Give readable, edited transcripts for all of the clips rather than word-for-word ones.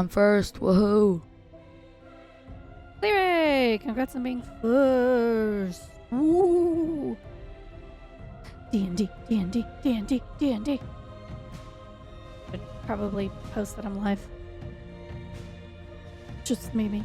I'm first. Woohoo! Hooray! Congrats on being first. Woo! D&D, D&D, D&D, D&D. Should probably post that I'm live. Just maybe.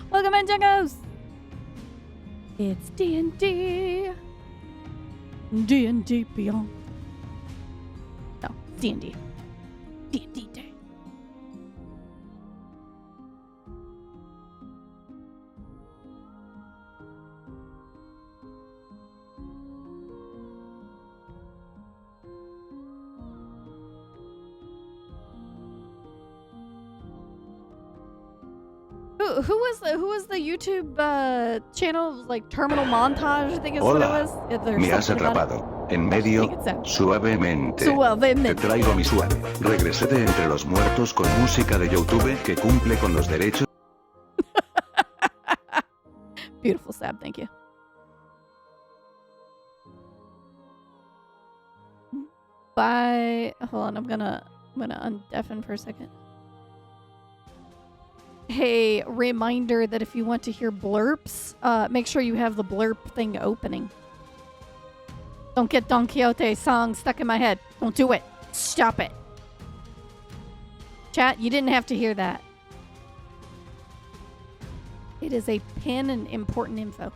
Welcome in, Jungos! It's D&D. D&D Beyond. No, D&D. D&D Day. Who was the YouTube channel, like Terminal Montage, I think is what it was? Me has atrapado. En medio, suavemente. Te traigo mi suave. Regresé de entre los muertos con música de YouTube que cumple con los derechos. Beautiful Sab, thank you. Bye. Hold on, I'm gonna undeafen for a second. Hey, reminder that if you want to hear blurps, make sure you have the blurp thing opening. Don't get Don Quixote song stuck in my head. Don't do it. Stop it. Chat, you didn't have to hear that. It is a pin and important info.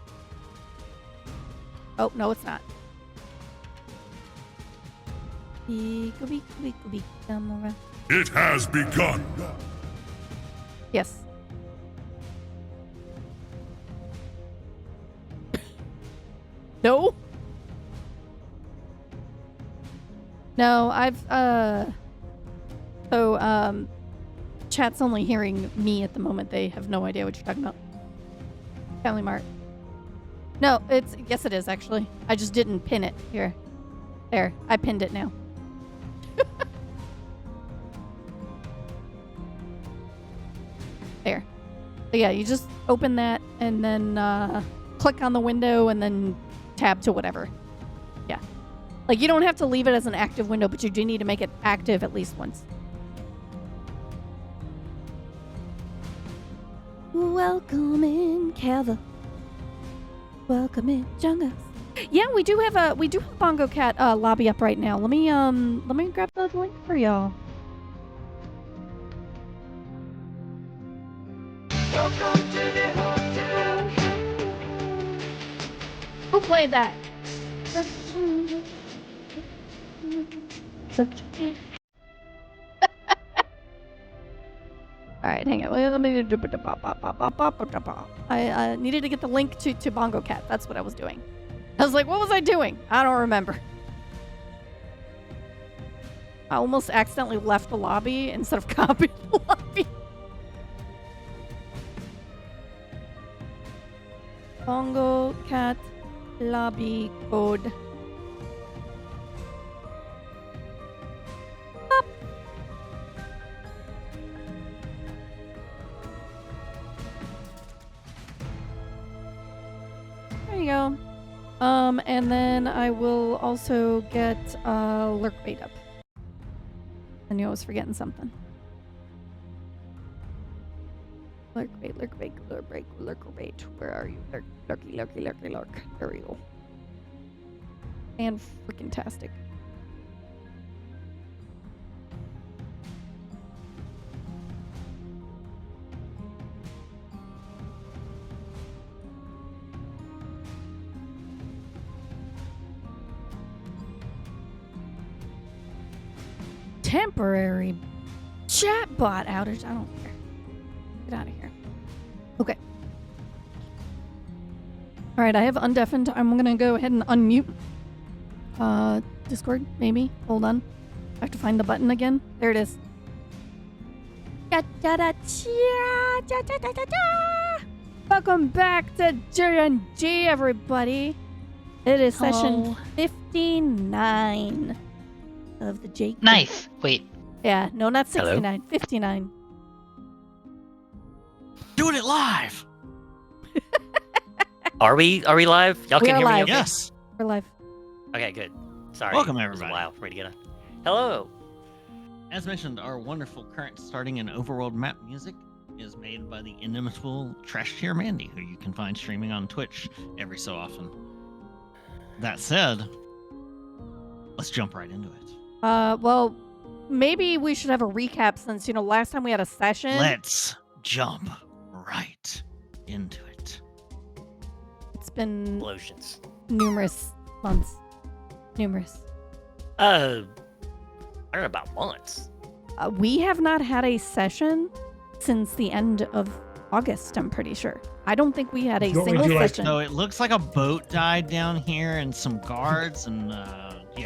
Oh, no, it's not. It has begun. Yes. No? No, chat's only hearing me at the moment. They have no idea what you're talking about. Family Mart. No, yes it is actually. I just didn't pin it. Here. There, I pinned it now. There. So yeah, you just open that and then click on the window and then tab to whatever. Yeah. Like you don't have to leave it as an active window, but you do need to make it active at least once. Welcome in, Kava. Welcome in, Jungus. Yeah, we do have a Bongo Cat lobby up right now. Let me grab the link for y'all. Welcome to the hotel. Who played that? Alright, hang on. Let me I needed to get the link to Bongo Cat. That's what I was doing. I was like, what was I doing? I don't remember. I almost accidentally left the lobby instead of copying the lobby. Bongo Cat lobby code. Up. There you go. And then I will also get lurk bait up. I knew I was forgetting something. Lurk bait, lurk bait, lurk bait, lurk bait. Where are you? Lurky, lurky, lurky, lurk. There we go. And freaking tastic. Temporary chatbot outage. I don't care. Get out of here. Okay. All right, I have undeafened. I'm gonna go ahead and unmute. Discord, maybe. Hold on. I have to find the button again. There it is. Welcome back to J&G, everybody. It is session 59 of the Jake. Nice. Wait. Yeah, no, not 69. Hello? 59. Doing it live. Are we live? Y'all We can are hear me live. okay? Yes. We're live. Okay, good. Sorry. Welcome, It was everybody. a while for me to get on. Hello. As mentioned, our wonderful current starting and overworld map music is made by the inimitable Trash Tier Mandy, who you can find streaming on Twitch every so often. That said, let's jump right into it. Well, maybe we should have a recap since, last time we had a session. Let's jump right into it. It's been Explosions. numerous months. Numerous. I don't know about once. We have not had a session since the end of August, I'm pretty sure. I don't think we had a You want me to single do, like, session. So it looks like a boat died down here and some guards and,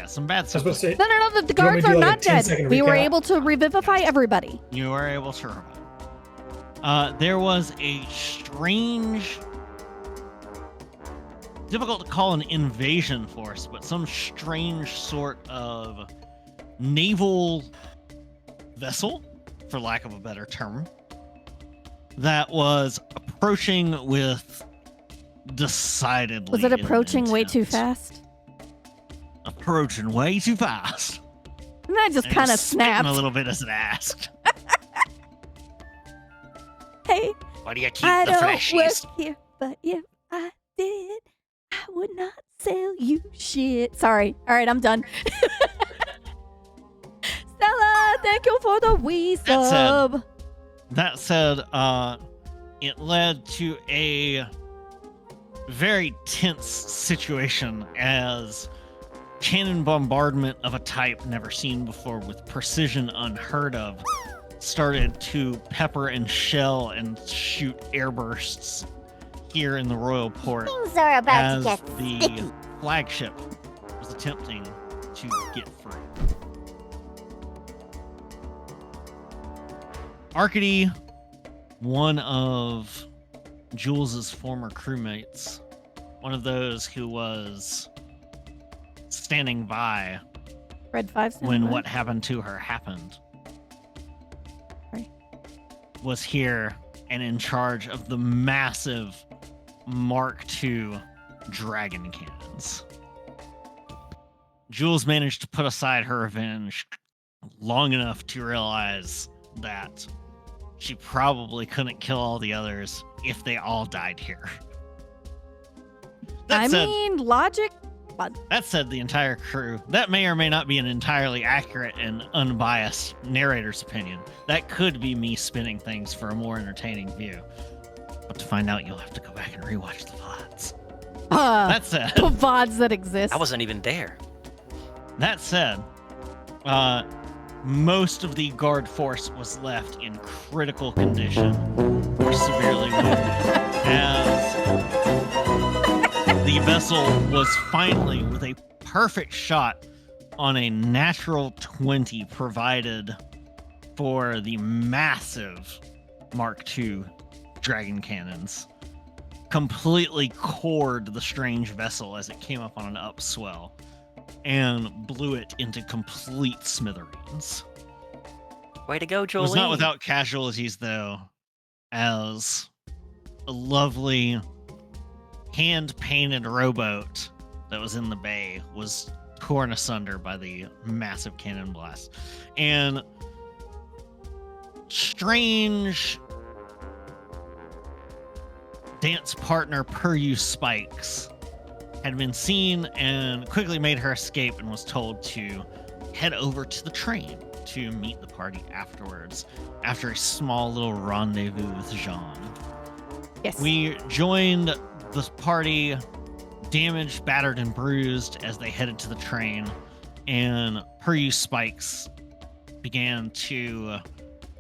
some bad I was stuff. supposed to say, No, the Do you want me guards to are do, like, not a dead. 10-second We were recap? able to revivify everybody. You were able to revive. There was a strange, difficult to call an invasion force, but some strange sort of naval vessel, for lack of a better term, that was approaching with decidedly. Was it approaching way too intent. fast? Approaching way too fast. And I just And kind of spitting snapped. a little bit as it asked. Hey, Why do you keep I the don't flashies? work here, but if I did, I would not sell you shit. Sorry. All right, I'm done. Stella, thank you for the wee That said- sub. That said, it led to a very tense situation as cannon bombardment of a type never seen before with precision unheard of started to pepper and shell and shoot airbursts here in the royal port Things are about as to get the sticky. flagship was attempting to get free. Arcady, one of Jules's former crewmates, one of those who was standing by Red 5 when what happened to her happened, Right. was here and in charge of the massive Mark II dragon cannons. Jules managed to put aside her revenge long enough to realize that she probably couldn't kill all the others if they all died here. I mean, logic. But That said, the entire crew, that may or may not be an entirely accurate and unbiased narrator's opinion. That could be me spinning things for a more entertaining view. But to find out, you'll have to go back and rewatch the VODs. That said, the VODs that exist. I wasn't even there. that said, most of the guard force was left in critical condition or severely wounded as the vessel was finally, with a perfect shot on a natural 20 provided for the massive Mark II dragon cannons, completely cored the strange vessel as it came up on an upswell and blew it into complete smithereens. Way to go, It Jolie. was not without casualties, though, as a lovely hand-painted rowboat that was in the bay was torn asunder by the massive cannon blast. And strange dance partner Puryu Spikes had been seen and quickly made her escape and was told to head over to the train to meet the party afterwards after a small little rendezvous with Jean. Yes. We joined the party, damaged, battered, and bruised as they headed to the train, and Puryu Spikes began to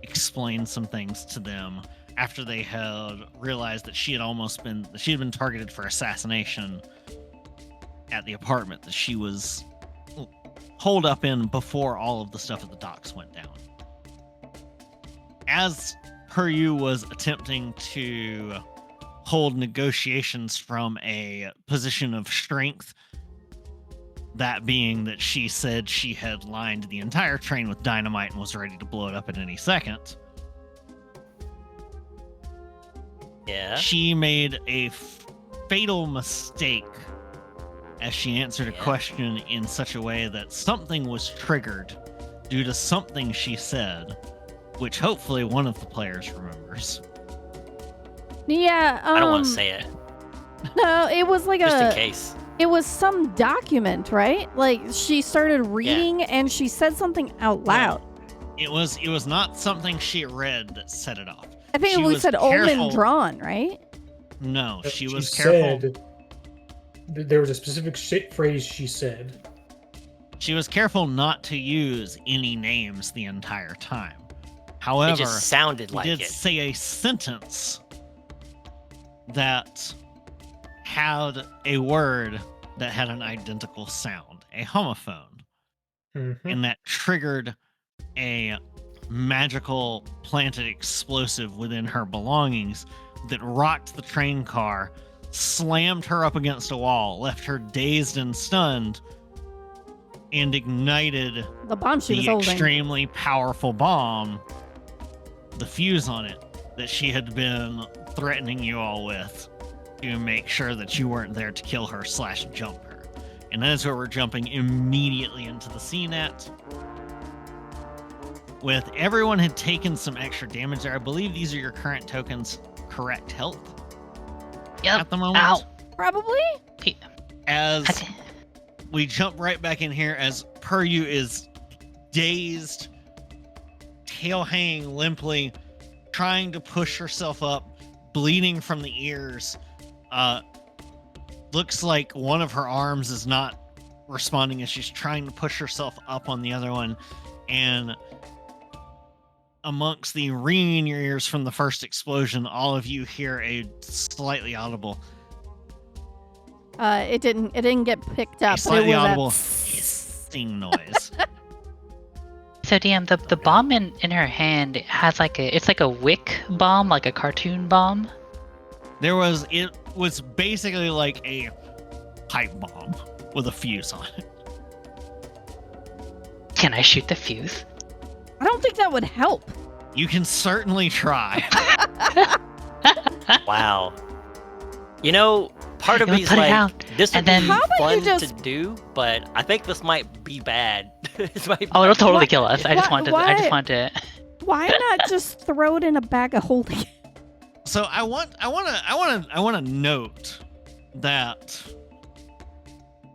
explain some things to them after they had realized that she had been targeted for assassination at the apartment that she was holed up in before all of the stuff at the docks went down. As Puryu was attempting to hold negotiations from a position of strength, that being that she said she had lined the entire train with dynamite and was ready to blow it up at any second. Yeah. She made a fatal mistake as she answered a question in such a way that something was triggered due to something she said, which hopefully one of the players remembers. Yeah, I don't want to say it. No, it was like just in case. It was some document, right? Like she started reading and she said something out loud. It was not something she read that set it off. I think we said omen drawn, right? No, she was careful. There was a specific phrase she said. She was careful not to use any names the entire time. However, it just sounded like did it. Say a sentence that had a word that had an identical sound, a homophone, and that triggered a magical planted explosive within her belongings that rocked the train car, slammed her up against a wall, left her dazed and stunned, and ignited the bomb she was holding. Extremely powerful bomb, the fuse on it, that she had been threatening you all with to make sure that you weren't there to kill her / jump her. And that is where we're jumping immediately into the CNET. With everyone had taken some extra damage there, I believe these are your current tokens, correct health? Yep. At the moment? Ow. Probably. As we jump right back in here as Puryu is dazed, tail hanging limply, trying to push herself up, bleeding from the ears. Looks like one of her arms is not responding as she's trying to push herself up on the other one. And amongst the ringing in your ears from the first explosion, all of you hear a slightly audible. It didn't get picked up. A slightly it was audible hissing noise. So DM, the bomb in her hand has it's like a wick bomb, like a cartoon bomb. It was basically like a pipe bomb with a fuse on it. Can I shoot the fuse? I don't think that would help. You can certainly try. Wow. You know, part of me's like, this would be fun to do, but I think this might be bad. Oh, it'll totally kill us. I just want to. Why not just throw it in a bag of holding? So I want to note that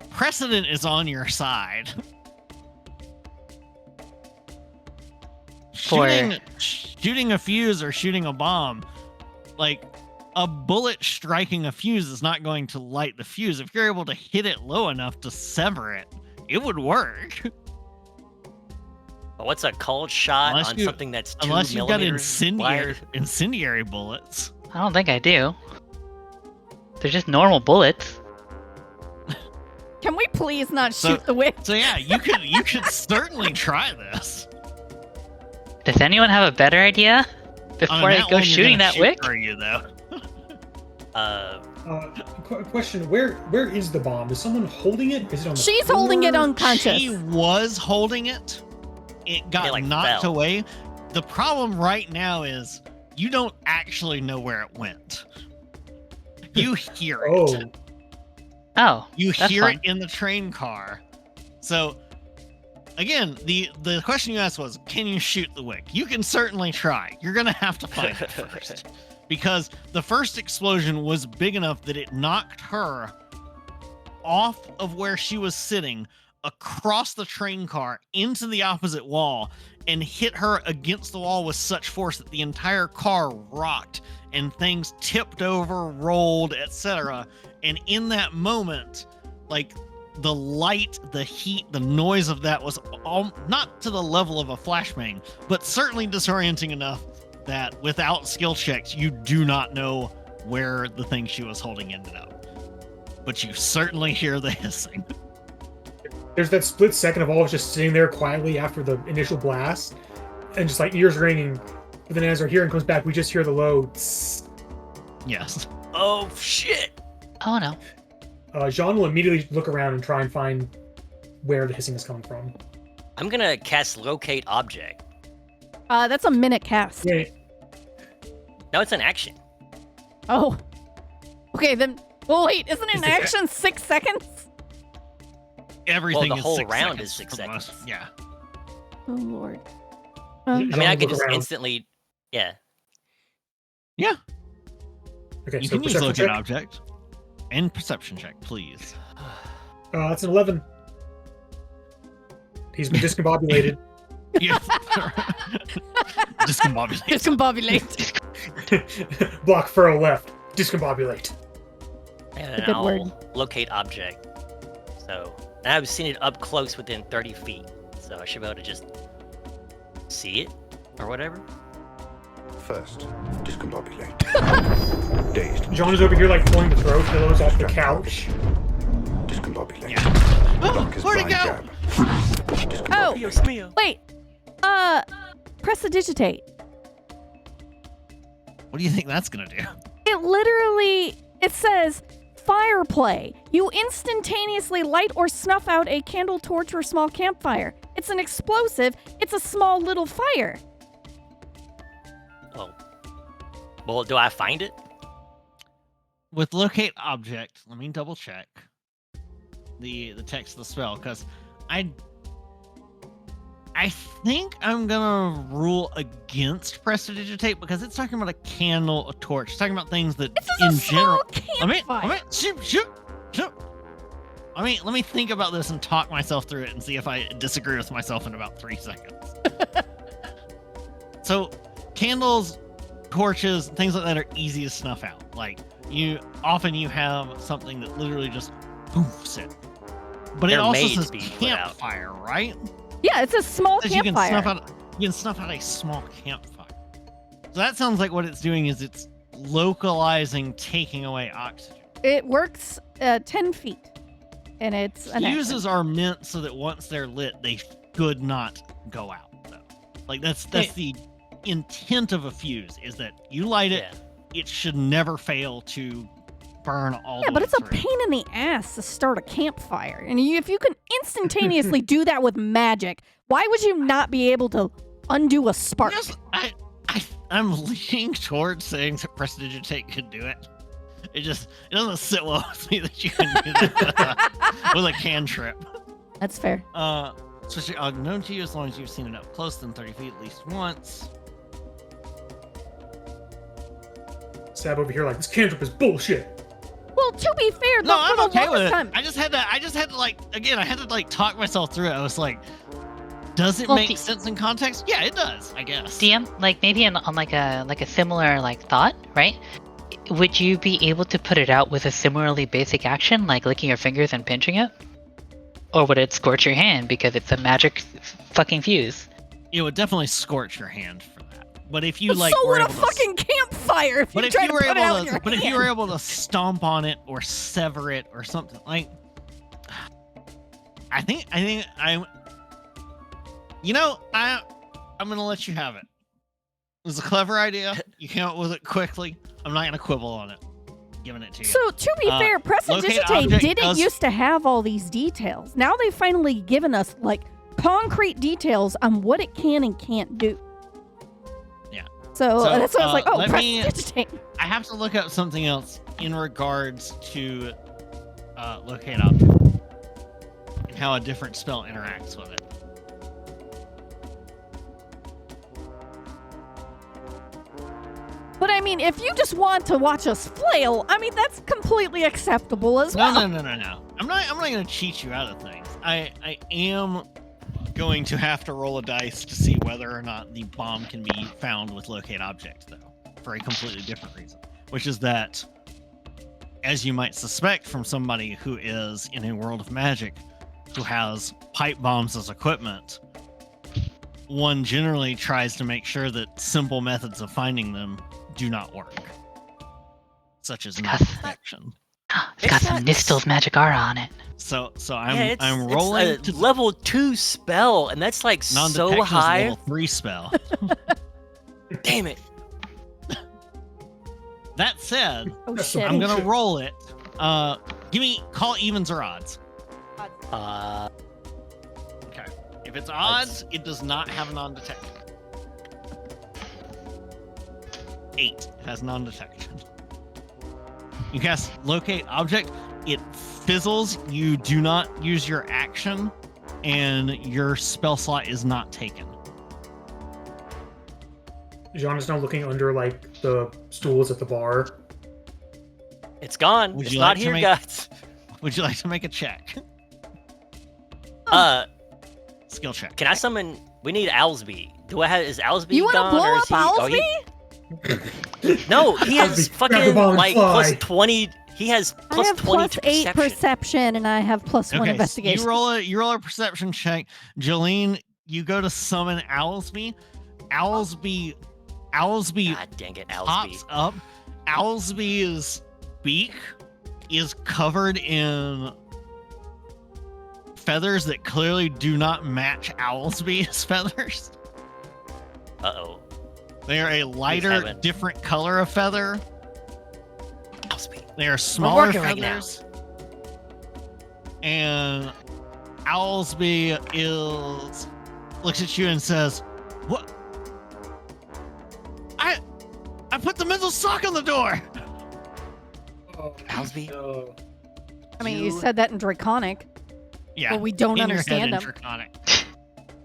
precedent is on your side. Shooting a fuse or shooting a bomb, like a bullet striking a fuse is not going to light the fuse. If you're able to hit it low enough to sever it, it would work. But what's a cold shot on something that's 2 unless you've got millimeters? incendiary bullets. I don't think I do. They're just normal bullets. Can we please not shoot the wick? So yeah, you could certainly try this. Does anyone have a better idea before I go shooting that wick? Are you though? Question: Where is the bomb? Is someone holding it? Is it on the She's floor? holding it unconscious. She was holding it. It got knocked away. The problem right now is you don't actually know where it went. You hear it. Oh, You that's hear fine. it in the train car. So, again, the question you asked was, can you shoot the wick? You can certainly try. You're going to have to find it first. Because the first explosion was big enough that it knocked her off of where she was sitting, across the train car, into the opposite wall, and hit her against the wall with such force that the entire car rocked and things tipped over, rolled, etc. And in that moment, like, the light, the heat, the noise of that was all not to the level of a flashbang, but certainly disorienting enough that without skill checks, you do not know where the thing she was holding ended up. But you certainly hear the hissing. There's that split second of all just sitting there quietly after the initial blast, and just like ears ringing. But then as our hearing comes back, we just hear the low. Tss. Yes. Oh shit! Oh no. Jean will immediately look around and try and find where the hissing is coming from. I'm gonna cast locate object. That's a minute cast. Wait, No, it's an action. Oh. Okay, then. Well, wait, isn't it Is an it- action 6 seconds? Everything the is whole 6 round seconds is 6 for the most- seconds. Yeah. Oh, Lord. I I mean, I could just around. instantly. Yeah. Yeah. Okay, You so can use perception locate check. object. And perception check, please. That's an 11. He's been discombobulated. Yeah. Discombobulate. Discombobulate. Block furrow left. Discombobulate. And a then good I'll word. locate object. So now I've seen it up close within 30 feet. So I should be able to just see it or whatever. First, discombobulate. Dazed. Jean is over here like pulling the throw pillows off the couch. Discombobulate. Yeah. Oh, Block his where'd it blind go? jab. Oh, Discombobulate. wait. Prestidigitate. What do you think that's gonna do? It literally, it says, fire play. You instantaneously light or snuff out a candle, torch, or small campfire. It's an explosive. It's a small little fire. Oh. Well, do I find it? With locate object, let me double check the text of the spell, because I think I'm gonna rule against prestidigitate because it's talking about a candle, a torch. It's talking about things that This is in a small general. campfire. Shoot. Let me think about this and talk myself through it and see if I disagree with myself in about 3 seconds. So, candles, torches, things like that are easy to snuff out. Like you have something that literally just poofs it. But They're it also made says to be put out. campfire, right? Yeah, it's a small Says you can campfire. snuff out a small campfire. So that sounds like what it's doing is it's localizing, taking away oxygen. It works 10 feet. And it's an Fuses are meant so that once they're lit, they should not go out. Though. Like that's the intent of a fuse is that you light it, it should never fail to burn all the way Yeah, but it's a through. pain in the ass to start a campfire. And if you can instantaneously do that with magic, why would you not be able to undo a spark? Yes, I'm leaning towards saying that prestidigitate could do it. It doesn't sit well with me that you can do that with a cantrip. That's fair. Especially known to you as long as you've seen it up close than 30 feet at least once. Sab over here like this cantrip is bullshit. Well, to be fair, No, for I'm the okay with longest it. time, I just had to like again. I had to like talk myself through it. I was like, does it Well, make sense in context? Yeah, it does. I guess. DM, like maybe on like a similar like thought, right? Would you be able to put it out with a similarly basic action, like licking your fingers and pinching it? Or would it scorch your hand because it's a magic fucking fuse? It would definitely scorch your hand for that. But if you like, so were would a able to fucking campfire if But you if tried you to were put it out able with your to, but if you hand. were able to stomp on it or sever it or something like, I think I'm. You know, I'm gonna let you have it. It was a clever idea. You came up with it quickly. I'm not gonna quibble on it. Giving it to you. So, to be fair, locate Prestidigitate object didn't does- used to have all these details. Now they've finally given us, like, concrete details on what it can and can't do. Yeah. So that's why I was like, oh, let me- Prestidigitate. I have to look up something else in regards to locate object and how a different spell interacts with it. But I mean, if you just want to watch us flail, I mean, that's completely acceptable as well. No. I'm not going to cheat you out of things. I am going to have to roll a dice to see whether or not the bomb can be found with locate object, though, for a completely different reason, which is that, as you might suspect from somebody who is in a world of magic, who has pipe bombs as equipment, one generally tries to make sure that simple methods of finding them do not work, such as non-detection. It's got some Nistel's magic aura on it. So I'm rolling it's a level 2 spell, and that's like so high. Level 3 spell. Damn it! That said, shit. I'm gonna roll it. Call evens or odds. Okay. If it's odds, it does not have non-detection. 8. It has non-detection. You cast locate object. It fizzles. You do not use your action, and your spell slot is not taken. Jean is now looking under like the stools at the bar. It's gone. It's not here, guys. Would you like to make a check? Skill check. Can I summon? We need Owlsby. Is Owlsby you gone? You want to blow up Owlsby? No, he has fucking like plus 20. He has plus 20 plus to 8 perception, and I have plus 1 investigation. So you roll a perception check. Jolene, you go to summon Owlsby. Owlsby God dang it, pops up. Owlsby's beak is covered in feathers that clearly do not match Owlsby's feathers. Uh-oh. They are a lighter, different color of feather. Owlsby. They are smaller Right feathers. And Owlsby looks at you and says, "What? I put the mental sock on the door." Owlsby? No. I mean, you said that in Draconic. Yeah. But we don't understand him. Draconic.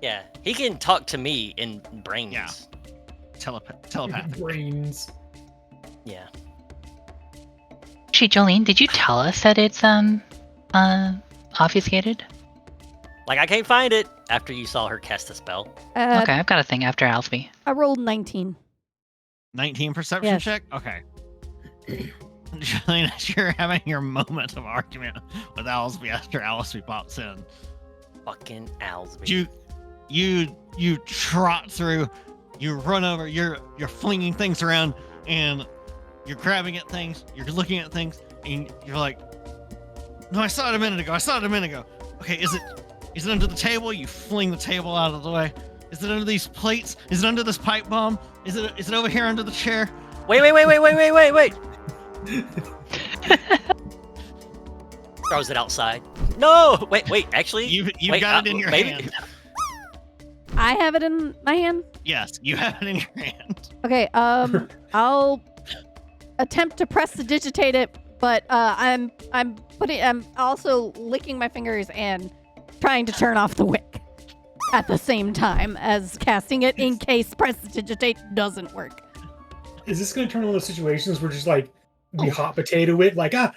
Yeah, he can talk to me in brains. Yeah. Telepathic. Brains. Yeah. Actually, Jolene, did you tell us that it's obfuscated? Like, I can't find it after you saw her cast a spell. Okay, I've got a thing after Owlsby. I rolled 19. 19 perception Yes. check? Okay. Jolene, as you're having your moment of argument with Owlsby after Owlsby pops in. Fucking Owlsby. You trot through, you run over, you're flinging things around, and you're grabbing at things, you're looking at things, and you're like, "No, I saw it a minute ago. Okay, is it under the table?" You fling the table out of the way. Is it under these plates? Is it under this pipe bomb? Is it over here under the chair? Wait. Throws it outside. No! Wait, actually? You've got it in your hand. I have it in my hand? Yes, you have it in your hand. Okay, I'll attempt to prestidigitate it, but I'm also licking my fingers and trying to turn off the wick at the same time as casting it in case prestidigitate doesn't work. Is this going to turn one of those situations where just like we hot potato it, like and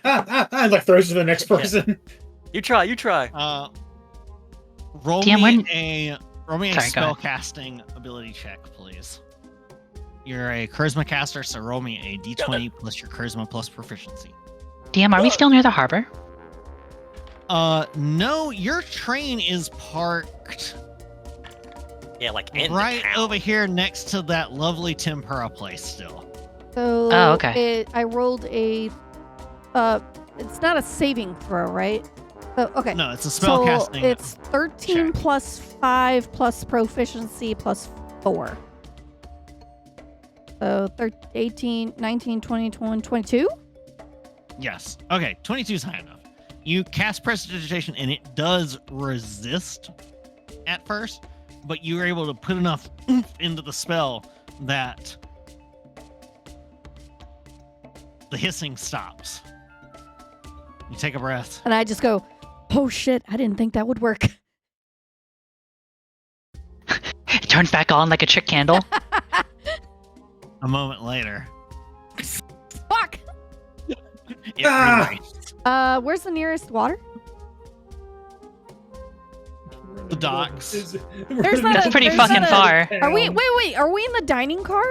like throws to the next person? You try. Roll me a spell casting ability check, please. You're a charisma caster, so roll me a d20 plus your charisma plus proficiency. DM, are we still near the harbor? No, your train is parked. Yeah, like in right the town. over here next to that lovely tempura place still. So okay. I rolled a it's not a saving throw, right? Oh, okay. No, it's a spell casting. It's 13 plus 5 plus proficiency plus 4. So 18, 19, 20, 21, 22? Yes. Okay, 22 is high enough. You cast prestidigitation and it does resist at first, but you were able to put enough oomph into the spell that the hissing stops. You take a breath. And I just go, oh shit, I didn't think that would work. It turns back on like a trick candle. A moment later. Fuck! It re-rains. Where's the nearest water? The docks. There's not That's pretty fucking far. Are we? Wait. Are we in the dining car?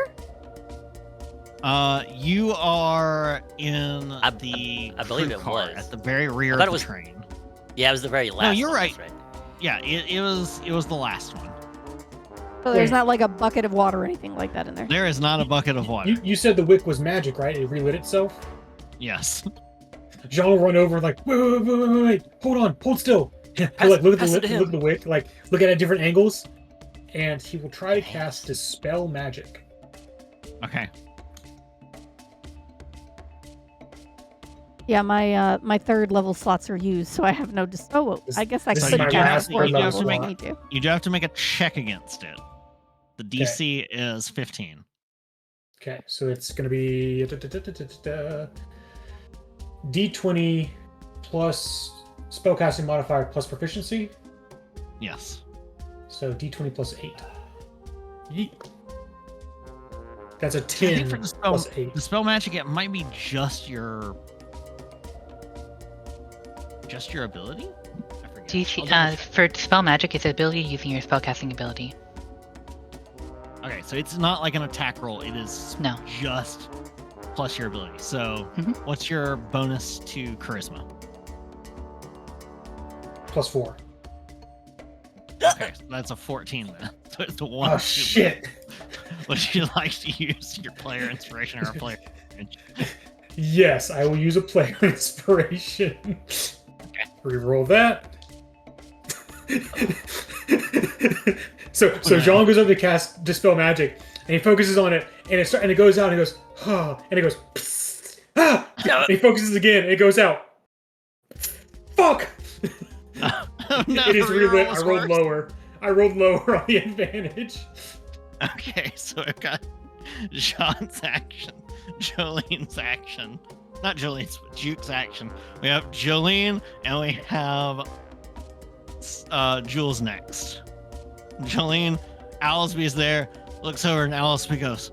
You are in I believe crew it car was. at the very rear I thought of it the was- train. Yeah, it was the very last. No, you're one, right. that's Yeah, it was the last one. So there's Wait. not like a bucket of water or anything like that in there. There is not a bucket of water. You said the wick was magic, right? It relit itself. Yes. Jean will run over like, wait, hold on, hold still. He'll like look at pass it to look at the him. wick, like look at it at different angles, and he will try to cast Dispel Magic. Okay. Yeah, my third level slots are used, so I have no. I guess I this is could my cast last fourth third level level if I slot. need to. You do have to make a check against it. The DC is 15. Okay, so it's gonna be D20 plus spellcasting modifier plus proficiency. Yes. So D20 plus 8. Yeet. That's a I think 10 for the plus 8. spell magic, it might be just your ability. I forget. DC, for spell magic, it's ability using your spellcasting ability. Okay, so it's not like an attack roll. It is No. just plus your ability. So, Mhm. what's your bonus to charisma? Plus 4. Okay, so that's a 14 then. So it's a 1. Oh shit! Would you like to use your player inspiration or a player advantage? Yes, I will use a player inspiration. Okay. Reroll that. So Okay. Jean goes up to cast Dispel Magic, and he focuses on it, and it goes out, and it goes, ah, and it goes, psst, ah, and he focuses again, and it goes out. Fuck! Oh, no, It is relit. reroll I rolled worse. lower. I rolled lower on the advantage. Okay, so I've got Jean's action, Jolene's action, not Jolene's, but Juke's action. We have Jolene, and we have Jules next. Jolene, Owlsby's there, looks over, and Owlsby goes,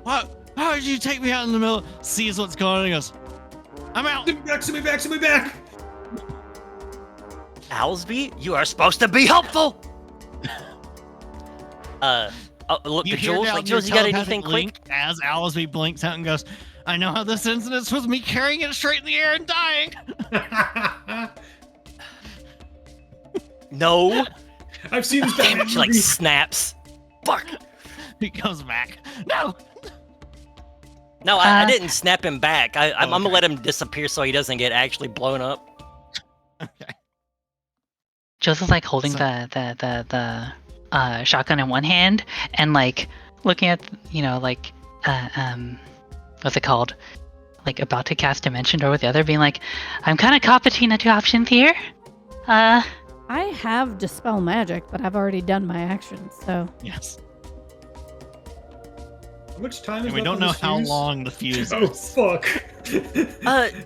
"What? How did you take me out in the middle?" Sees what's going on, and goes, "I'm out." Send me back! Owlsby, you are supposed to be helpful. Look You to hear Jules. down Like, your Jules, you got telepathic anything link quick? as Owlsby blinks out and goes, "I know how this incident was me carrying it straight in the air and dying." No. I've seen this Damn Batman it! She like movie. snaps. Fuck. He comes back. No. No, I didn't snap him back. I'm Okay. gonna let him disappear so he doesn't get actually blown up. Okay. Joseph's like holding So- the shotgun in one hand and like looking at what's it called? Like about to cast Dimension Door with the other, being like, I'm kind of caught between the two options here. I have Dispel Magic, but I've already done my action, so. Yes. How much time is And we left don't on know this how fuse? long the fuse Oh is. fuck!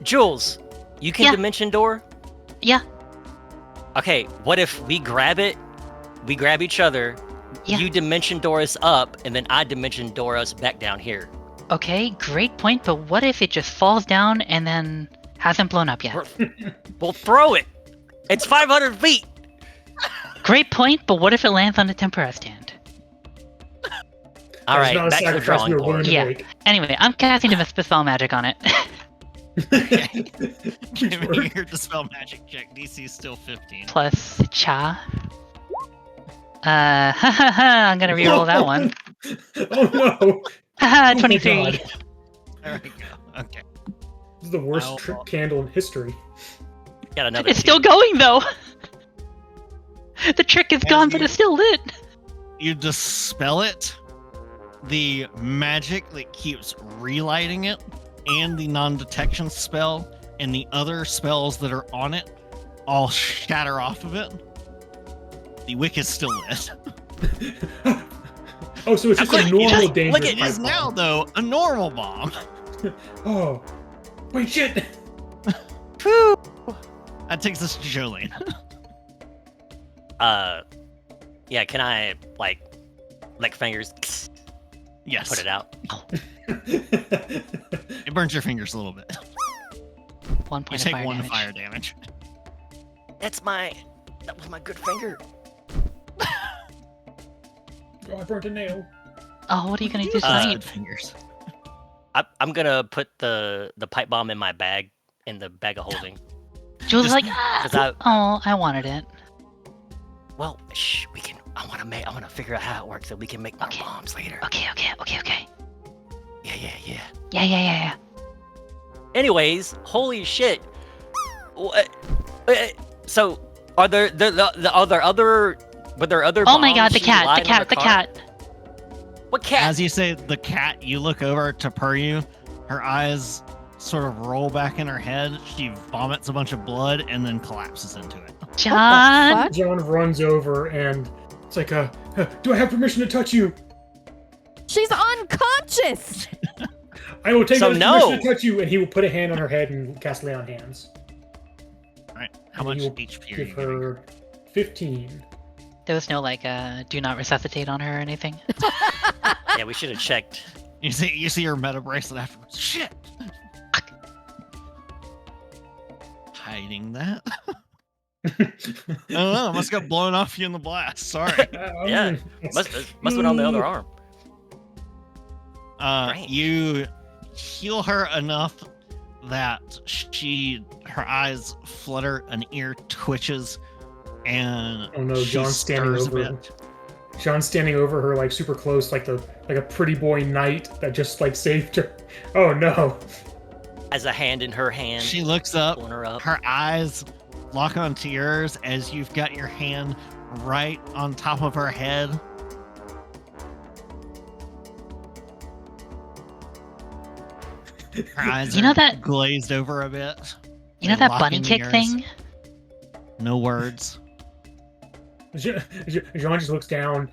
Jules, you can Yeah. dimension door. Yeah. Okay, what if we grab it? We grab each other. Yeah. You dimension door us up, and then I dimension door us back down here. Okay, great point, but what if it just falls down and then hasn't blown up yet? We'll throw it. It's 500 feet. Great point, but what if it lands on a temporary stand? All That is right, not a back to the sacrifice drawing we were willing board. to Yeah. make. Anyway, I'm casting Dispel Magic on it. Give me Work. your dispel magic check. DC is still 15. Plus Cha. I'm gonna reroll that one. Oh no! Haha, Oh my 23. God. There we go. Okay. This is the worst Ow. trick candle in history. Got another. It's two. still going though. The trick is As gone, but you- it's still lit. You dispel it. The magic that keeps relighting it, and the non-detection spell, and the other spells that are on it, all shatter off of it. The wick is still lit. Oh, so it's just quick, a you normal just- dangerous look, It is pipe now, bomb. though, a normal bomb. Oh, wait, shit! That takes us to Jolene. Yeah, can I, like, lick fingers? Yes. Put it out. It burns your fingers a little bit. 1 point You of take fire 1 damage. fire damage. That was my good finger. Oh, I burnt a nail. Oh, what are you gonna do Good tonight? fingers. I'm gonna put the pipe bomb in my bag, in the bag of holding. Jules like, 'Cause I- oh, I wanted it. Well, shh, we can. I wanna figure out how it works so we can make more bombs later. Okay. Yeah. Anyways, holy shit. What? So, were there other Oh my god, bombs the she cat, lied on the car? cat. What cat? As you say the cat, you look over to Puryu. Her eyes sort of roll back in her head. She vomits a bunch of blood and then collapses into it. John. What? John runs over and it's like, do I have permission to touch you? She's unconscious. I will take So this no. permission to touch you, and he will put a hand on her head and cast lay on hands. All right. How And much he will HP are you give giving? her 15. There was no like do not resuscitate on her or anything. Yeah, we should have checked. You see her meta bracelet afterwards. Shit. Hiding that. I don't know. Must got blown off you in the blast. Sorry. Yeah, must have been on the other arm. Right. You heal her enough that her eyes flutter, an ear twitches, and Oh no, she John's standing stirs a over. bit. John's standing over her, like super close, like a pretty boy knight that just like saved her. Oh no. As a hand in her hand. She looks up. Pulling her up. Her eyes lock onto yours as you've got your hand right on top of her head. Her eyes You know are that- glazed over a bit. You know They that lock bunny in kick yours. thing? No words. John just looks down,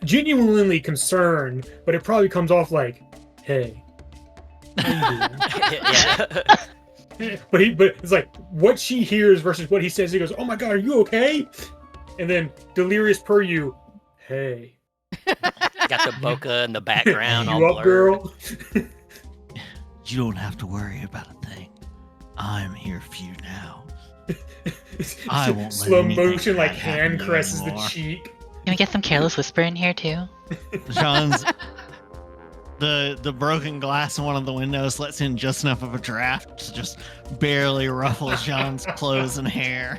genuinely concerned, but it probably comes off like, "Hey, how you Yeah. doing?" but it's like what she hears versus what he says. He goes, "Oh my god, are you okay?" And then delirious Puryu, "Hey, Got the bokeh in the background all you up, blurred. girl?" You don't have to worry about a thing. I'm here for you now. I won't let Slow anything motion, like bad happen hand to you caresses the anymore. cheek. Can we get some careless whisper in here too? John's the broken glass in one of the windows lets in just enough of a draft to just barely ruffle John's clothes and hair.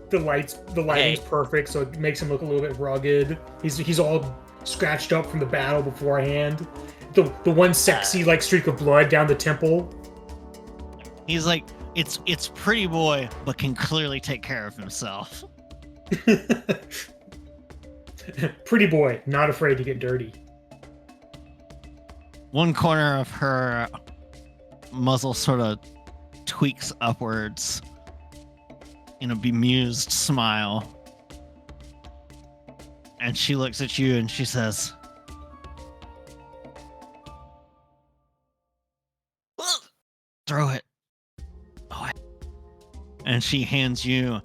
The lighting's perfect, so it makes him look a little bit rugged. He's all scratched up from the battle beforehand. The one sexy like streak of blood down the temple. He's like, it's pretty boy, but can clearly take care of himself. Pretty boy, not afraid to get dirty. One corner of her muzzle sort of tweaks upwards in a bemused smile. And she looks at you and she says, "Throw it." And she hands you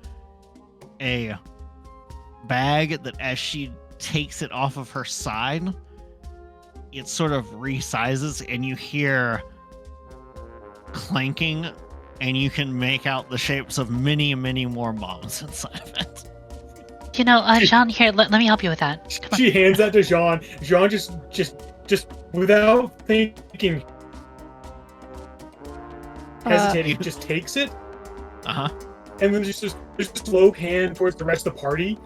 a bag that as she takes it off of her side, it sort of resizes and you hear clanking and you can make out the shapes of many, many more bombs inside of it. You know, John, here, let me help you with that. Come on. She hands that to Jean. Jean just without thinking, hesitating, just takes it. Uh-huh. And then there's a slow pan towards the rest of the party.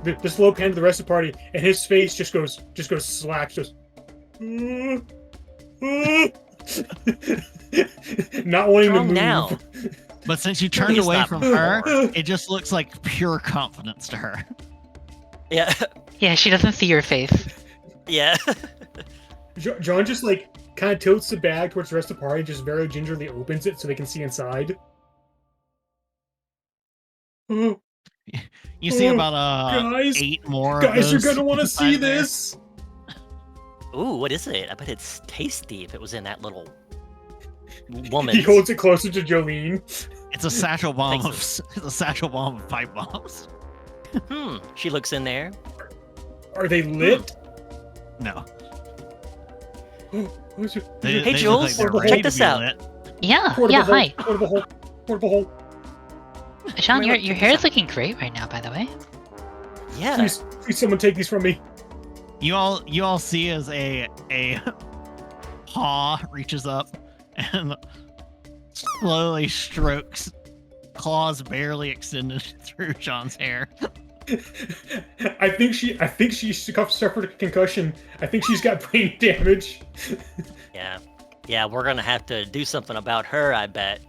The slow pan to the rest of the party, and his face just goes slack, just not wanting to Strong move. now. But since you turned He's away not from bored. her, it just looks like pure confidence to her. Yeah. Yeah, she doesn't see your face. Yeah. John just like kind of tilts the bag towards the rest of the party, just very gingerly opens it so they can see inside. You see about guys, 8 more. Guys, of you're those gonna want to inside see there. this. Ooh, what is it? I bet it's tasty if it was in that little woman. He holds it closer to Jolene. It's a satchel bomb of pipe bombs. She looks in there. Are they lit? No. Hey, Jules, check this out. Yeah, Portable yeah, hole, hi. Portable hole. Portable hole. Sean, your hair is looking great right now, by the way. Yeah. Please someone take these from me. You all see as a paw reaches up and slowly strokes, claws barely extended through John's hair. I think she suffered a concussion. I think she's got brain damage. Yeah, we're gonna have to do something about her, I bet.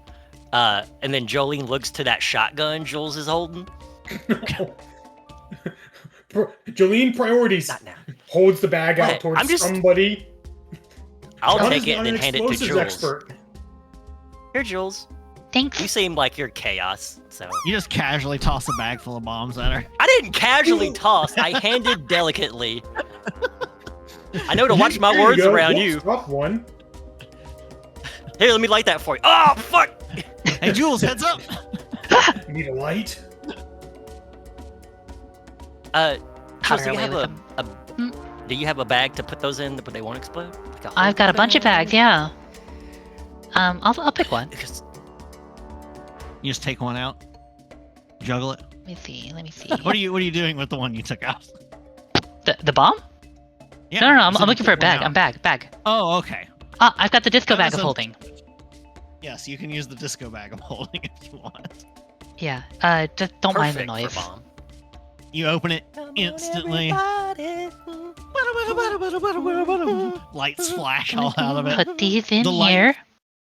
And then Jolene looks to that shotgun Jules is holding. Jolene, priorities. Not now. Holds the bag out towards somebody. I'll John take it and then hand it to Jules. Expert. Here, Jules. Thanks. You seem like you're chaos, so... You just casually toss a bag full of bombs at her. I didn't casually toss. I handed delicately. I know to watch my words around you. Drop one. Here, let me light that for you. Oh, fuck! Hey, Jules, heads up! You need a light? Jules, do you have a bag to put those in, but they won't explode? Like I've got a bunch of bags, yeah. I'll pick one. You just take one out, juggle it. Let me see. What are you doing with the one you took out? The bomb? Yeah. No, I'm looking for a bag. Bag. Oh, okay. I've got the disco bag of holding. Yes, you can use the disco bag of holding if you want. Yeah. Just don't mind the noise. You open it instantly. Lights flash all out of it. Put these in here.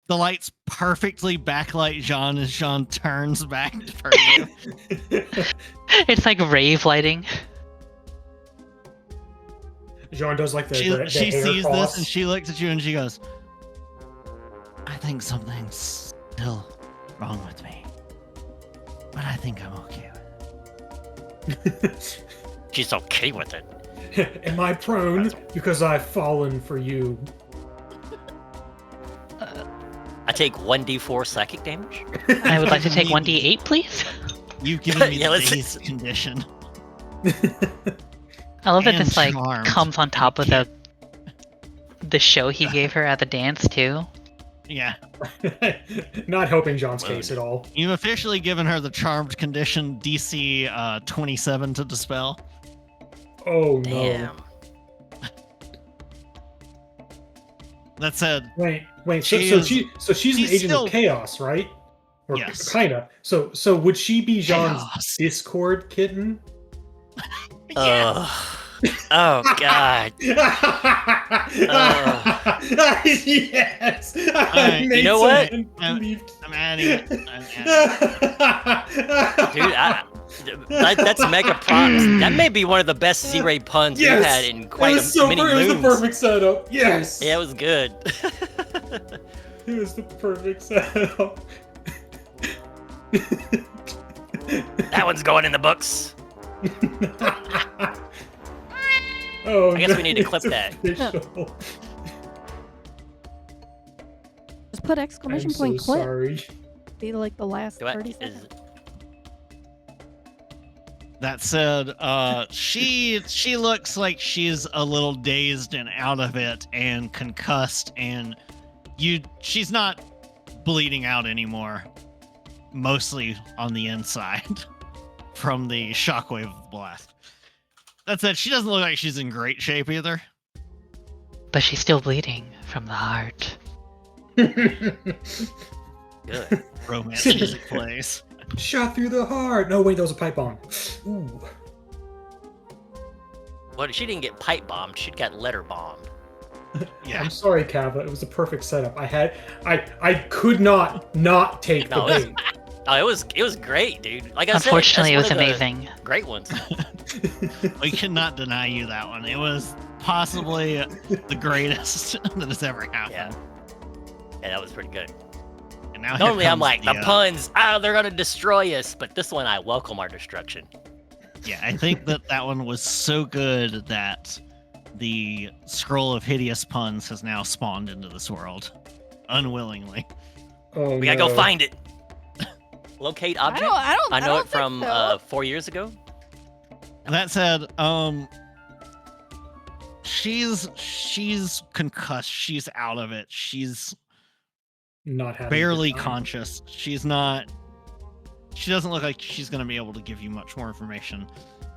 The lights perfectly backlight Jean as Jean turns back for you. It's like rave lighting. Jean does like the she hair sees cross. this and she looks at you and she goes, I think something's still wrong with me. But I think I'm okay with it. She's okay with it. Am I prone because I've fallen for you? I take 1d4 psychic damage. I would like to take 1d8, please. You've given me the dazed condition. I love that And this like charmed. comes on top of the show he gave her at the dance too. Yeah. Not helping John's case at all. You've officially given her the charmed condition DC 27 to dispel. Oh Damn. no. That said, Wait. She's She's an agent still- of chaos, right? Or Yes. kinda. So would she be Jean's Chaos. Discord kitten? Oh God. Yes. You know what? I'm adding it. Dude, that's mega props. That may be one of the best Z-Ray puns we've had in quite many moons. It was the perfect setup. Yes. Yeah, it was good. It was the perfect setup. That one's going in the books. Oh, I guess we need to clip it's that. official. Just put exclamation I'm point so clip. sorry. Be like the last Do I- 30 is- seconds. That said, she looks like she's a little dazed and out of it and concussed, and she's not bleeding out anymore, mostly on the inside from the shockwave of the blast. That said, she doesn't look like she's in great shape either. But she's still bleeding from the heart. Good. Romance music plays. Shot through the heart. No, wait, that was a pipe bomb. Ooh. Well, she didn't get pipe bombed. She got letter bombed. Yeah. I'm sorry, Kava. It was the perfect setup. I could not take No, the it was- bait. Oh, it was great, dude. Like I said, Unfortunately, it was that's one of the amazing. Great ones. We cannot deny you that one. It was possibly the greatest that has ever happened. Yeah, that was pretty good. And now Normally, here I'm comes like, the puns, they're gonna destroy us. But this one, I welcome our destruction. Yeah, I think that one was so good that the scroll of hideous puns has now spawned into this world, unwillingly. Oh, We gotta go find it. locate object? I know don't it from think so. 4 years ago. That said, she's concussed. She's out of it. She's not having barely conscious. She's not. She doesn't look like she's going to be able to give you much more information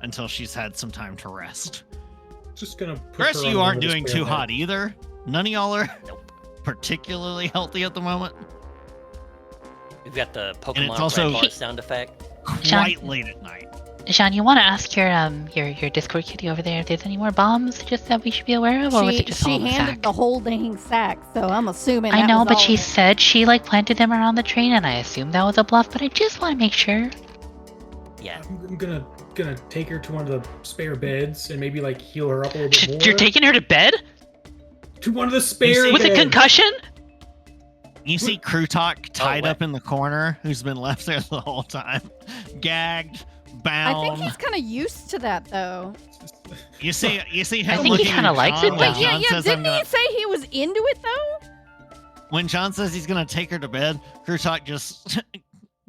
until she's had some time to rest. Just gonna. The rest of you aren't doing too hot either. None of y'all are particularly healthy at the moment. We've got the Pokemon And it's also red bar sound effect. Quite late at night. Sean, you want to ask your Discord kitty over there if there's any more bombs just that we should be aware of, or was it just all in the She handed sack? the whole dang sack, so I'm assuming. I that know, was but all she of it. said she like planted them around the train, and I assumed that was a bluff. But I just want to make sure. Yeah. I'm gonna take her to one of the spare beds and maybe like heal her up a little bit more. You're taking her to bed to one of the spare with beds. a concussion? You see Krutok tied what? up in the corner, who's been left there the whole time, gagged, bound. I think he's kind of used to that, though. You see him I think he looking kinda at likes John it, when though. Wait, yeah. John says, Didn't he say he was into it though? When John says he's gonna take her to bed, Krutok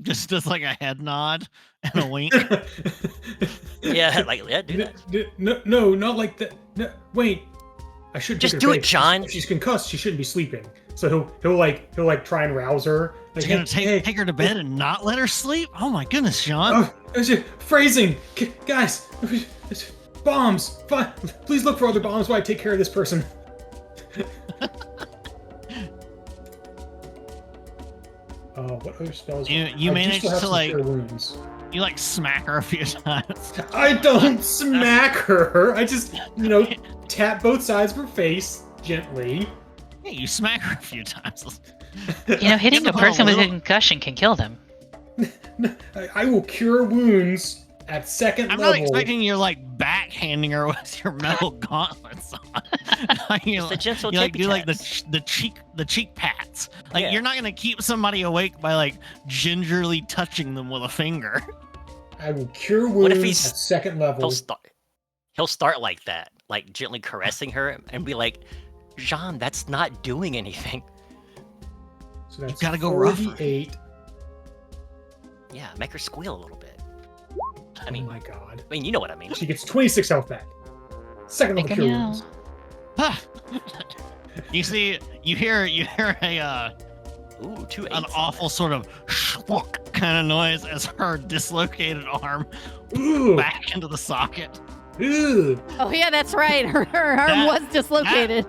just does like a head nod and a wink. Yeah, do that. No, not like that. No, wait. I should Just take her do to it, bed. John. If she's concussed, she shouldn't be sleeping. So he'll try and rouse her. Like, You're gonna take her to bed and not let her sleep? Oh my goodness, Sean. Phrasing, guys. Bombs. Please look for other bombs while I take care of this person. What other spells? You managed to like wounds. You like smack her a few times. I don't smack her. I just tap both sides of her face gently. Yeah, you smack her a few times. Hitting a person with a concussion can kill them. I will cure wounds at second I'm level. not expecting you're like backhanding her with your metal gauntlets on. It's a gentle you like tippy do like taps. the cheek pats. Like Yeah. you're not gonna keep somebody awake by like gingerly touching them with a finger. I will cure What if wounds at second level. He'll start like that, like gently caressing her, and be like, "Jean, that's not doing anything." So that's You gotta go rougher. 48. Yeah, make her squeal a little bit. I Oh mean, my god. you know what I mean. She gets 26 health back. Second level Make cure her meow. wounds. You hear a Ooh, 2 an 8s. awful sort of schwunk kind of noise as her dislocated arm Ooh. back into the socket. Ooh. Oh yeah, that's right. Her arm That- was dislocated.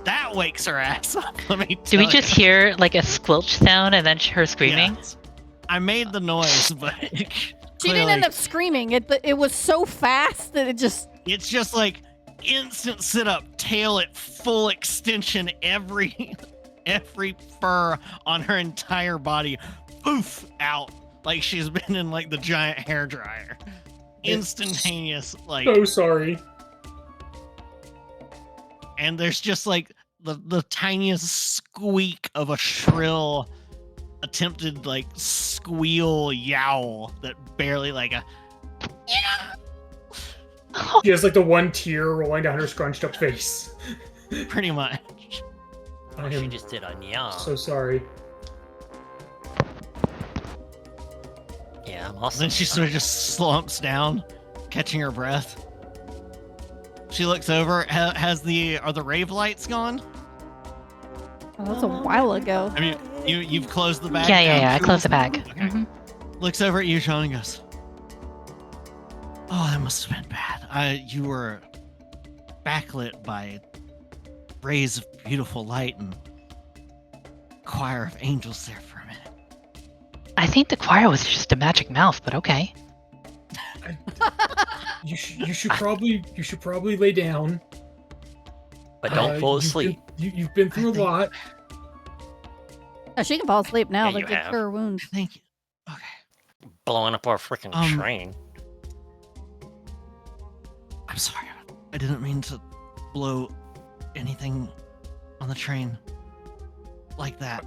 That wakes her ass up. Let me Do tell we just hear like a squelch sound and then her screaming? Yes. I made the noise, but She didn't end up screaming. It was so fast that it just. It's just like instant sit up, tail at full extension, every fur on her entire body, poof, out like she's been in like the giant hair dryer. Instantaneous, like. So sorry. And there's just like the tiniest squeak of a shrill attempted like squeal yowl that barely like a She has like the one tear rolling down her scrunched up face. pretty much. I She am just did a nya. so sorry. Yeah, I'm awesome. Then she sort of just slumps down, catching her breath. She looks over. Are the rave lights gone? Oh, that's a while ago. I mean, you've closed the bag. Yeah. down? I closed the bag. Okay. Mhm. Looks over at you, Sean, and goes, "Oh, that must have been bad. You were backlit by rays of beautiful light and choir of angels there for a minute." I think the choir was just a magic mouth, but okay. You should probably lay down. But don't fall asleep. You've been through a lot. Oh, she can fall asleep now. Yeah, They you get have. cure wounds. Thank you. Okay. Blowing up our freaking train. I'm sorry. I didn't mean to blow anything on the train like that.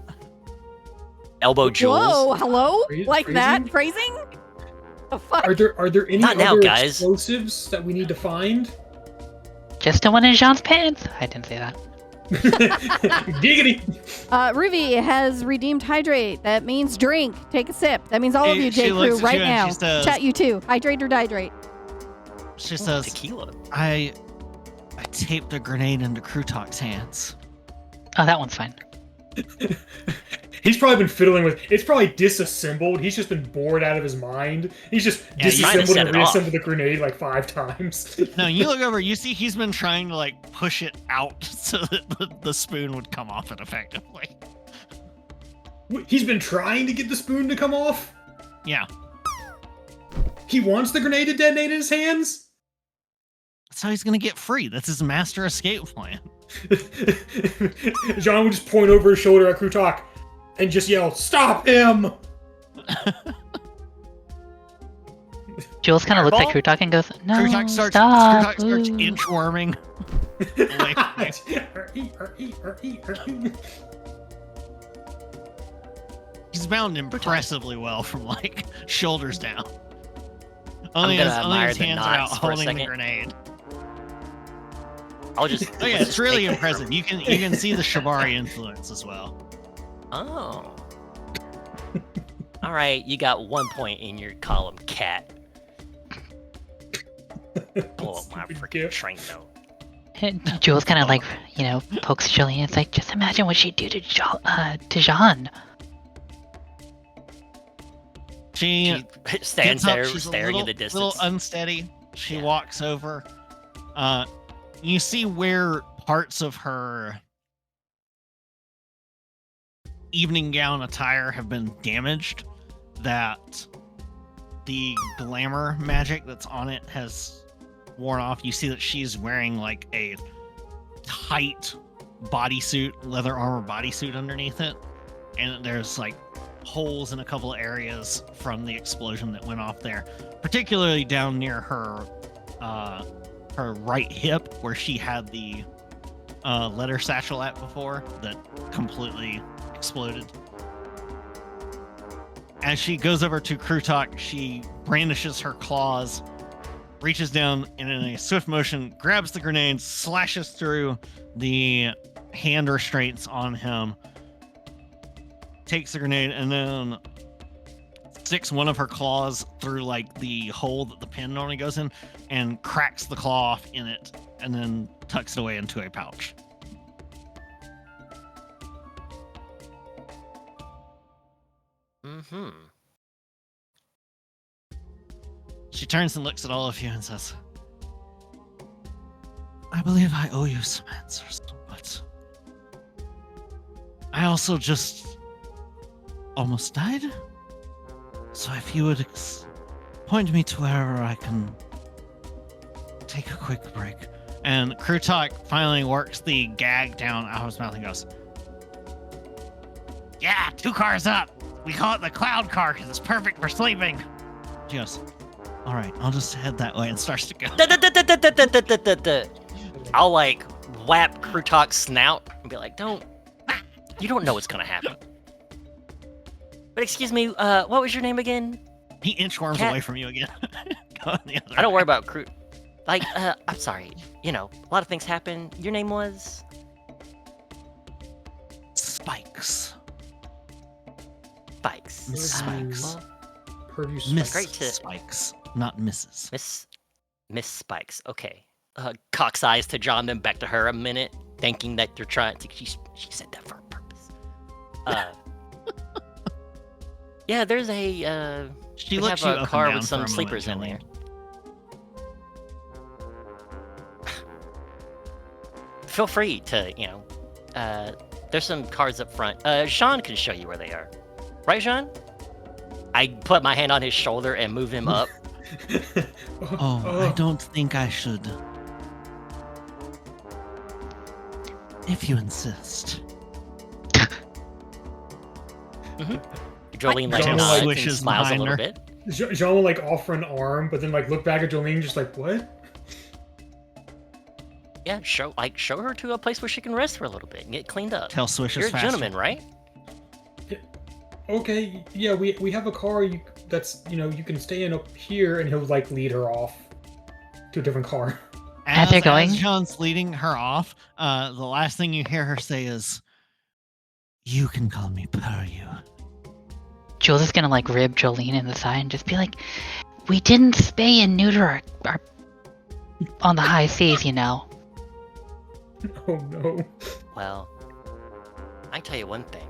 Elbow jewels. Whoa, hello? Like Phrasing? that? Phrasing? The fuck? Are there any Not now, other guys. explosives that we need to find? Just the one in Jean's pants. I didn't say that. Giggity. Ruby has redeemed hydrate. That means drink. Take a sip. That means all of you, J Crew, right now. Chat you too. Hydrate or dihydrate. She says, tequila. I taped a grenade into Krutak's hands. Oh, that one's fine. He's probably been fiddling with. It's probably disassembled. He's just been bored out of his mind. He's just disassembled and reassembled the grenade like 5 times. No, you look over. You see he's been trying to like push it out so that the spoon would come off it effectively. He's been trying to get the spoon to come off. Yeah. He wants the grenade to detonate in his hands. That's how he's gonna get free. That's his master escape plan. John would just point over his shoulder at Krutak and just yell, "Stop him!" Jules kind of looks at Krutak and goes, "No, Krutak starts inchworming. He's bound impressively well from like shoulders down. Only his hands are out holding the grenade. I'll just. Oh yeah, it's really impressive. You can see the Shibari influence as well. Oh. All right, you got 1 point in your column, cat. Pull up my freaking train though. Jules kind of like, pokes Jillian. It's like, just imagine what she'd do to Jean. She stands there staring in the distance. A little unsteady. She walks over. You see where parts of her evening gown attire have been damaged, that the glamour magic that's on it has worn off. You see that she's wearing like a tight bodysuit, leather armor bodysuit underneath it, and there's like holes in a couple of areas from the explosion that went off there, particularly down near her right hip where she had the letter satchel at before that completely exploded. As she goes over to Krutak, she brandishes her claws, reaches down, and in a swift motion grabs the grenade, slashes through the hand restraints on him, takes the grenade, and then sticks one of her claws through like the hole that the pin normally goes in and cracks the claw off in it, and then tucks it away into a pouch. Mm-hmm. She turns and looks at all of you and says, I believe I owe you some answers, but I also just almost died. So if you would point me to wherever I can take a quick break. And Krutak finally works the gag down out of his mouth and goes, yeah, 2 cars up. We call it the cloud car because it's perfect for sleeping. She goes, all right, I'll just head that way, and starts to go. I'll like whap Krutak's snout and be like, you don't know what's gonna happen. But excuse me, what was your name again? He inchworms away from you again. I don't worry about Like, I'm sorry. A lot of things happen. Your name was? Spikes. Spikes. Miss Spikes. Miss Spikes, not Mrs. Miss Spikes. Okay. Cock's eyes to John, then back to her a minute, thinking that they're trying to. She said that for a purpose. Yeah, there's a. She we looks have you a up car and down with for some a sleepers in moment, there. Feel free to, there's some cars up front. Jean can show you where they are. Right, Jean? I put my hand on his shoulder and move him up. I don't think I should. If you insist. Mm-hmm. Jolene like nods and smiles a little bit. Jean will like offer an arm, but then like look back at Jolene just like, what? Yeah, show her to a place where she can rest for a little bit and get cleaned up. Tell Swish You're a gentleman, right? Okay, yeah, we have a car that's, you can stay in up here, and he'll like lead her off to a different car. As they're going, as John's leading her off, the last thing you hear her say is, "You can call me Puryu." Jules is gonna like rib Jolene in the side and just be like, "We didn't spay and neuter our on the high seas, you know." Oh no. Well, I can tell you one thing.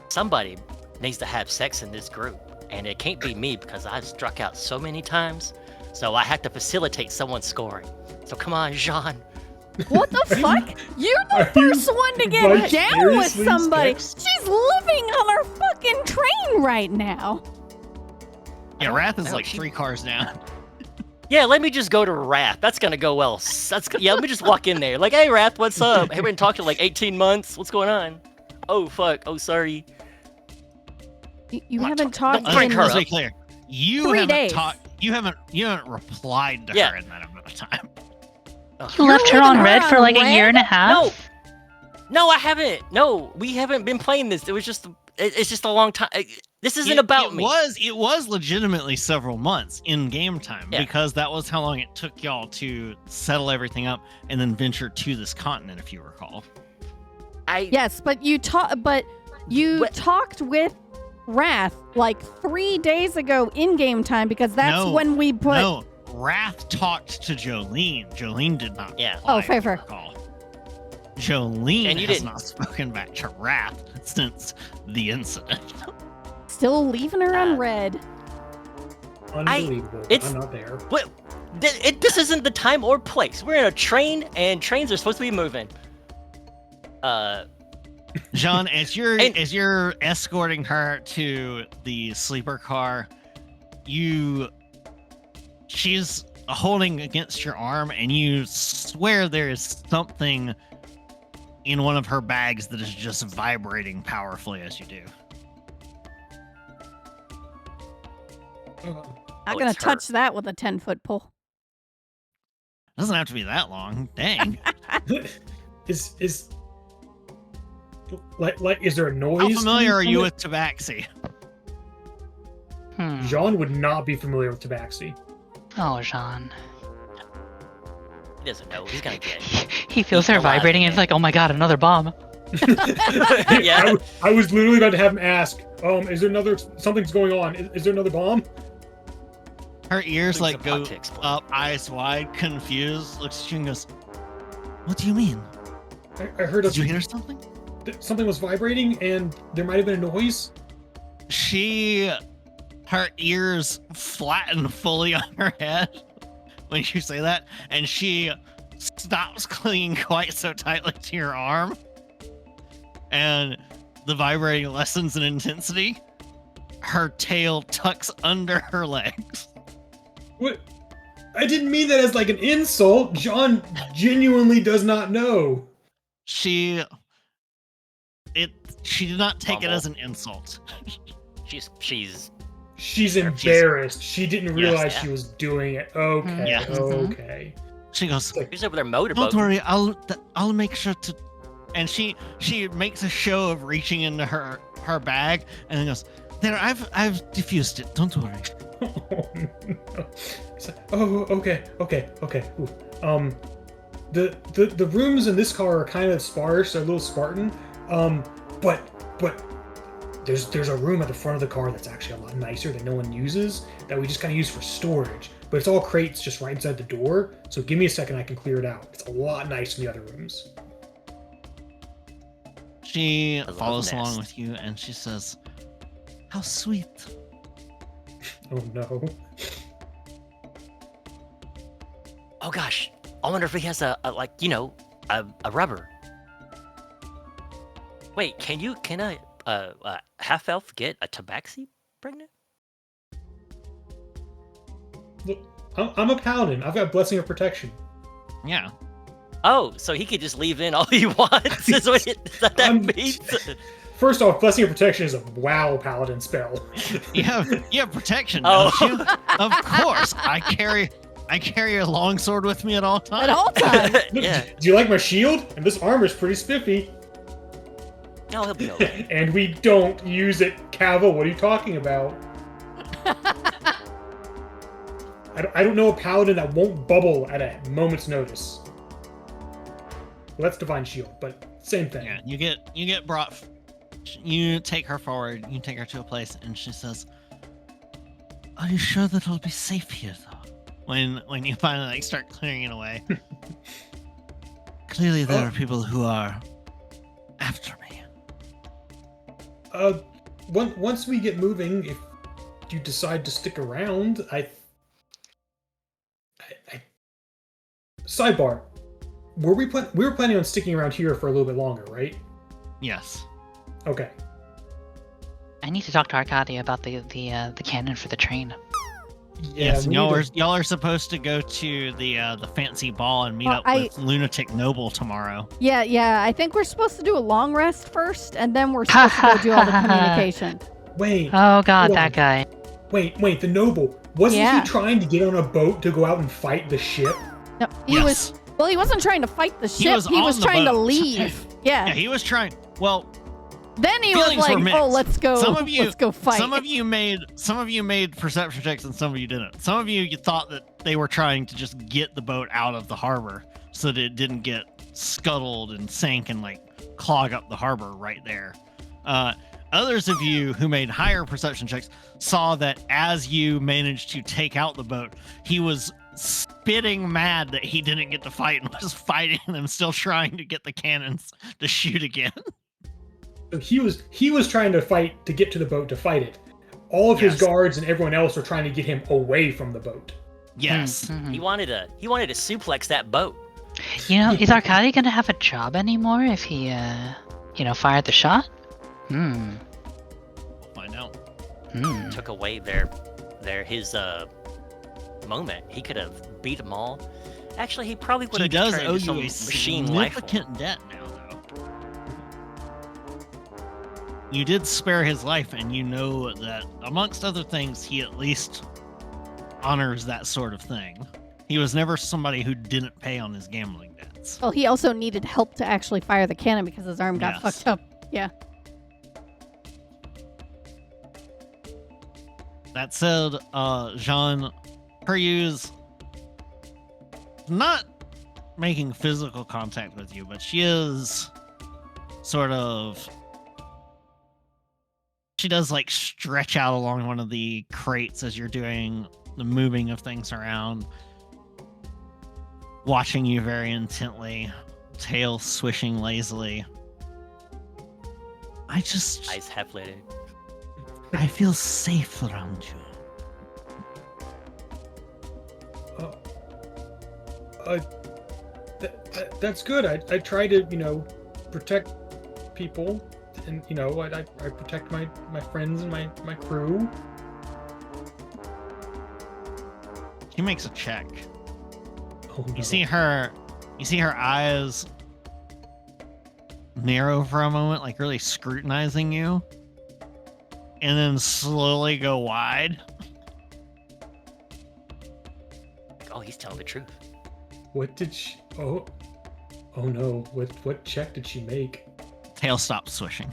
Somebody needs to have sex in this group, and it can't be me because I've struck out so many times, so I have to facilitate someone scoring. So come on, Jean. What the fuck? You're the first one to get down with somebody. She's living on our fucking train right now. Yeah, Wrath is like 3 cars down. Yeah, let me just go to Wrath. That's gonna go well. Let me just walk in there. Like, hey, Wrath, what's up? Hey, we been talking like 18 months. What's going on? Oh, fuck. Oh, sorry. You haven't talked in... Let's be clear. You haven't replied to her in that amount of time. You left her on red for like a year and a half? No, I haven't. No, we haven't been playing this. It was just... It's just a long time. This isn't about me. It was legitimately several months in game time because that was how long it took y'all to settle everything up and then venture to this continent, if you recall. Yes, but you talked with Wrath like 3 days ago in game time because that's when we put. No, Wrath talked to Jolene. Jolene did not. Yeah. Oh, fair. Jolene has not spoken back to Wrath since the incident. Still leaving her on red. Unbelievable. I'm not there. But this isn't the time or place. We're in a train, and trains are supposed to be moving. Jean, as you're escorting her to the sleeper car, she's holding against your arm, and you swear there is something in one of her bags that is just vibrating powerfully as you do. Not gonna touch that with a 10-foot pole. Doesn't have to be that long. Dang. Is there a noise? How familiar are you with Tabaxi? Jean would not be familiar with Tabaxi. Oh, Jean. He doesn't know. He's gonna get. He feels her vibrating and it's like, oh my god, another bomb. Yeah. I was literally about to have him ask, is there something's going on? Is there another bomb? Her ears like go up, eyes wide, confused, looks at you and goes, "What do you mean?" I heard. Did you hear something? Something was vibrating, and there might have been a noise. Her ears flatten fully on her head when you say that, and she stops clinging quite so tightly to your arm, and the vibrating lessens in intensity. Her tail tucks under her legs. What? I didn't mean that as like an insult. Jean genuinely does not know. She did not take it as an insult. She's embarrassed. She didn't realize she was doing it. Okay. Yeah. Okay. She goes, "He's over there motorboating." "Don't worry, I'll make sure to." And she makes a show of reaching into her bag and then goes, "There, I've diffused it. Don't worry." Oh, okay. Ooh. The rooms in this car are kind of sparse, a little Spartan. But there's a room at the front of the car that's actually a lot nicer that no one uses that we just kind of use for storage. But it's all crates just right inside the door. So give me a second, I can clear it out. It's a lot nicer than the other rooms. She follows along with you and she says, "How sweet." Oh no. Oh gosh. I wonder if he has a rubber. Wait, can a half elf get a Tabaxi pregnant? Look, I'm a paladin. I've got blessing of protection. Yeah. Oh, so he could just leave in all he wants. Is what that means. First off, Blessing of Protection is a WoW paladin spell. You have protection, don't you? Of course. I carry a longsword with me at all times. At all times. Yeah. Do you like my shield? And this armor's pretty spiffy. No, he'll be okay. And we don't use it, Cavill. What are you talking about? I don't know a paladin that won't bubble at a moment's notice. Well, that's divine shield, but same thing. Yeah, you get brought. You take her forward. You take her to a place, and she says, "Are you sure that I'll be safe here, though?" When you finally like start clearing it away. Clearly, there are people who are after me. Once we get moving, if you decide to stick around, sidebar. We were planning on sticking around here for a little bit longer, right? Yes. Okay. I need to talk to Arcadia about the cannon for the train. Yeah, yes, and y'all are supposed to go to the fancy ball and meet up with Lunatic Noble tomorrow. Yeah. I think we're supposed to do a long rest first, and then we're supposed to go do all the communication. Wait. Oh God, that guy. Wait, the noble. Wasn't he trying to get on a boat to go out and fight the ship? No, he was. Well, he wasn't trying to fight the ship. He was trying to leave. Yeah. Yeah, he was trying. Well. Then he was like, "Oh, let's go. Let's go fight." Some of you made perception checks, and some of you didn't. Some of you thought that they were trying to just get the boat out of the harbor so that it didn't get scuttled and sank and like clog up the harbor right there. Others of you who made higher perception checks saw that as you managed to take out the boat, he was spitting mad that he didn't get to fight and was fighting them, still trying to get the cannons to shoot again. So he was trying to fight to get to the boat to fight it. All of his guards and everyone else were trying to get him away from the boat. Yes. Mm-hmm. He wanted to suplex that boat. You know, is Arcadia gonna have a job anymore if he fired the shot? We'll find out. Took away his moment. He could have beat them all. Actually, he probably would have turned into some machine life form. Significant debt now, though. You did spare his life, and you know that, amongst other things, he at least honors that sort of thing. He was never somebody who didn't pay on his gambling debts. Well, he also needed help to actually fire the cannon because his arm got fucked up. Yeah. That said, Jean, her use not making physical contact with you, but she is sort of... She does like stretch out along one of the crates as you're doing the moving of things around, watching you very intently, tail swishing lazily. Eyes half-lit. I feel safe around you. That's good. I try to, protect people, and I protect my friends and my crew. She makes a check. Oh, no. You see her eyes narrow for a moment, like really scrutinizing you, and then slowly go wide. Oh, he's telling the truth. What did she... Oh no. What check did she make? Tail stops swishing.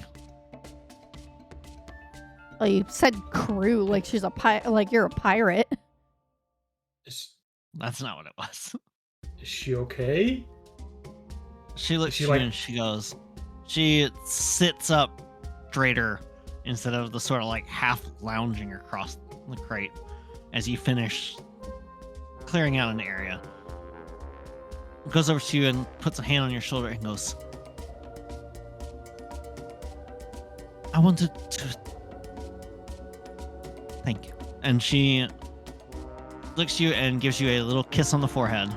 Well, you said crew like she's like you're a pirate. That's not what it was. Is she okay? She looks at you and she goes... She sits up straighter instead of the sort of like half lounging across the crate as you finish clearing out an area. Goes over to you and puts a hand on your shoulder and goes, I wanted to thank you. And she looks at you and gives you a little kiss on the forehead.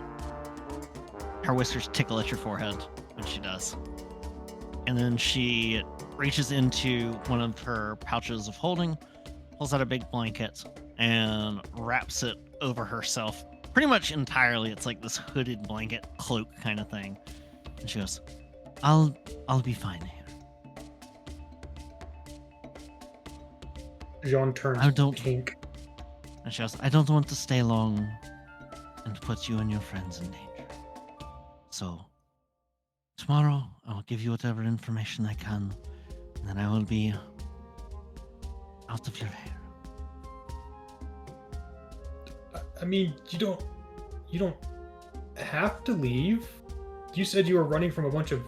Her whiskers tickle at your forehead when she does. And then she reaches into one of her pouches of holding, pulls out a big blanket, and wraps it over herself pretty much entirely. It's like this hooded blanket cloak kind of thing. And she goes, I'll be fine here. Jean turns pink. And she goes, I don't want to stay long and put you and your friends in danger. So tomorrow I'll give you whatever information I can, and then I will be out of your hair. I mean, you don't have to leave. You said you were running from a bunch of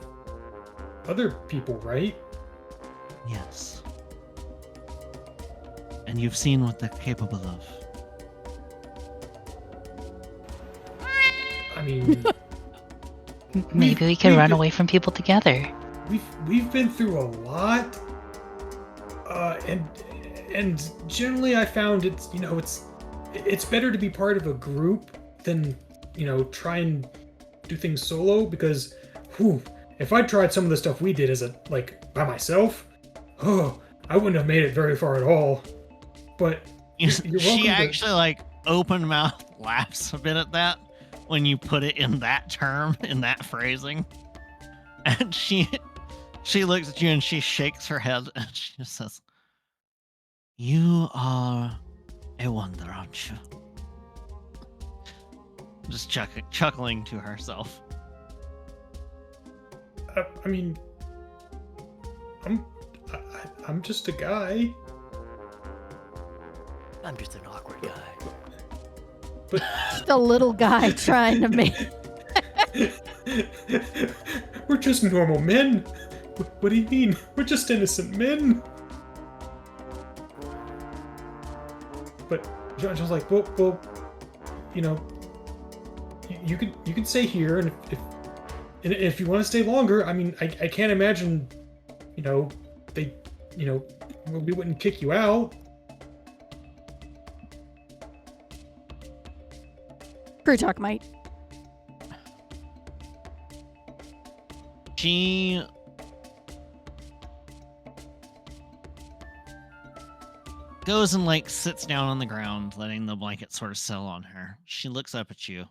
other people, right? Yes. And you've seen what they're capable of. I mean, maybe we can run away from people together. We've been through a lot, and generally I found it's better to be part of a group than try and do things solo, because if I tried some of the stuff we did as by myself, I wouldn't have made it very far at all. But she actually open mouth laughs a bit at that when you put it in that term, in that phrasing, and she looks at you and she shakes her head and she just says, "You are a wonder, aren't you?" Just chuckling to herself. I mean, I'm just a guy. I'm just an awkward guy. But just a little guy trying to make. We're just normal men. What do you mean? We're just innocent men. But John's like, well, you can stay here, and if you want to stay longer, I mean, I can't imagine, we wouldn't kick you out. Crew talk, mate. She goes and sits down on the ground, letting the blanket sort of settle on her. She looks up at you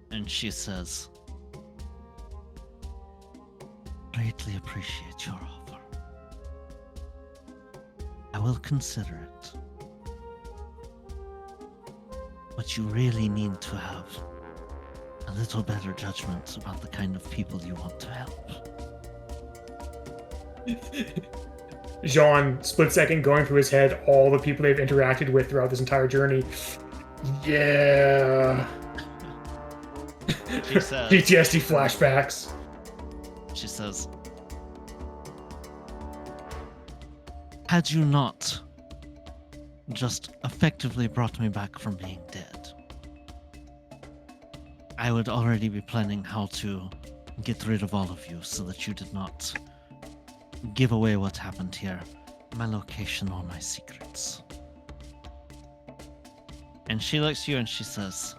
and she says, "Greatly appreciate your offer. I will consider it. But you really need to have a little better judgment about the kind of people you want to help." Jean, split second, going through his head all the people they've interacted with throughout this entire journey. Yeah. She says, PTSD flashbacks. She says, "Had you not just effectively brought me back from being dead, I would already be planning how to get rid of all of you so that you did not give away what happened here, my location or my secrets." And she looks at you and she says,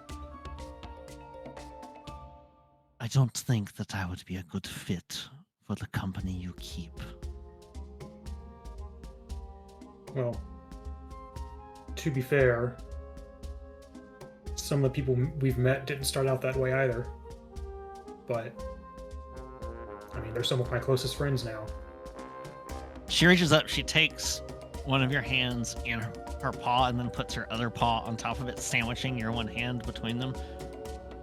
"I don't think that I would be a good fit for the company you keep." Well, to be fair, some of the people we've met didn't start out that way either. But, I mean, they're some of my closest friends now. She reaches up, she takes one of your hands in her paw and then puts her other paw on top of it, sandwiching your one hand between them.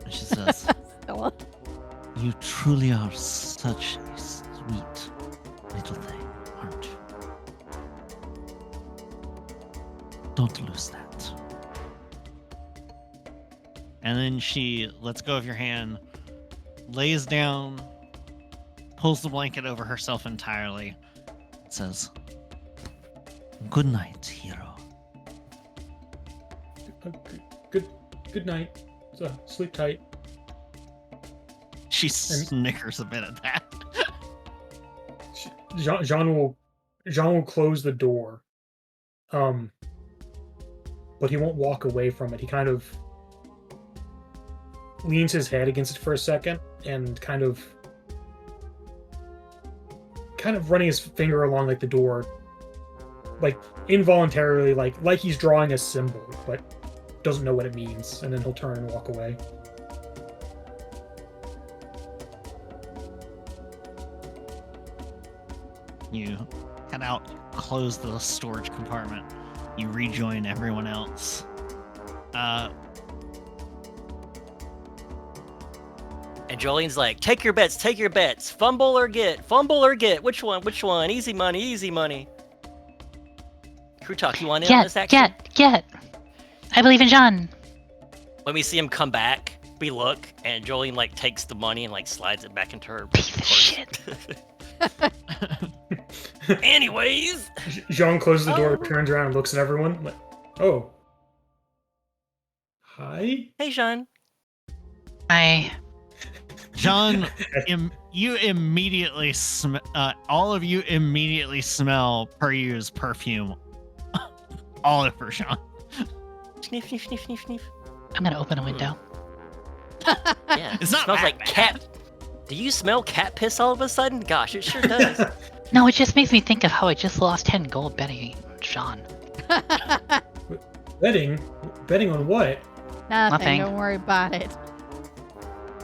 And she says, Stella. "You truly are such a sweet little thing, aren't you? Don't lose that." And then she lets go of your hand, lays down, pulls the blanket over herself entirely, and says, "Good night, hero." Good night. So, sleep tight. She snickers a bit at that. Jean will close the door. But he won't walk away from it. He kind of leans his head against it for a second and kind of running his finger along the door, involuntarily, like he's drawing a symbol, but doesn't know what it means, and then he'll turn and walk away. You head out, close the storage compartment. You rejoin everyone else. And Jolene's like, take your bets. Fumble or get. Which one? Easy money. Crew talk, you want in on this action? Get. I believe in John. when we see him come back, we look, and Jolene like takes the money and like slides it back into her Piece of shit. Anyways, Jean closes the door, turns around, and looks at everyone. Like, oh, hi. Hey, Jean. John, you immediately all of you immediately smell Peryu's perfume all over Sean. Sniff, sniff, sniff, sniff, sniff. I'm gonna open a window. Yeah, It's not smells that like bad. cat. Do you smell cat piss all of a sudden? Gosh, it sure does. No, it just makes me think of how I just lost 10 gold betting on Sean. Betting? Betting on what? Nothing. Don't worry about it.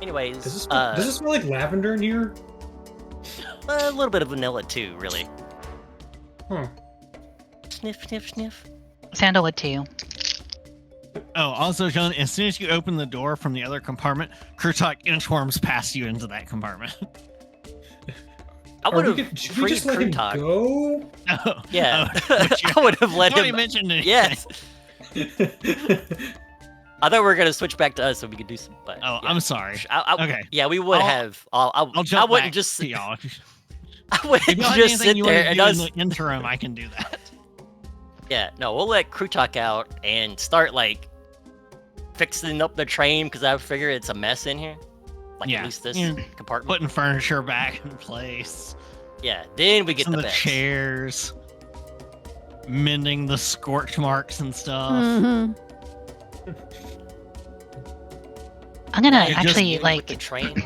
Anyways, Does it smell like lavender in here? a little bit of vanilla too, really. Huh. Sniff, sniff, sniff. Sandalwood to you. Oh, also, John, as soon as you open the door from the other compartment, Krutok inchworms past you into that compartment. I would have Should we just let him go? Oh, Yeah, but you I would have let nobody him. mentioned anything. Yes. I thought we were gonna switch back to us so we could do some. But, Oh, yeah. I'm sorry. Okay. Yeah, we would have. I'll jump I wouldn't back just. to y'all. I wouldn't If you have just anything sit you want there to and do in us. the interim, I can do that. Yeah, no, we'll let Krutok out and start like fixing up the train because I figure it's a mess in here. Like Yeah, at least this yeah. compartment. Putting furniture back in place. Yeah, then we get Some the of the beds. chairs. Mending the scorch marks and stuff. Mm-hmm. I'm gonna You're just actually, With like, the train.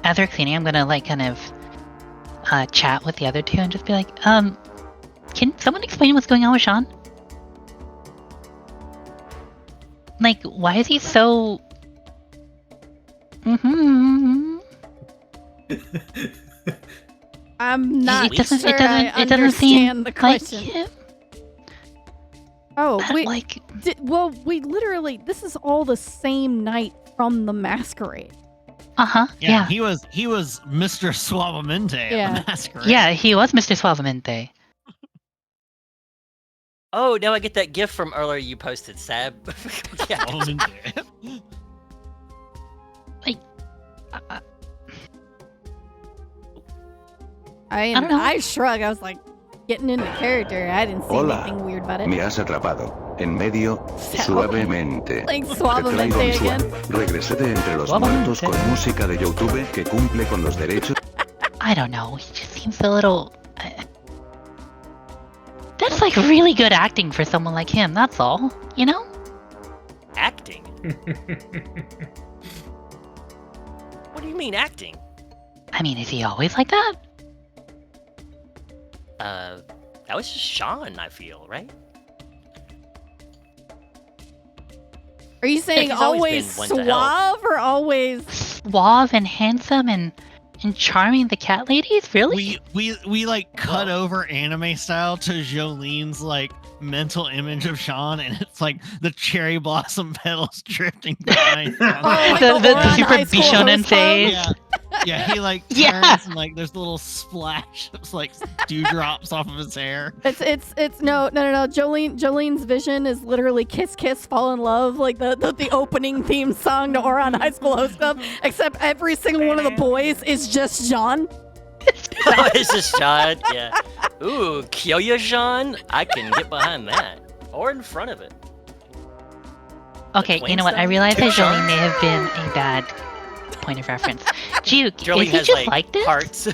as they're cleaning, I'm gonna, like, kind of chat with the other two and just be like, can someone explain what's going on with Sean? Like, why is he so... Mm-hmm. I'm not It doesn't- sure it doesn't- I it doesn't seem understand the like question. him. Oh, But, we like, well, we literally this is all the same night from the masquerade. yeah. He was Mr. Suavemente at Yeah. the masquerade. Yeah, he was Mr. Suavemente. Oh, now I get that gift from earlier you posted, Sab. Yeah. Suavemente. don't know. I shrug. I was like, getting into character. I didn't see Hola. anything weird about it. Me has atrapado. En medio, suavemente. Like Te traigo suavemente mi again. suave. Regresé de entre los Suavemente. muertos con música de YouTube que cumple con los derechos. I don't know. He just seems a little... That's like really good acting for someone like him, that's all. You know? Acting? What do you mean acting? I mean, is he always like that? That was just Sean, I feel, right? Are you saying he's always always been one to help. suave or always? Suave and handsome and charming the cat ladies? Really? We like cut Whoa. over anime style to Jolene's like mental image of Sean, and it's like the cherry blossom petals drifting behind him. Oh, the Oran super High School Bishonen Host Club? face. Yeah, he like turns Yeah. and like there's a little splash of like dewdrops off of his hair. It's no. Jolene's vision is literally kiss kiss fall in love, like the opening theme song to Oran High School Host Club, except every single one of the boys is just Jean. Oh, it's just Sean, yeah. Ooh, Kyoya Jean? I can get behind that. Or in front of it. Okay, you know what? I Flintstones? realize that Sure. Jolene may have been a bad point of reference. Juke, Jolene is he has just like this? hearts.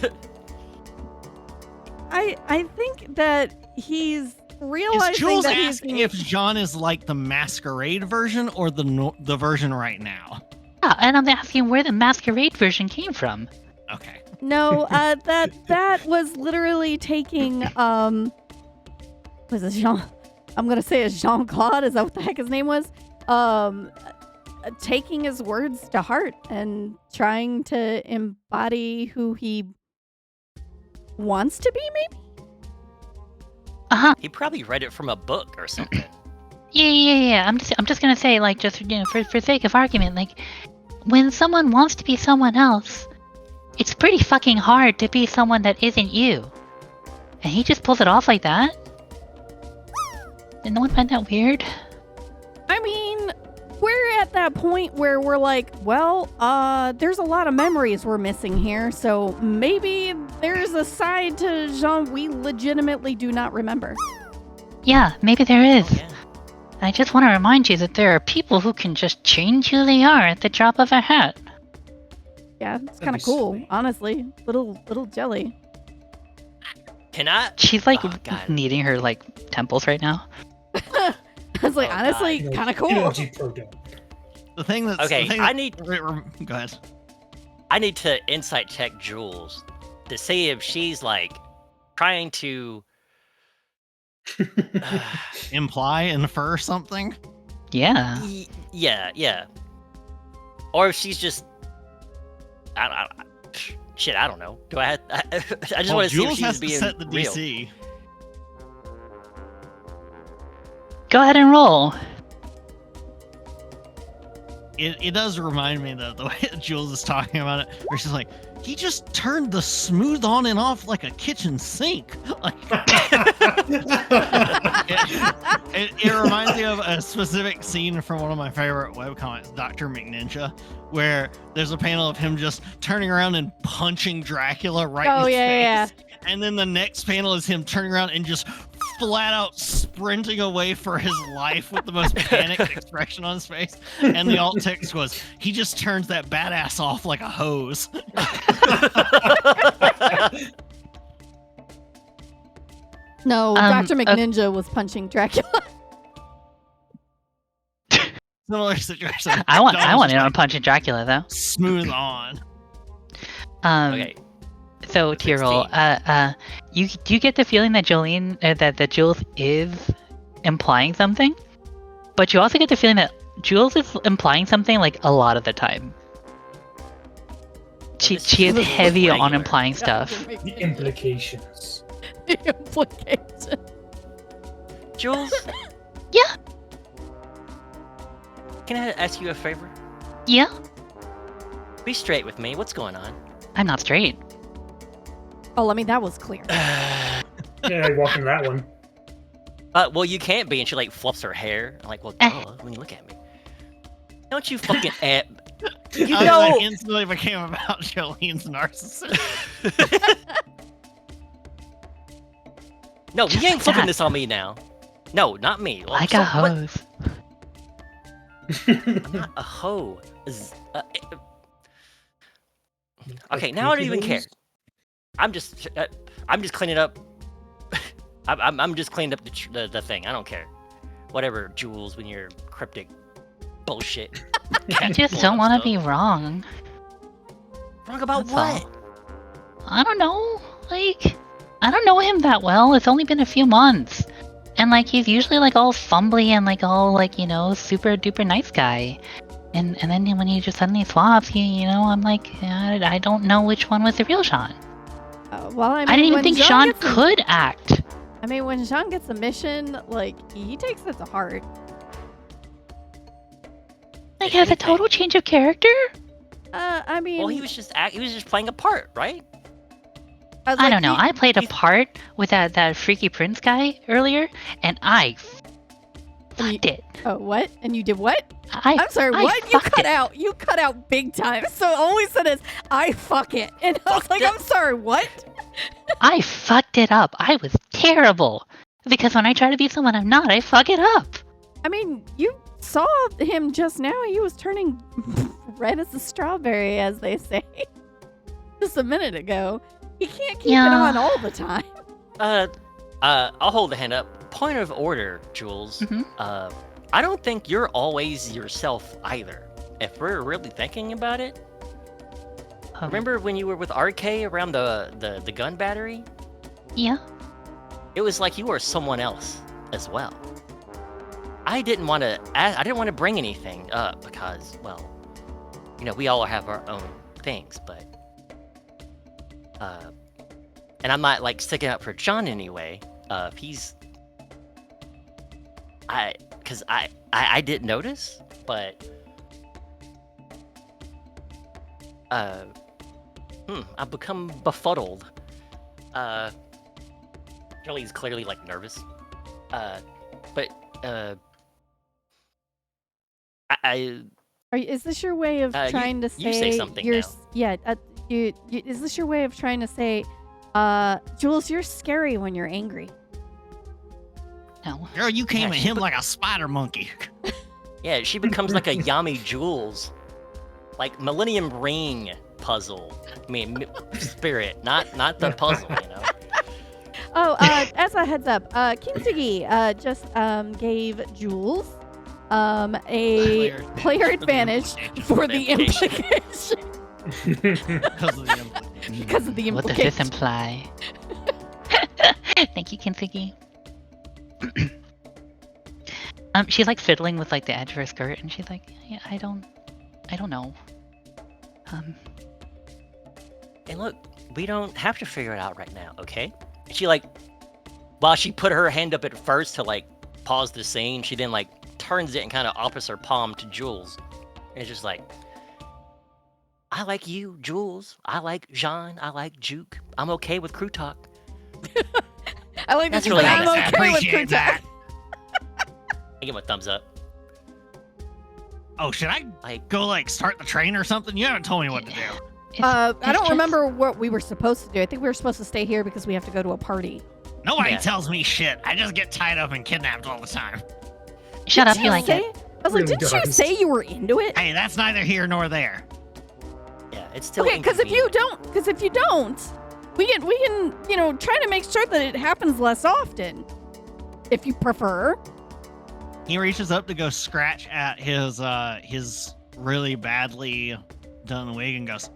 I think that he's Is realizing Jules that he's asking if Jean is like the masquerade version or the version right now? Yeah, and I'm asking where the masquerade version came from. Okay. No, that was literally taking was it Jean? I'm gonna say it's Jean Claude. Is that what the heck his name was? Taking his words to heart and trying to embody who he wants to be. Maybe. He probably read it from a book or something. Yeah. I'm just gonna say, like, just for sake of argument, like, when someone wants to be someone else, it's pretty fucking hard to be someone that isn't you. And he just pulls it off like that? Did no one find that weird? I mean, we're at that that point where we're like, well, there's a lot of memories we're missing here, so maybe there's a side to Jean we legitimately do not remember. Yeah, maybe there is. Oh, yeah. I just want to remind you that there are people who can just change who they are at the drop of a hat. Yeah, it's kind of cool, honestly. Little jelly. Can I? She's like God. kneading her like temples right now. I was like, honestly, kind of cool. The thing that's okay. I need. Go ahead. I need to insight check Jules to see if she's like trying to infer something. Yeah. Yeah. Or if she's just. I don't know. Do I have? I just want to see if she's being set the real. DC. Go ahead and roll. It does remind me that the way that Jules is talking about it, where she's like, he just turned the smooth on and off like a kitchen sink. Like, it reminds me of a specific scene from one of my favorite webcomics, Dr. McNinja, where there's a panel of him just turning around and punching Dracula right in the face. Yeah. And then the next panel is him turning around and just flat out sprinting away for his life with the most panicked expression on his face. And the alt text was, he just turns that badass off like a hose. No, Dr. McNinja was punching Dracula. Similar situation. I want in on punching Dracula though. Smooth on. Okay. So to your roll, do you get the feeling that Jolene, that Jules is implying something, but you also get the feeling that Jules is implying something like a lot of the time. She is heavy on implying stuff. The implications. The implications. Jules, Yeah. can I ask you a favor? Yeah. Be straight with me. What's going on? I'm not straight. Oh, I mean, that was clear. Yeah, I walked in that one. Well, you can't be. And she like fluffs her hair. I'm like, well, duh, when you look at me. Don't you fucking You know, I instantly became about Jolene's narcissism. No, you ain't flipping this on me now. No, not me. Like a hose. I'm not a hoe. Okay, now I don't even care. I'm just cleaning up. I'm just cleaning up the thing. I don't care. Whatever, Jules, when you're cryptic bullshit. I just don't want to be wrong. Wrong about That's what? all. I don't know. Like, I don't know him that well. It's only been a few months. And like, he's usually like all fumbly and like all like, you know, super duper nice guy. And then when he just suddenly swaps, I'm like, I don't know which one was the real Sean. Well, I didn't even think Sean could act. I mean, when Sean gets a mission, like, he takes it to heart. Like, has a total change of character? I mean... Well, he was just playing a part, right? I don't know. I played a part with that freaky prince guy earlier, and I fucked it. Oh, what? And you did what? I'm sorry, what? You cut out. You cut out big time. So all we said is, I fuck it. And I was like, I'm sorry, what? I fucked it up. I was terrible. Because when I try to be someone I'm not, I fuck it up. I mean, you saw him just now. He was turning red as a strawberry, as they say. Just a minute ago. He can't keep it on all the time. I'll hold the hand up. Point of order, Jules. Mm-hmm. I don't think you're always yourself either. If we're really thinking about it. Remember when you were with RK around the gun battery? Yeah. It was like you were someone else as well. I didn't want to bring anything up because, well, we all have our own things, but and I'm not like sticking up for John anyway. If he's because I didn't notice, but I've become befuddled. Kelly's clearly like nervous. But I Is this your way of trying to say? You say something now. Yeah. Is this your way of trying to say, Jules, you're scary when you're angry? No. Girl, you came at him like a spider monkey. Yeah, she becomes like a Yami Jules, like Millennium Ring puzzle. I mean, spirit, not the puzzle, you know. Oh, as a heads up, Kintsugi just gave Jules a player advantage for the implication. Because of the implication. What does this imply? Thank you, Kintsugi. She's like fiddling with like the edge of her skirt, and she's like, yeah, I don't know. And look, we don't have to figure it out right now, okay? She like, while she put her hand up at first to like pause the scene, she then like turns it and kind of offers her palm to Jules. And it's just like, I like you, Jules. I like Jean. I like Juke. I'm okay with crew talk. I like That's this. really I'm nice. okay with crew talk. I give him a thumbs up. Oh, should I go like start the train or something? You haven't told me what to do. I don't remember what we were supposed to do. I think we were supposed to stay here because we have to go to a party. Nobody tells me shit. I just get tied up and kidnapped all the time. Shut up, you like it. I was like, didn't you say you were into it? Hey, that's neither here nor there. Yeah, it's still okay. Because if you don't, we can try to make sure that it happens less often, if you prefer. He reaches up to go scratch at his really badly done wig and goes,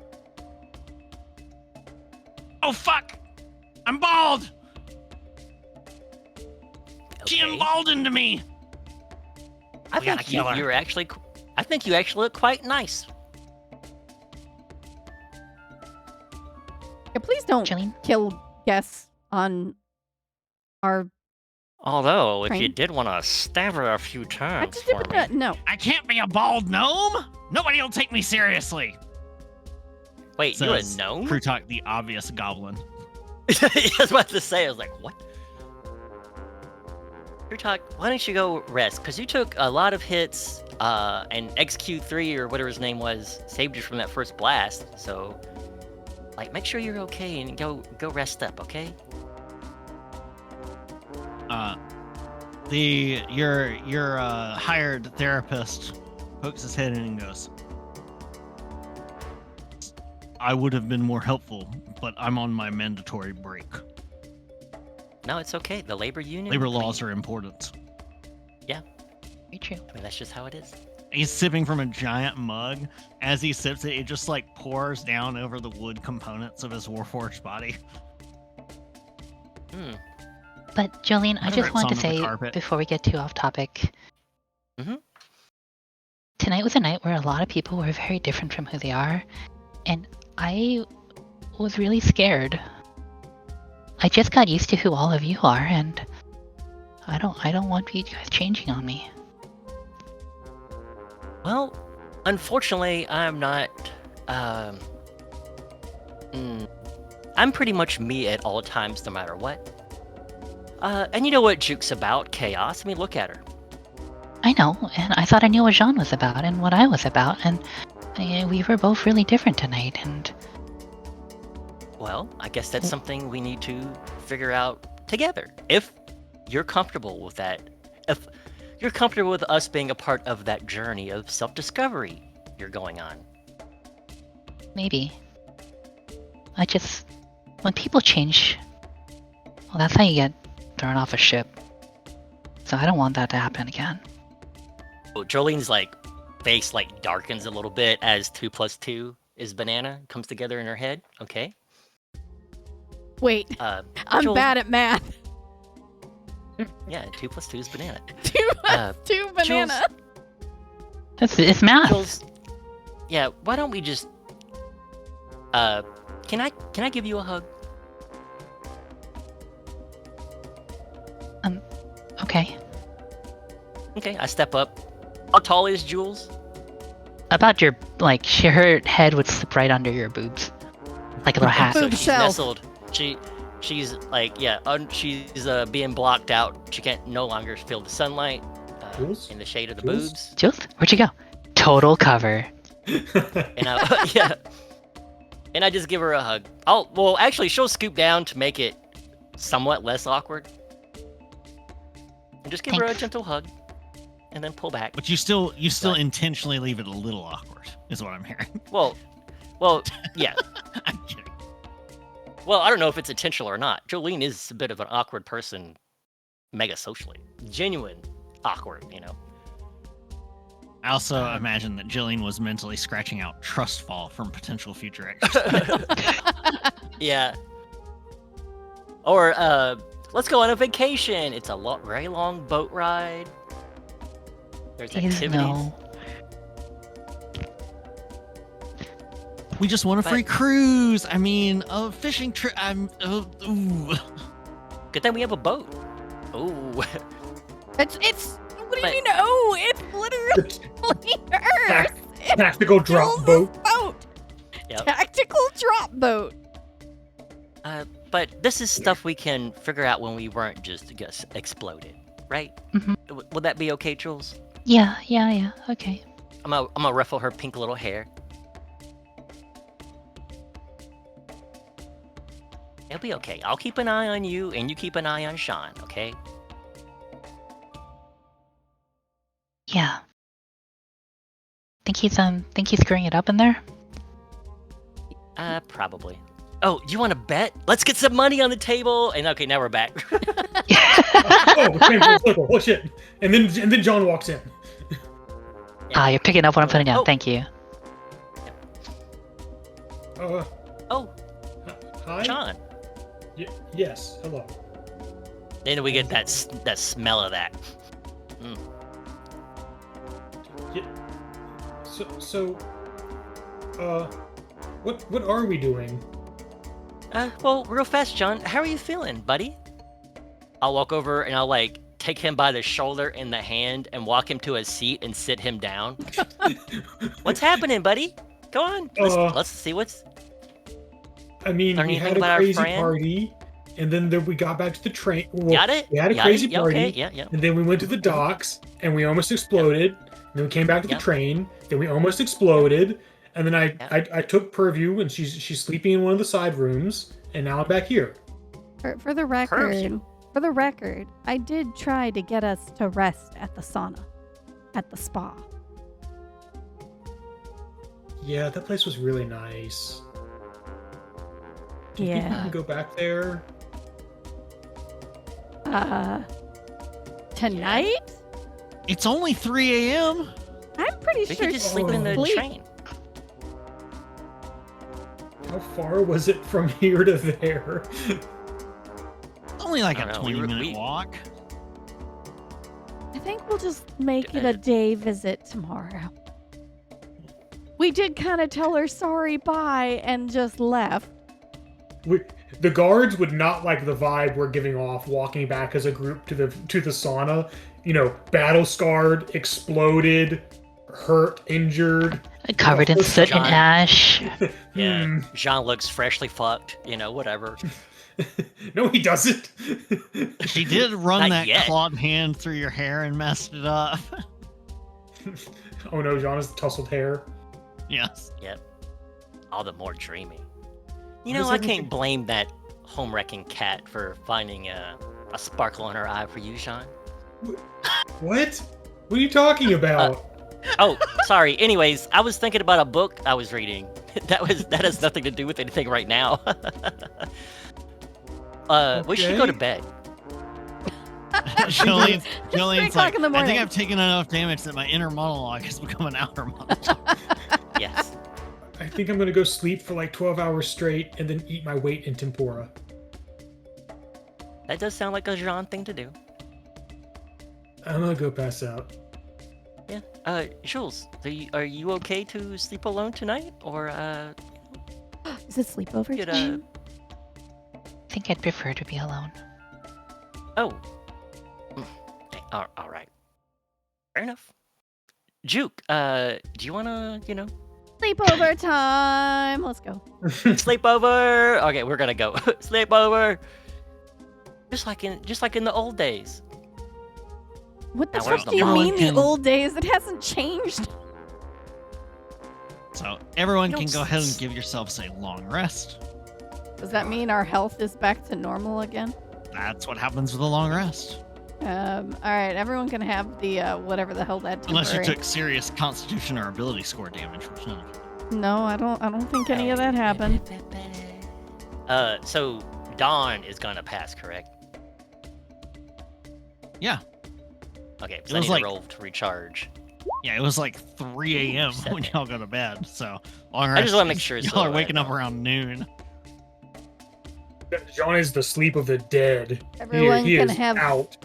"Oh fuck, I'm bald. She emboldened me." I think you look quite nice. Yeah, please don't kill guests on our. Although, if train. you did want to stab her a few times for me. No. I can't be a bald gnome. Nobody will take me seriously. Wait, you're a gnome? Crew talk, the obvious goblin. I was about to say, I was like, what? Crew talk, why don't you go rest? Because you took a lot of hits, and XQ3 or whatever his name was saved you from that first blast. So, like, make sure you're okay and go rest up, okay? Your hired therapist pokes his head in and goes, "I would have been more helpful, but I'm on my mandatory break." No, it's okay. The labor union. Labor laws are important. Yeah. Very true. I mean, that's just how it is. He's sipping from a giant mug. As he sips it, it just like pours down over the wood components of his warforged body. But Jolene, I just wanted to say before we get too off topic, tonight was a night where a lot of people were very different from who they are, and I was really scared. I just got used to who all of you are, and I don't want you guys changing on me. Well, unfortunately, I'm not. I'm pretty much me at all times, no matter what. And you know what Juke's about? Chaos. I mean, look at her. I know, and I thought I knew what Jean was about and what I was about, and we were both really different tonight, and... Well, I guess that's something we need to figure out together. If you're comfortable with that. If you're comfortable with us being a part of that journey of self-discovery you're going on. Maybe. When people change, well, that's how you get thrown off a ship. So I don't want that to happen again. Well, Jolene's face darkens a little bit as 2 + 2 is banana comes together in her head. Okay. Wait, I'm bad at math. Yeah, 2 + 2 is banana. 2 + 2 banana. It's math. Jules, yeah, why don't we just can I give you a hug? Okay. Okay, I step up. How tall is Jules? About your her head would slip right under your boobs, like a little hat. So she's nestled. She's she's being blocked out. She can't no longer feel the sunlight in the shade of the boobs. Jules, where'd you go? Total cover. And yeah. And I just give her a hug. Well, actually, she'll scoop down to make it somewhat less awkward. And just give her a gentle hug. And then pull back. But you still intentionally leave it a little awkward, is what I'm hearing. Well, yeah. I'm kidding. Well, I don't know if it's intentional or not. Jolene is a bit of an awkward person, mega socially. Genuine awkward, you know. I also imagine that Jillian was mentally scratching out trust fall from potential future exercise. Yeah. Or, let's go on a vacation. It's a very long boat ride. There's activities. No. We just want a free cruise. I mean, a fishing trip. Good thing we have a boat. Ooh. It's. What do you know? It's literally Earth. Tactical drop boat. Yep. Tactical drop boat. But this is stuff we can figure out when we weren't just exploded, right? Mm-hmm. Would that be okay, Jules? Yeah. Okay. I'm gonna ruffle her pink little hair. It'll be okay. I'll keep an eye on you, and you keep an eye on Sean, okay? Yeah. Think he's screwing it up in there? Probably. Oh, do you want to bet? Let's get some money on the table. And okay, now we're back. Oh shit! And then John walks in. Ah, you're picking up what I'm putting down. Thank you. Hi. John. Yes. Hello. Then we get that smell of that. Yeah. So, what are we doing? Well, real fast, John. How are you feeling, buddy? I'll walk over and I'll take him by the shoulder and the hand and walk him to a seat and sit him down. What's happening, buddy? Go on. Let's see what's. I mean, we had a crazy party, and then we got back to the train. Well, got it? We had a crazy party, okay. Yeah. And then we went to the docks, and we almost exploded. And then we came back to the train, then we almost exploded. And then I took Purview, and she's sleeping in one of the side rooms, and now I'm back here. For the record, I did try to get us to rest at the sauna, at the spa. Yeah, that place was really nice. Do you think we can go back there? Tonight? It's only 3 a.m. I'm pretty sure we could just sleep in the train. How far was it from here to there? Only like a 20-minute walk. I think we'll just make it a day visit tomorrow. We did kind of tell her sorry, bye, and just left. The guards would not like the vibe we're giving off walking back as a group to the sauna. You know, battle scarred, exploded, hurt, injured. Covered in soot and ash. Yeah, Jean looks freshly fucked, whatever. No, he doesn't. She did run that clawed hand through your hair and messed it up. Oh no, Jean has tousled hair. Yes. Yep. All the more dreamy. I can't blame that home-wrecking cat for finding a sparkle in her eye for you, Jean. What? What are you talking about? Sorry. Anyways, I was thinking about a book I was reading. That has nothing to do with anything right now. We should go to bed. Jillian's like, I think I've taken enough damage that my inner monologue has become an outer monologue. Yes. I think I'm gonna go sleep for like 12 hours straight and then eat my weight in tempura. That does sound like a Jean thing to do. I'm gonna go pass out. Yeah. Jules, are you okay to sleep alone tonight, or Is it sleepover time? I think I'd prefer to be alone. Oh. All right. Fair enough. Juke, do you wanna, Sleepover time. Let's go. Sleepover. Okay, we're gonna go. Sleepover. Just like in the old days. What the Now, where's fuck the do you mean Mulligan? the old days? It hasn't changed. So everyone can go ahead and give yourselves a long rest. Does that mean our health is back to normal again? That's what happens with a long rest. All right, everyone can have the whatever the hell that. Unless you took serious Constitution or ability score damage, which none of you. No, I don't think any of that happened. So Dawn is gonna pass, correct? Yeah. Okay, so I need to roll to recharge. Yeah, it was like 3 a.m. when y'all go to bed, so long rest. I just want to make sure y'all are waking up around noon. John is the sleep of the dead. Everyone he can is have out.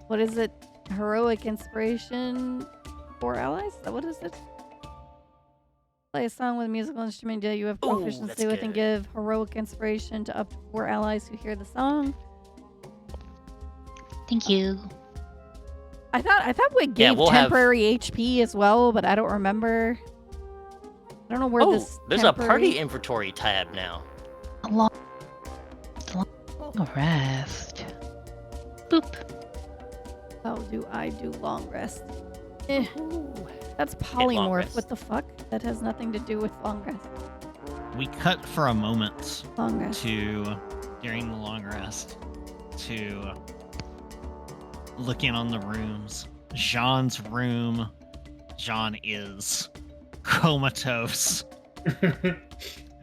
what is it? Heroic inspiration for allies? What is it? Play a song with a musical instrument that you have proficiency with and give heroic inspiration to up to 4 allies who hear the song. Thank you. I thought we gave temporary HP as well, but I don't remember. I don't know where this. There's a party inventory tab now. Long rest. Boop. How do I do long rest? That's polymorph. What the fuck? That has nothing to do with long rest. We cut for a moment to during the long rest to look in on the rooms. Jean's room. Jean is comatose.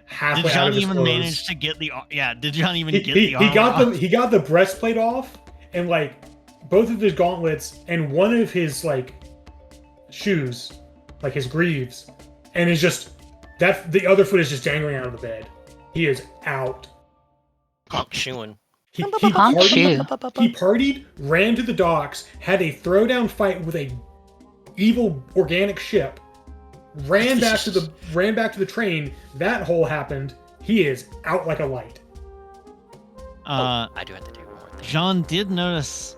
Halfway did John even clothes. manage to get the? Yeah, did John even get the? He got the breastplate off, and like both of his gauntlets, and one of his like shoes, like his greaves, and is just that the other foot is just dangling out of the bed. He is out. Honk shoeing. He partied, ran to the docks, had a throwdown fight with a evil organic ship. Ran back to the train. That whole happened. He is out like a light. I do have to do one more thing. Jean did notice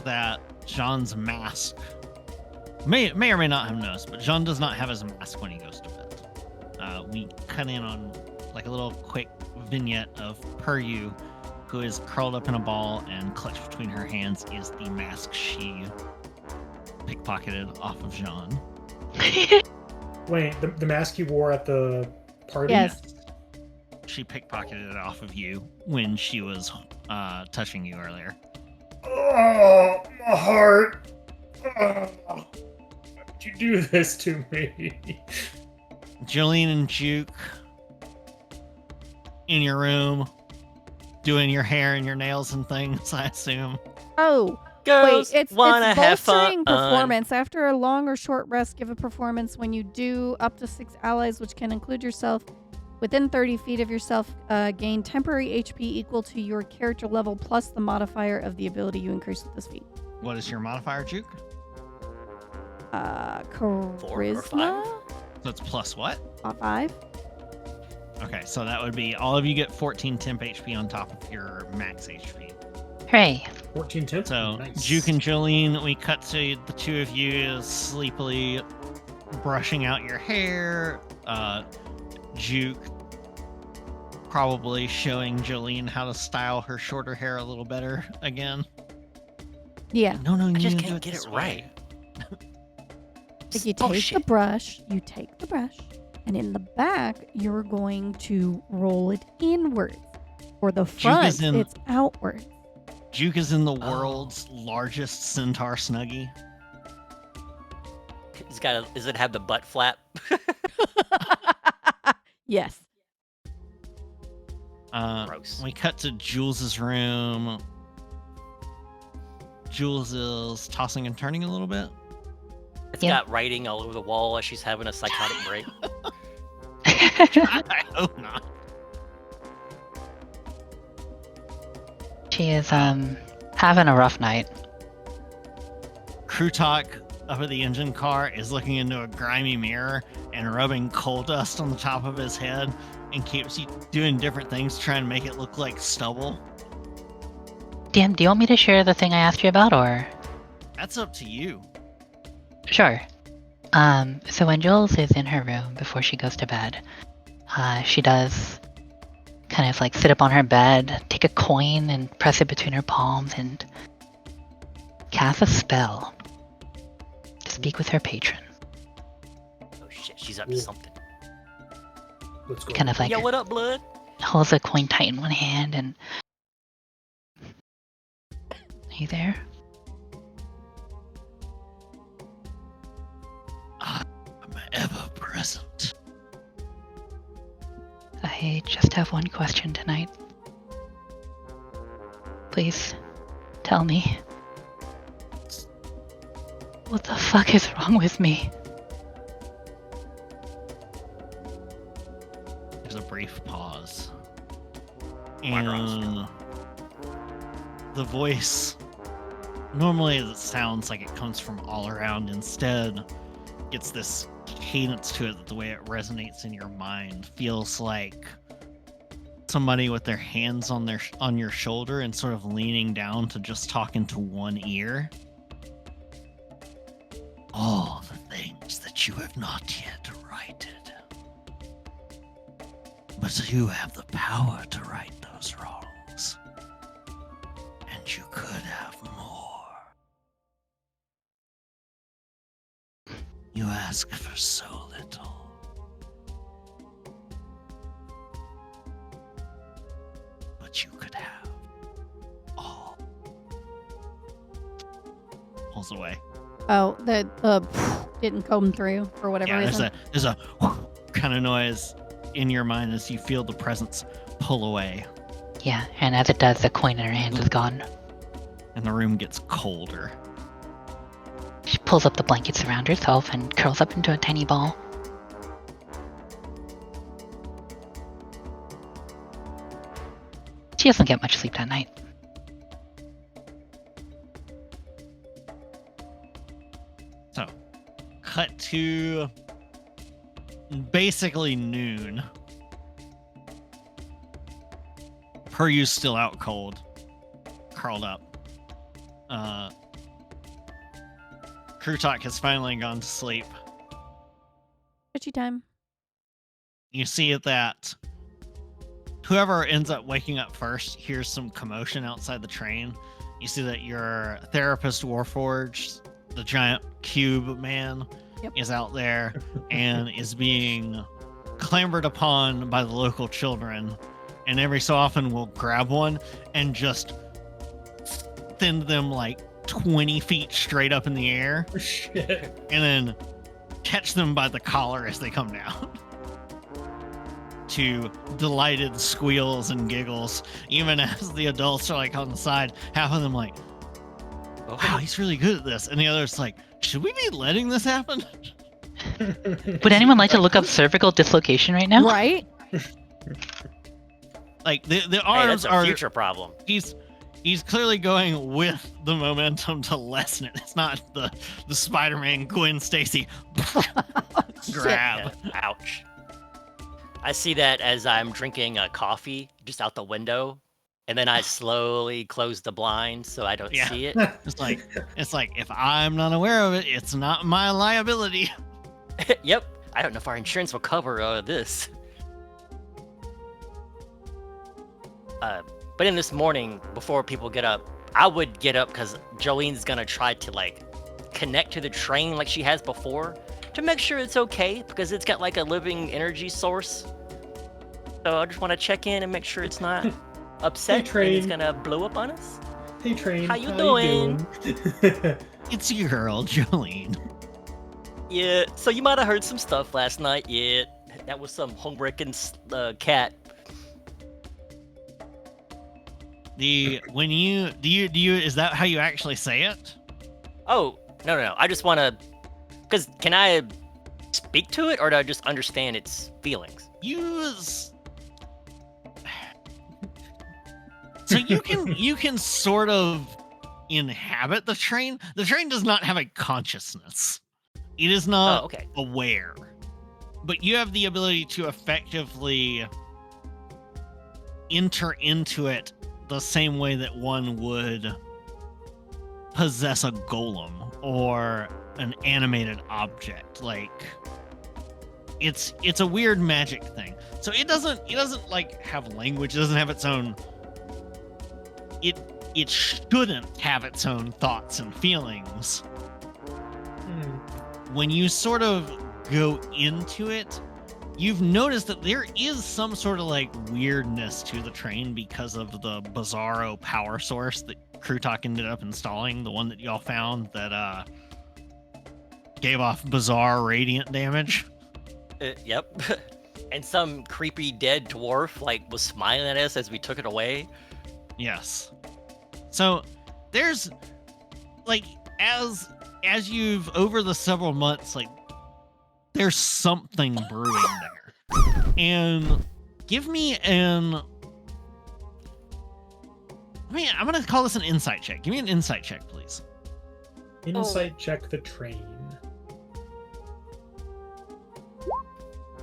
that Jean's mask may or may not have noticed, but Jean does not have his mask when he goes to bed. We cut in on like a little quick vignette of Puryu, who is curled up in a ball, and clutched between her hands is the mask she pickpocketed off of Jean. Wait, the mask you wore at the party? Yes. She pickpocketed it off of you when she was touching you earlier. Oh, my heart. Oh, why did you do this to me? Jolene and Juke in your room doing your hair and your nails and things, I assume. Oh. Girls wait, it's have bolstering performance. After a long or short rest, give a performance when you do up to 6 allies, which can include yourself, within 30 feet of yourself, gain temporary HP equal to your character level plus the modifier of the ability you increase with this feat. What is your modifier, Juke? Charisma? So it's plus what? 5. Okay, so that would be all of you get 14 temp HP on top of your max HP. Hooray. 14 temp. So Nice. Juke and Jolene, we cut to the two of you sleepily brushing out your hair. Juke probably showing Jolene how to style her shorter hair a little better again. Yeah. No, I you just need to can't do get this it way. right. Like you take the brush, and in the back, you're going to roll it inwards. For the front, it's outwards. Juke is in the world's largest centaur snuggie. Does it have the butt flap? Yes. Gross. We cut to Jules's room. Jules is tossing and turning a little bit. It's got writing all over the wall as she's having a psychotic break. I hope not. She is having a rough night. Krutok up at the engine car is looking into a grimy mirror and rubbing coal dust on the top of his head and keeps doing different things trying to make it look like stubble. DM, do you want me to share the thing I asked you about, or? That's up to you. Sure. So when Jules is in her room before she goes to bed, she does kind of like sit up on her bed, take a coin and press it between her palms and cast a spell to speak with her patron. Oh shit. she's up to something. Let's go. Kind of like Yo, what up, blood? holds a coin tight in one hand and. Are you there? I'm ever present. I just have one question tonight. Please, tell me. What the fuck is wrong with me? There's a brief pause. My And the voice, normally it sounds like it comes from all around. Instead, it's this cadence to it that the way it resonates in your mind feels like somebody with their hands on your shoulder and sort of leaning down to just talk into one ear. All the things that you have not yet righted. But you have the power to right those wrongs. And you could have more. You ask for so little. But you could have all. Pulls away. Oh, the didn't come through for whatever reason. There's a kind of noise in your mind as you feel the presence pull away. Yeah, and as it does, the coin in her hand is gone. And the room gets colder. She pulls up the blankets around herself and curls up into a tiny ball. She doesn't get much sleep that night. So, cut to basically noon. Peryu's still out cold, curled up. Krutok has finally gone to sleep. Twitchy time. You see that whoever ends up waking up first hears some commotion outside the train. You see that your therapist Warforged, the giant cube man, is out there and is being clambered upon by the local children, and every so often will grab one and just send them like 20 feet straight up in the air. Oh, shit. And then catch them by the collar as they come down. To delighted squeals and giggles, even as the adults are like on the side, half of them like, wow, he's really good at this, and the other's like, should we be letting this happen? Would anyone like to look up cervical dislocation right now? Right? Like the arms that's a are future problem. He's clearly going with the momentum to lessen it. It's not the Spider-Man Gwen Stacy grab. Yeah, ouch. I see that as I'm drinking a coffee just out the window, and then I slowly close the blinds so I don't see it. It's like if I'm not aware of it, it's not my liability. Yep. I don't know if our insurance will cover this. But in this morning, before people get up, I would get up because Jolene's gonna try to like connect to the train like she has before to make sure it's okay, because it's got like a living energy source. So I just want to check in and make sure it's not upset and it's gonna blow up on us. Hey, train. How you doing? It's your girl, Jolene. Yeah, so you might have heard some stuff last night. Yeah, that was some homewrecking cat. Is that how you actually say it? Oh, no. I just want to, because can I speak to it, or do I just understand its feelings? So you can sort of inhabit the train. The train does not have a consciousness. It is not aware. But you have the ability to effectively enter into it the same way that one would possess a golem or an animated object. Like it's a weird magic thing. So it doesn't like have language. It doesn't have its own. It shouldn't have its own thoughts and feelings. When you sort of go into it, you've noticed that there is some sort of like weirdness to the train because of the bizarro power source that Krutok ended up installing, the one that y'all found that gave off bizarre radiant damage. Yep. And some creepy dead dwarf like was smiling at us as we took it away. Yes. So there's like as you've over the several months, like there's something brewing there. And give me I'm gonna call this an insight check. Give me an insight check, please. Insight check the train.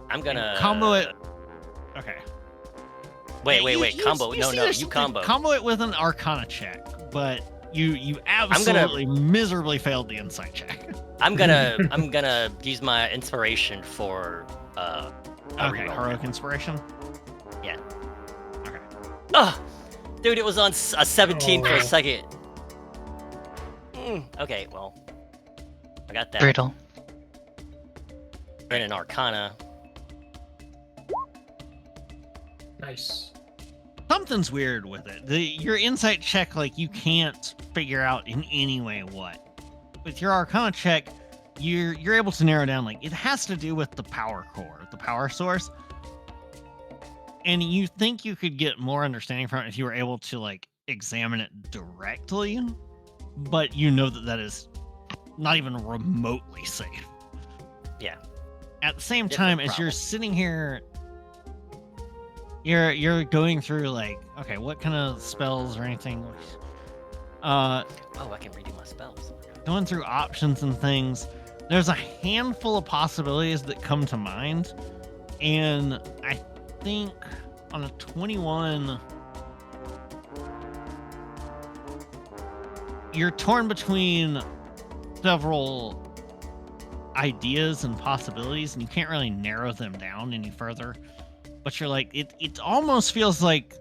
I'm gonna combo it. Okay. Wait. Combo. No, you combo. Combo it with an Arcana check, but you absolutely miserably failed the insight check. I'm gonna use my inspiration for okay, heroic inspiration. Yeah. Okay. Oh, dude, it was on a 17 for a second. Okay, well, I got that. Brutal. And an Arcana. Nice. Something's weird with it. Your insight check, like, you can't figure out in any way what. With your Arcana check, you're able to narrow down, like, it has to do with the power core, the power source. And you think you could get more understanding from it if you were able to, like, examine it directly. But you know that is not even remotely safe. Yeah. At the same time, as you're sitting here, you're going through like, okay, what kind of spells or anything? I can redo my spells. Going through options and things, there's a handful of possibilities that come to mind, and I think on a 21, you're torn between several ideas and possibilities, and you can't really narrow them down any further. But you're like, it almost feels like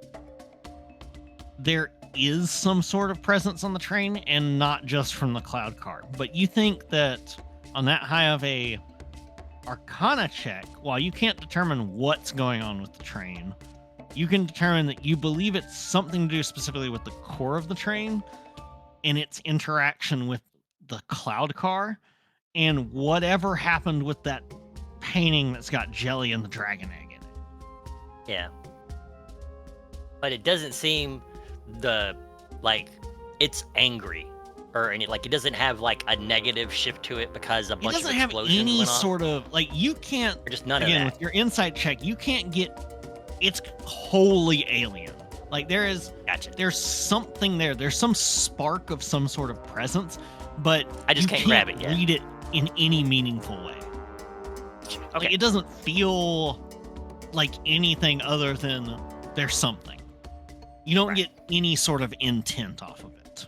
there is some sort of presence on the train, and not just from the cloud car. But you think that on that high of a Arcana check, while you can't determine what's going on with the train, you can determine that you believe it's something to do specifically with the core of the train and its interaction with the cloud car, and whatever happened with that painting that's got jelly and the dragon egg in it. Yeah. But it doesn't seem it's angry or any, like, it doesn't have like a negative shift to it because a bunch of explosions doesn't have any went off. Sort of, like, you can't, or just none again, of that. with your insight check, you can't get, it's wholly alien. Like, there's something there. There's some spark of some sort of presence, but I just can't grab it yet. Read it in any meaningful way. Okay. Like, it doesn't feel like anything other than there's something. You don't get any sort of intent off of it.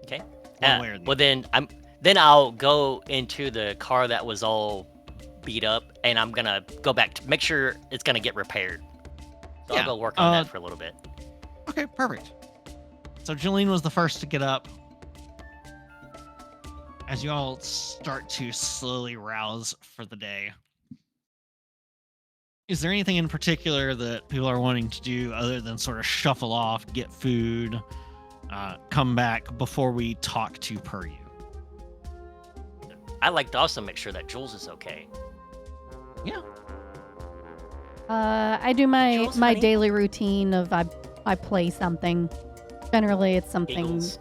Okay. One way or the well, other. then I'll go into the car that was all beat up, and I'm gonna go back to make sure it's gonna get repaired. So I'll go work on that for a little bit. Okay, perfect. So Jolene was the first to get up. As you all start to slowly rouse for the day, is there anything in particular that people are wanting to do other than sort of shuffle off, get food, come back before we talk to Puryu? I'd like to also make sure that Jules is okay. Yeah. I do my daily routine of I play something. Generally, it's something. Eagles.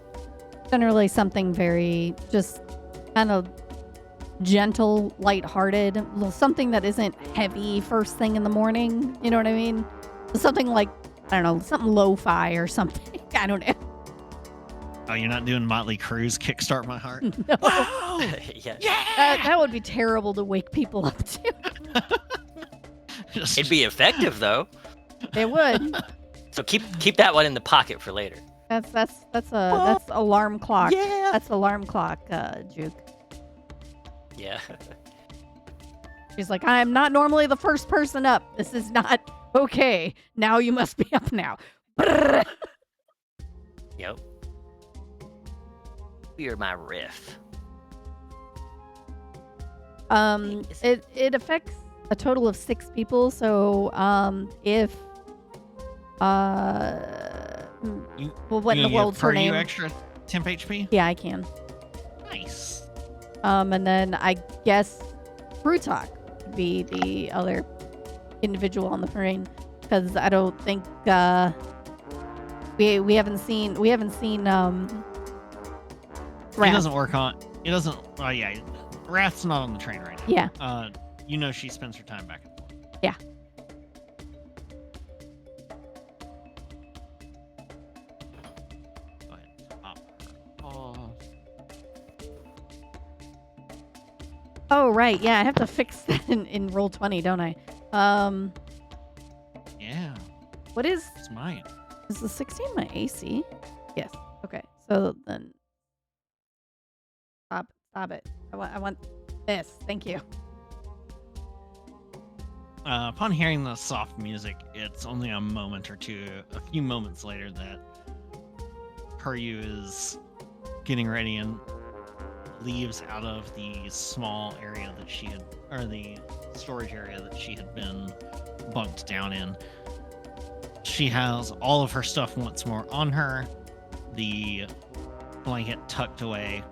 Generally, something very just kind of gentle, lighthearted, something that isn't heavy first thing in the morning. You know what I mean? Something like, I don't know, something lo-fi or something. I don't know. Oh, you're not doing Motley Crue's Kickstart My Heart? No. Wow! Yeah. That would be terrible to wake people up to. It'd be effective though. It would. So keep that one in the pocket for later. That's alarm clock. Yeah. That's alarm clock, Juke. Yeah. She's like, I am not normally the first person up. This is not okay. Now you must be up now. Yep. You're my riff. It affects a total of 6 people. So if what in the world's her name? You extra temp HP? Yeah, I can. Nice. And then I guess Brutok would be the other individual on the parade, because I don't think we haven't seen It doesn't work on. It doesn't. Oh yeah, Wrath's not on the train right now. Yeah. She spends her time back and forth. Yeah. Go ahead. Oh right, yeah. I have to fix that in Roll20, don't I? Yeah. What is? It's mine. Is the 16 my AC? Yes. Okay. So then, stop it. I want this. Thank you. Upon hearing the soft music, it's only a moment or two, a few moments later, that Peryu is getting ready and leaves out of the small area that she had, or the storage area that she had been bunked down in. She has all of her stuff once more on her, the blanket tucked away.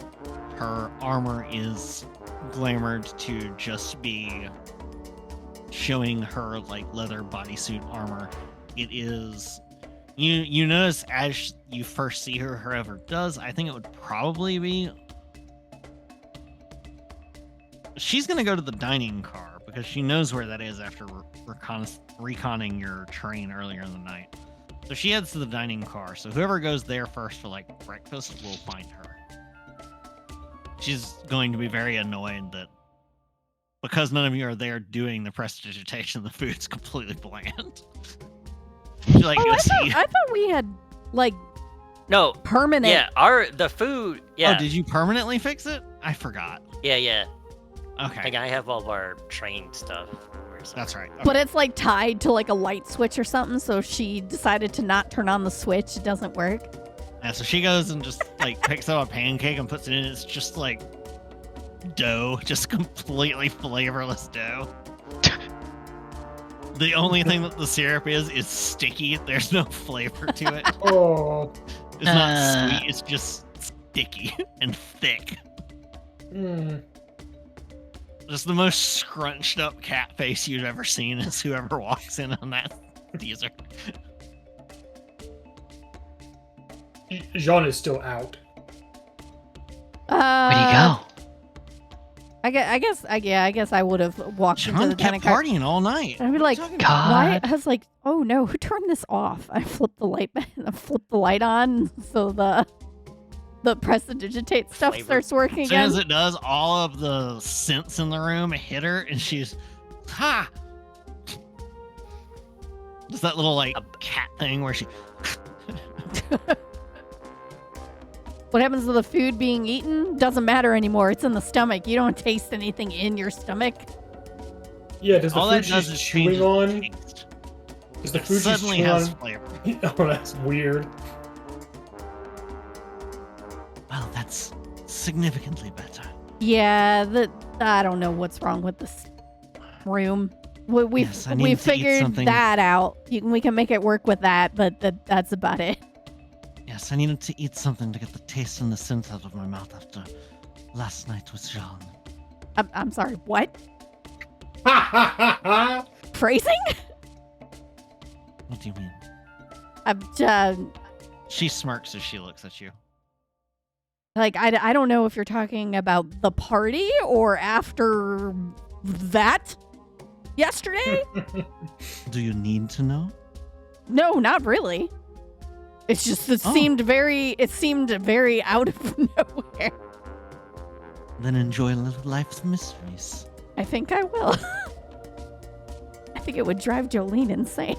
Her armor is glamored to just be showing her like leather bodysuit armor. It is, you notice as you first see her, whoever does, I think it would probably be, she's gonna go to the dining car because she knows where that is after reconning your train earlier in the night. So she heads to the dining car. So whoever goes there first for like breakfast will find her. She's going to be very annoyed that because none of you are there doing the prestidigitation, the food's completely bland. She's like, I thought we had like No. permanent. Yeah, the food. Yeah. Oh, did you permanently fix it? I forgot. Yeah. Okay. Like I have all of our train stuff. That's right. Okay. But it's like tied to like a light switch or something, so she decided to not turn on the switch. It doesn't work. Yeah, so she goes and just like picks up a pancake and puts it in. It's just like dough, just completely flavorless dough. The only thing that the syrup is sticky. There's no flavor to it. Oh. It's not sweet. It's just sticky and thick. Just the most scrunched up cat face you've ever seen is whoever walks in on that teaser. Jean is still out. Where'd he go? I guess I would have walked into John the kept partying all night. I'd be like, God. why? I was like, oh no, who turned this off? I flipped the light on, so the prestidigitate stuff starts working as soon again. as it does, all of the scents in the room hit her, and she's ha. Just that little like cat thing where she. What happens to the food being eaten? Doesn't matter anymore. It's in the stomach. You don't taste anything in your stomach. Yeah, does the all food that does she's is chewing on? taste. Does the It food she's suddenly chewing has on? flavor. Oh, that's weird. Well, that's significantly better. Yeah, I don't know what's wrong with this room. We figured that out. We can make it work with that, but that's about it. Yes, I needed to eat something to get the taste and the scent out of my mouth after last night with Jean. I'm sorry, what? Phrasing? What do you mean? She smirks as she looks at you. Like, I don't know if you're talking about the party or after that yesterday. Do you need to know? No, not really. It's just it seemed very out of nowhere. Then enjoy a little life's mysteries. I think I will. I think it would drive Jolene insane.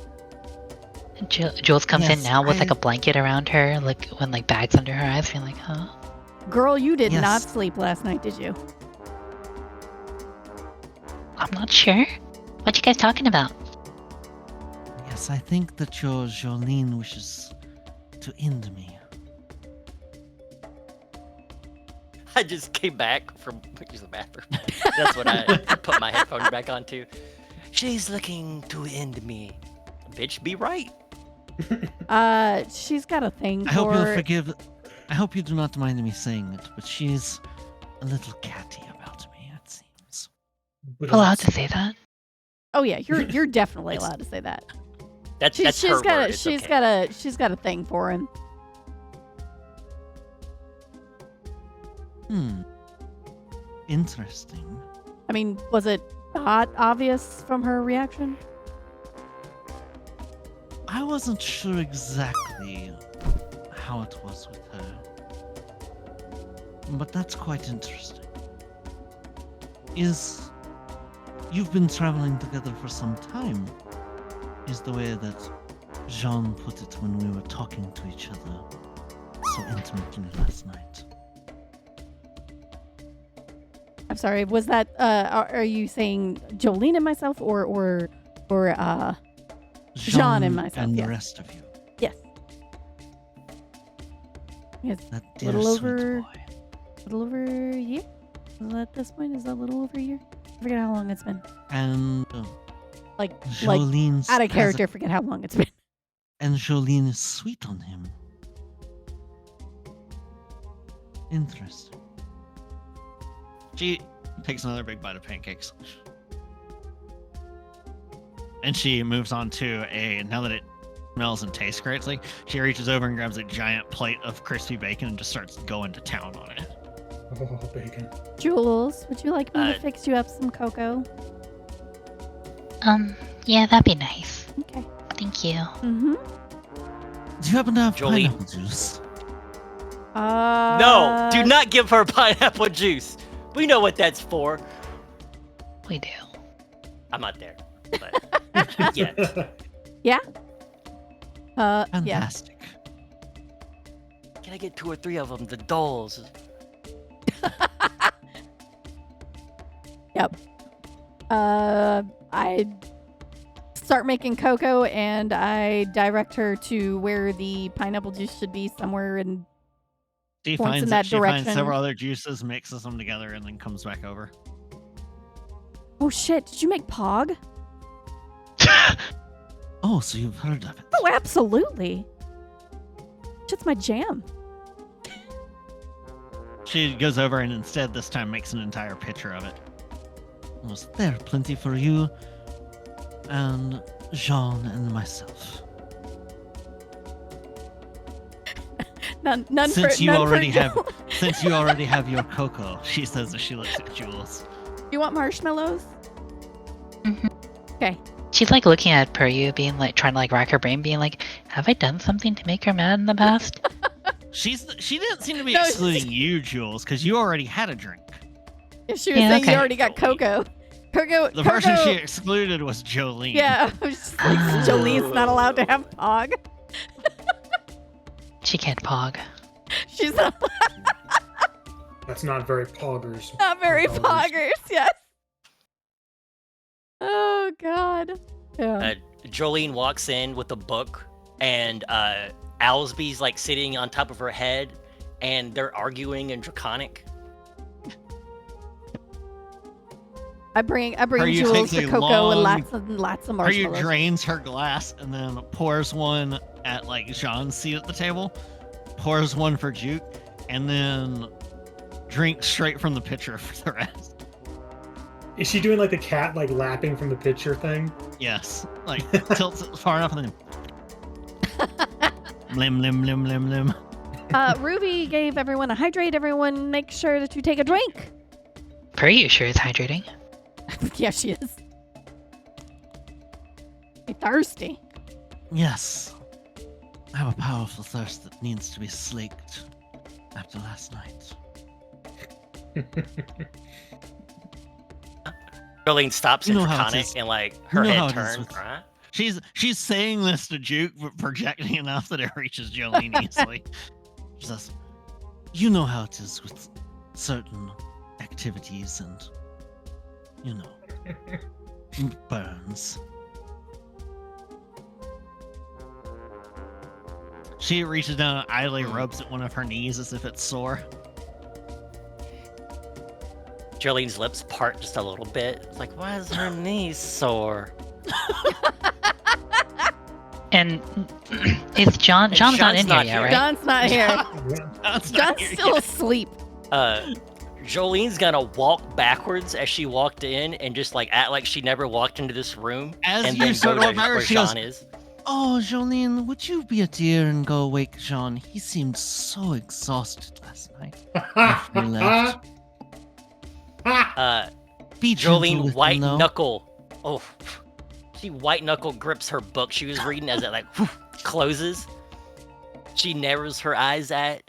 Jules comes in now with like a blanket around her, like when like bags under her eyes, being like, huh? Girl, you did not sleep last night, did you? I'm not sure. What you guys talking about? Yes, I think that your Jolene wishes to end me. I just came back from use the bathroom. That's what I put my headphones back on too. She's looking to end me. Bitch, be right. She's got a thing for... I hope you'll forgive... I hope you do not mind me saying it, but she's a little catty about me, it seems. Allowed to say that? Oh yeah, you're definitely allowed to say that. That's she's her got word. she's okay. got a thing for him. Interesting. I mean, was it not obvious from her reaction? I wasn't sure exactly how it was with her. But that's quite interesting. You've been traveling together for some time, is the way that Jean put it when we were talking to each other so intimately last night. I'm sorry, was that, are you saying Jolene and myself or Jean and myself? And yes. the rest of you. Yes. It's That a dear little sweet over, boy. little over a year? At this point, is that a little over a year? I forget how long it's been. And Like Jolene's out of character, forget how long it's been. And Jolene is sweet on him. Interesting. She takes another big bite of pancakes. And she moves on to now that it smells and tastes greatly, she reaches over and grabs a giant plate of crispy bacon and just starts going to town on it. Oh, bacon. Jules, would you like me to fix you up some cocoa? Yeah, that'd be nice. Okay. Thank you. Mm-hmm. Do you happen to have Jolene. pineapple juice? No, do not give her pineapple juice. We know what that's for. We do. I'm not there, but yet. Yeah? Yeah. Fantastic. Can I get 2 or 3 of them? The dolls. Yep. I start making cocoa and I direct her to where the pineapple juice should be, somewhere in She points in finds that she finds direction. several other juices, mixes them together, and then comes back over. Oh shit, did you make Pog? Oh, so you've heard of it? Oh, absolutely. Shit's my jam. She goes over and instead this time makes an entire pitcher of it. Was there plenty for you and Jean and myself? None Since for you none already for have Jules. since you already have your cocoa, she says as she looks at Jules. You want marshmallows? Mhm. Okay. She's like looking at Puryu, being like trying to like rack her brain, being like, "Have I done something to make her mad in the past?" She didn't seem to be No, excluding you, Jules, because you already had a drink. If she was Yeah, saying okay. you already got cocoa. The person she excluded was Jolene. Yeah, I was just like, Jolene's not allowed to have Pog. She can't pog. She's not, That's not very poggers. not very poggers, yes. Oh, God. Yeah. Jolene walks in with a book, and Owlsby's like sitting on top of her head, and they're arguing in Draconic. I bring Puryu Jules takes the a cocoa and long- lots of Puryu marshmallows. drains her glass and then pours one at like Jean's seat at the table, pours one for Juke, and then drinks straight from the pitcher for the rest. Is she doing like the cat like lapping from the picture thing? Yes, like tilts it far enough and then lim lim lim lim lim. Ruby gave everyone a hydrate. Everyone make sure that you take a drink. Puryu sure is hydrating. Yeah, she is. Be thirsty. Yes, I have a powerful thirst that needs to be slaked after last night. Jolene stops You in know how it Draconic is. and like You her know how head it is turns. with- Huh? She's saying this to Juke, but projecting enough that it reaches Jolene easily. She says, "You know how it is with certain activities and, you know, burns." She reaches down and idly rubs at one of her knees as if it's sore. Jolene's lips part just a little bit. It's like, why is her knee sore? And it's John. John's not in here yet, right? John's not here. John's still asleep. Jolene's gonna walk backwards as she walked in and just like act like she never walked into this room. As and you then start go going to backwards, where she goes, Sean is. "Oh, Jolene, would you be a dear and go wake Jean? He seemed so exhausted last night after we left." Be gentle Jolene with white him, though. knuckle. Oh, she white knuckle grips her book she was reading as it like closes. She narrows her eyes at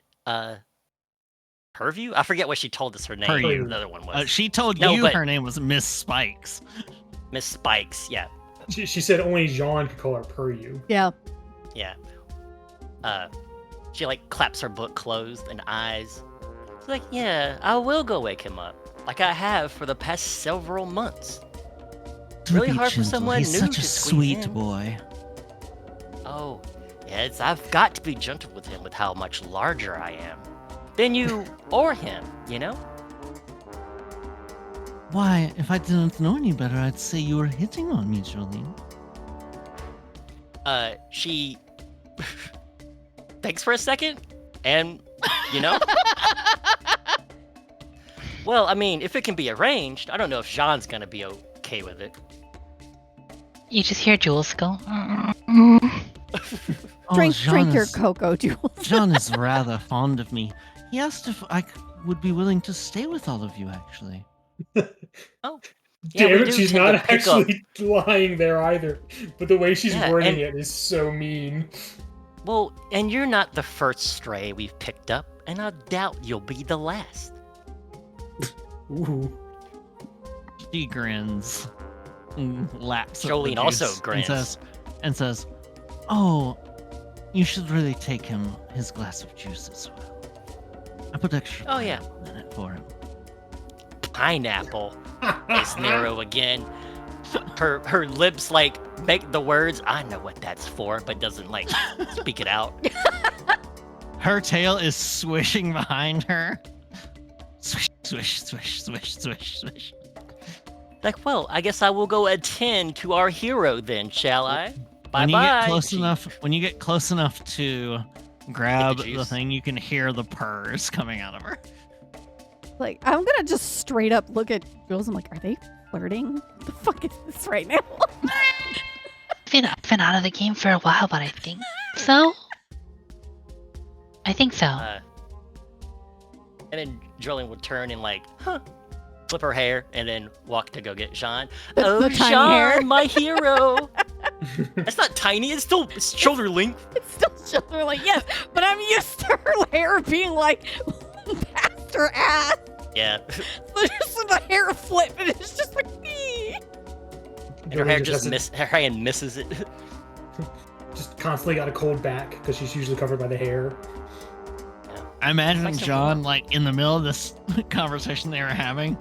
Purview. I forget what she told us her name. Purview. The other one was. She told No, you but- her name was Miss Spikes. Miss Spikes. Yeah, She said only Jean could call her Purview. Yeah. yeah. She like claps her book closed and eyes. She's like, yeah, I will go wake him up, like I have for the past several months. Do really be hard for gentle. someone He's new such to a squeeze sweet in. boy. Oh, yes, I've got to be gentle with him with how much larger I am than you or him, you know? Why, if I didn't know any better, I'd say you were hitting on me, Jolene. She thanks for a second, and, you know? Well, I mean, if it can be arranged, I don't know if Jean's gonna be okay with it. You just hear Jules go. Drink your is- cocoa, Jules. John is rather fond of me. He asked if I would be willing to stay with all of you, actually. Oh. Damn we it, do she's tend to not pick up- actually lying there either. But the way she's Yeah, wording and- it is so mean. Well, and you're not the first stray we've picked up, and I doubt you'll be the last. Ooh. She grins, laps. at the Jolene also juice, grins. and says, "Oh, you should really take him his glass of juice as well. I put extra Oh, yeah. pineapple in it for him." Pineapple. It's Nero again. Her lips like make the words. I know what that's for, but doesn't like speak it out. Her tail is swishing behind her. Swish, swish, swish, swish, swish, swish. Like, well, I guess I will go attend to our hero then, shall I? Bye When you bye. get close enough to grab the juice. thing, you can hear the purrs coming out of her. Like, I'm gonna just straight up look at Jules. I'm like, are they flirting? What the fuck is this right now? I've been out of the game for a while, but I think so. I think so. And then Jolene would turn and like, flip her hair, and then walk to go get Jean. The Oh, tiny Jean, hair. my hero. It's not tiny. It's shoulder length. It's still children. Like, yes, but I'm used to her hair being like past her ass. Yeah. So just the hair flip, and it's just like, "Ee." And her hair Jolene just her hand misses it. just constantly got a cold back because she's usually covered by the hair. I imagine Like some John, like in the middle of this conversation they were having,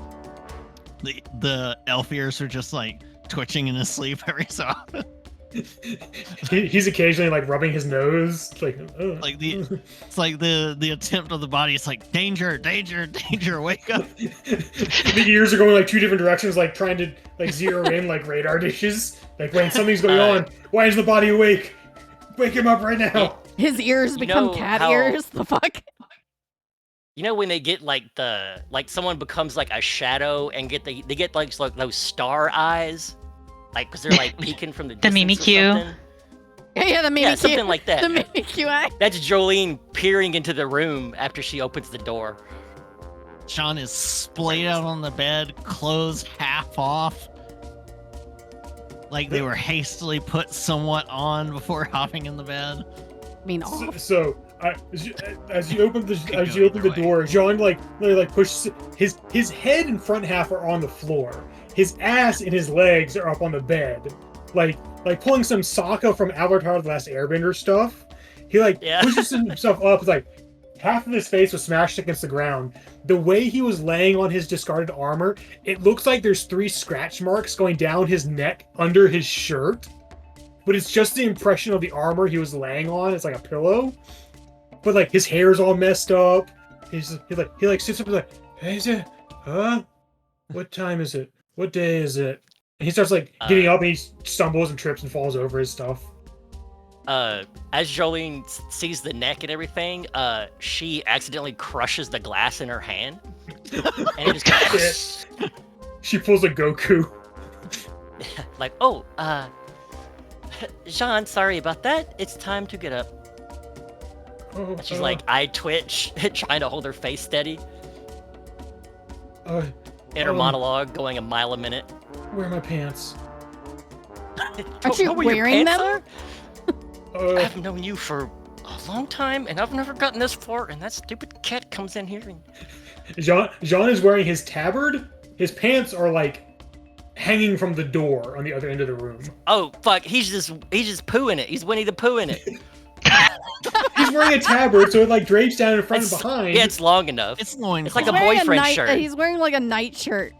the elf ears are just like twitching in his sleep every so often. He's occasionally like rubbing his nose, like Like it's like the attempt of the body. It's like danger, danger, danger. Wake up! the ears are going like two different directions, like trying to like zero in like radar dishes. Like when something's going on, why is the body awake? Wake him up right now. His ears You become know cat how- ears. The fuck? You know when they get like someone becomes like a shadow and they get like those star eyes, like because they're like peeking from the The distance or Mimikyu. something? Yeah, the Mimikyu. Yeah, something like that. The Mimikyu eye. That's Jolene peering into the room after she opens the door. Sean is splayed out on the bed, clothes half off, like they were hastily put somewhat on before hopping in the bed. I mean, off. So as you open the door, Jean like literally like pushes his head and front half are on the floor. His ass and his legs are up on the bed, like pulling some Sokka from Avatar: The Last Airbender stuff. He like pushes himself up. It's like half of his face was smashed against the ground. The way he was laying on his discarded armor, it looks like there's 3 scratch marks going down his neck under his shirt. But it's just the impression of the armor he was laying on. It's like a pillow. But like his hair's all messed up. He sits up and like, hey, is it, huh? What time is it? What day is it? And he starts like getting up and he stumbles and trips and falls over his stuff. As Jolene sees the neck and everything, she accidentally crushes the glass in her hand. And it just She pulls a Goku. like, oh, Jean, sorry about that. It's time to get up. And she's like, eye twitch, trying to hold her face steady. Inner monologue going a mile a minute. Where are my pants? Aren't you wearing them? I've known you for a long time, and I've never gotten this far, and that stupid cat comes in here and... Jean is wearing his tabard. His pants are like hanging from the door on the other end of the room. Oh fuck! He's just pooing it. He's Winnie the Pooh in it. He's wearing a tabard, so it like drapes down in front and behind. Yeah, it's long enough. It's loin. It's like a boyfriend shirt. He's wearing like a night shirt.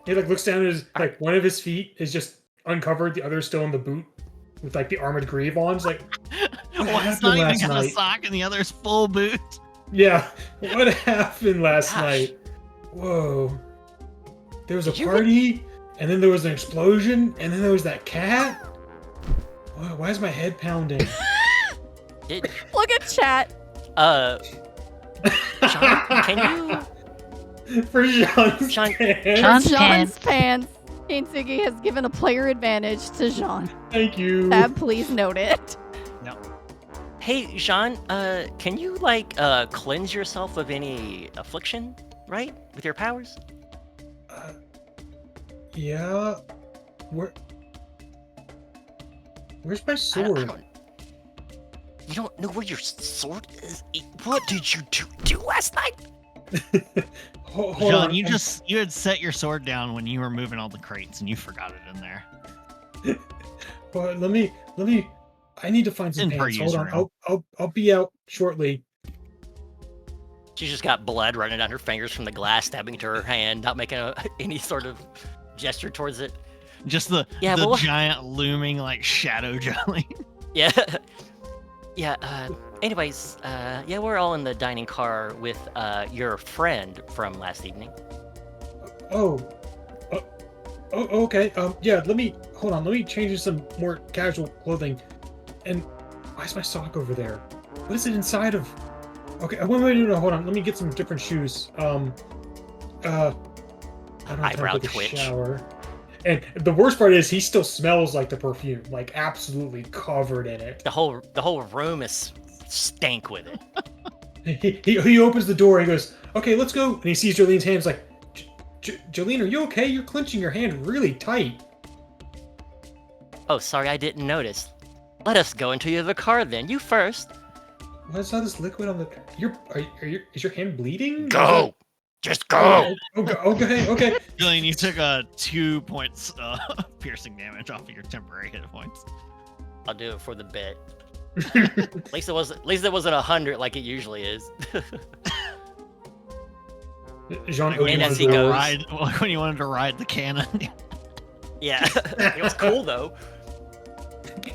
He like looks down at his like one of his feet is just uncovered, the other still in the boot with like the armored greave on. It's like one's not even got a sock and the other's full boot. Yeah, what happened last night? Whoa, there was a party, and then there was an explosion, and then there was that cat. Why is my head pounding? Look at chat. Sean, can you? For Jean's Jean's pants. Kaintsugi has given a player advantage to Jean. Thank you. Tab, please note it. No. Hey, Jean, can you, like, cleanse yourself of any affliction, right? With your powers? Yeah. Where's my sword? You don't know where your sword is? What did you do last night? Hold John, on. you had set your sword down when you were moving all the crates and you forgot it in there. But let me I need to find some pants. Hold on. I'll be out shortly. She's just got blood running down her fingers from the glass stabbing into her hand, not making any sort of gesture towards it. Just the giant looming like shadow jelly. Yeah. Yeah, anyways, yeah, we're all in the dining car with your friend from last evening. Okay. Yeah, let me change into some more casual clothing. And why is my sock over there? What is it inside of? Okay, no, hold on. Let me get some different shoes. I don't have eyebrow to take a twitch. shower. And the worst part is he still smells like the perfume, like absolutely covered in it. The whole room is stank with it. He opens the door and he goes, "Okay, let's go." And he sees Jolene's hands like, "Jolene, are you okay? You're clenching your hand really tight." Oh, sorry, I didn't notice. Let us go into the car then. You first. Why is all this liquid on the? Is your hand bleeding? Go. Just go. Okay. Jillian, you took 2 points piercing damage off of your temporary hit points. I'll do it for the bit. At least it wasn't 100 like it usually is. Jean, and as he goes, when you wanted to ride the cannon. Yeah, it was cool though.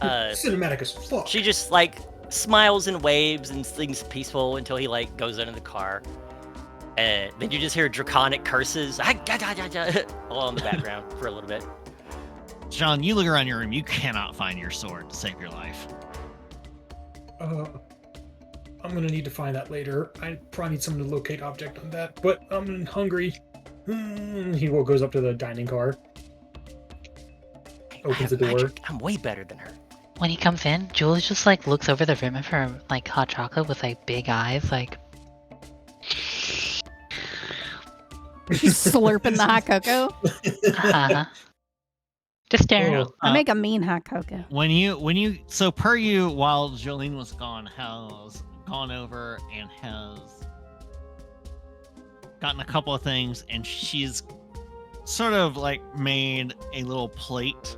Cinematic as fuck. She just like smiles and waves and sings peaceful until he like goes into the car. And then you just hear draconic curses all in the background for a little bit. John, you look around your room, you cannot find your sword to save your life. I'm gonna need to find that later. I probably need someone to locate object on that, but I'm hungry. He goes up to the dining car. Opens the door. I'm way better than her. When he comes in, Jules just like looks over the rim of her like hot chocolate with like big eyes, like she's slurping the hot cocoa. Just staring out. I make a mean hot cocoa. When you so per you, while Jolene was gone, has gone over and has gotten a couple of things, and she's sort of like made a little plate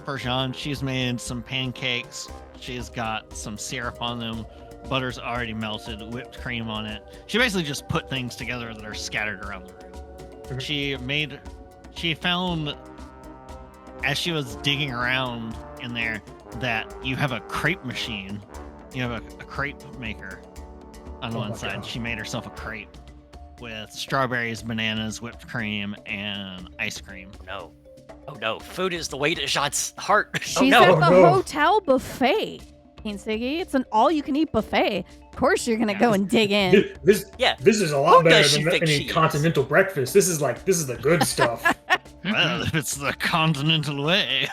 for Jean. She's made some pancakes. She's got some syrup on them. Butter's already melted, whipped cream on it. She basically just put things together that are scattered around the room. She found, as she was digging around in there, that you have a crepe machine. You have a crepe maker on one side. God. She made herself a crepe. with strawberries, bananas, whipped cream, and ice cream. No. Oh no, food is the way to Jean's heart. She's oh, no. at the hotel buffet, King Siggy. It's an all-you-can-eat buffet. Of course you're gonna go and dig in. This is a lot better than any continental breakfast. This is the good stuff. Well, if it's the continental way.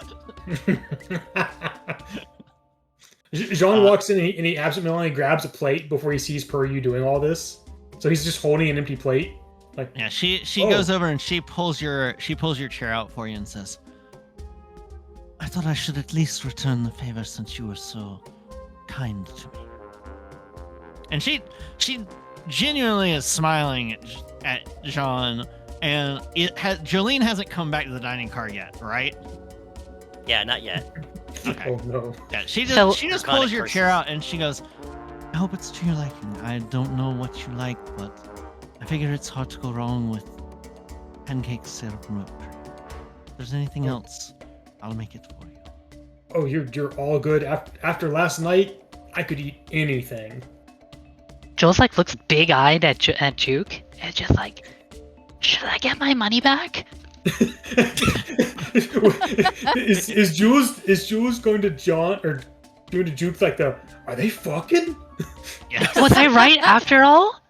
Jean walks in and he absentmindedly grabs a plate before he sees Puryu doing all this. So he's just holding an empty plate. Like, yeah, she goes over and she pulls your chair out for you and says, "I thought I should at least return the favor since you were so kind to me." And she genuinely is smiling at Jean, and Jolene hasn't come back to the dining car yet, right? Yeah, not yet. Okay. Oh no. Yeah, she just pulls your chair out and she goes, "I hope it's to your liking. I don't know what you like, but I figure it's hard to go wrong with pancakes, syrup, and whipped cream. If there's anything else, I'll make it for you." Oh, you're all good. After last night, I could eat anything. Jules like looks big-eyed at Juke and just like, should I get my money back? is Jules going to John or doing to Juke like the? Are they fucking? Yeah. Was I right after all?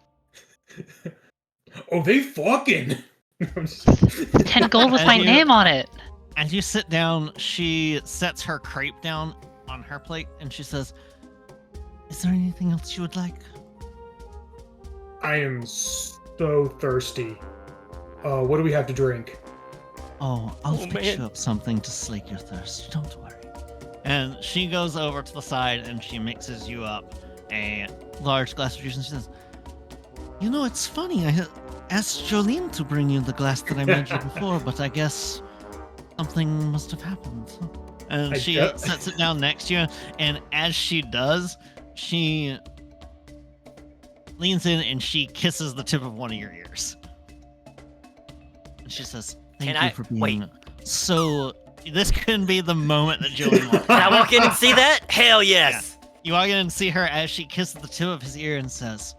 Oh, they fucking. 10 gold with my name on it. As you sit down, she sets her crepe down on her plate and she says, "Is there anything else you would like?" I am so thirsty. What do we have to drink? Oh, I'll fix you up something to slake your thirst. Don't worry. And she goes over to the side and she mixes you up a large glass of juice and she says, "You know, it's funny. I asked Jolene to bring you the glass that I made you before, but I guess something must have happened." And she sets it down next to you, and as she does, she leans in and she kisses the tip of one of your ears. And she says, "Thank you for being so..." This couldn't be the moment that Jolene walked in. Can I walk in and see that? Hell yes! Yeah. You walk in and see her as she kisses the tip of his ear and says,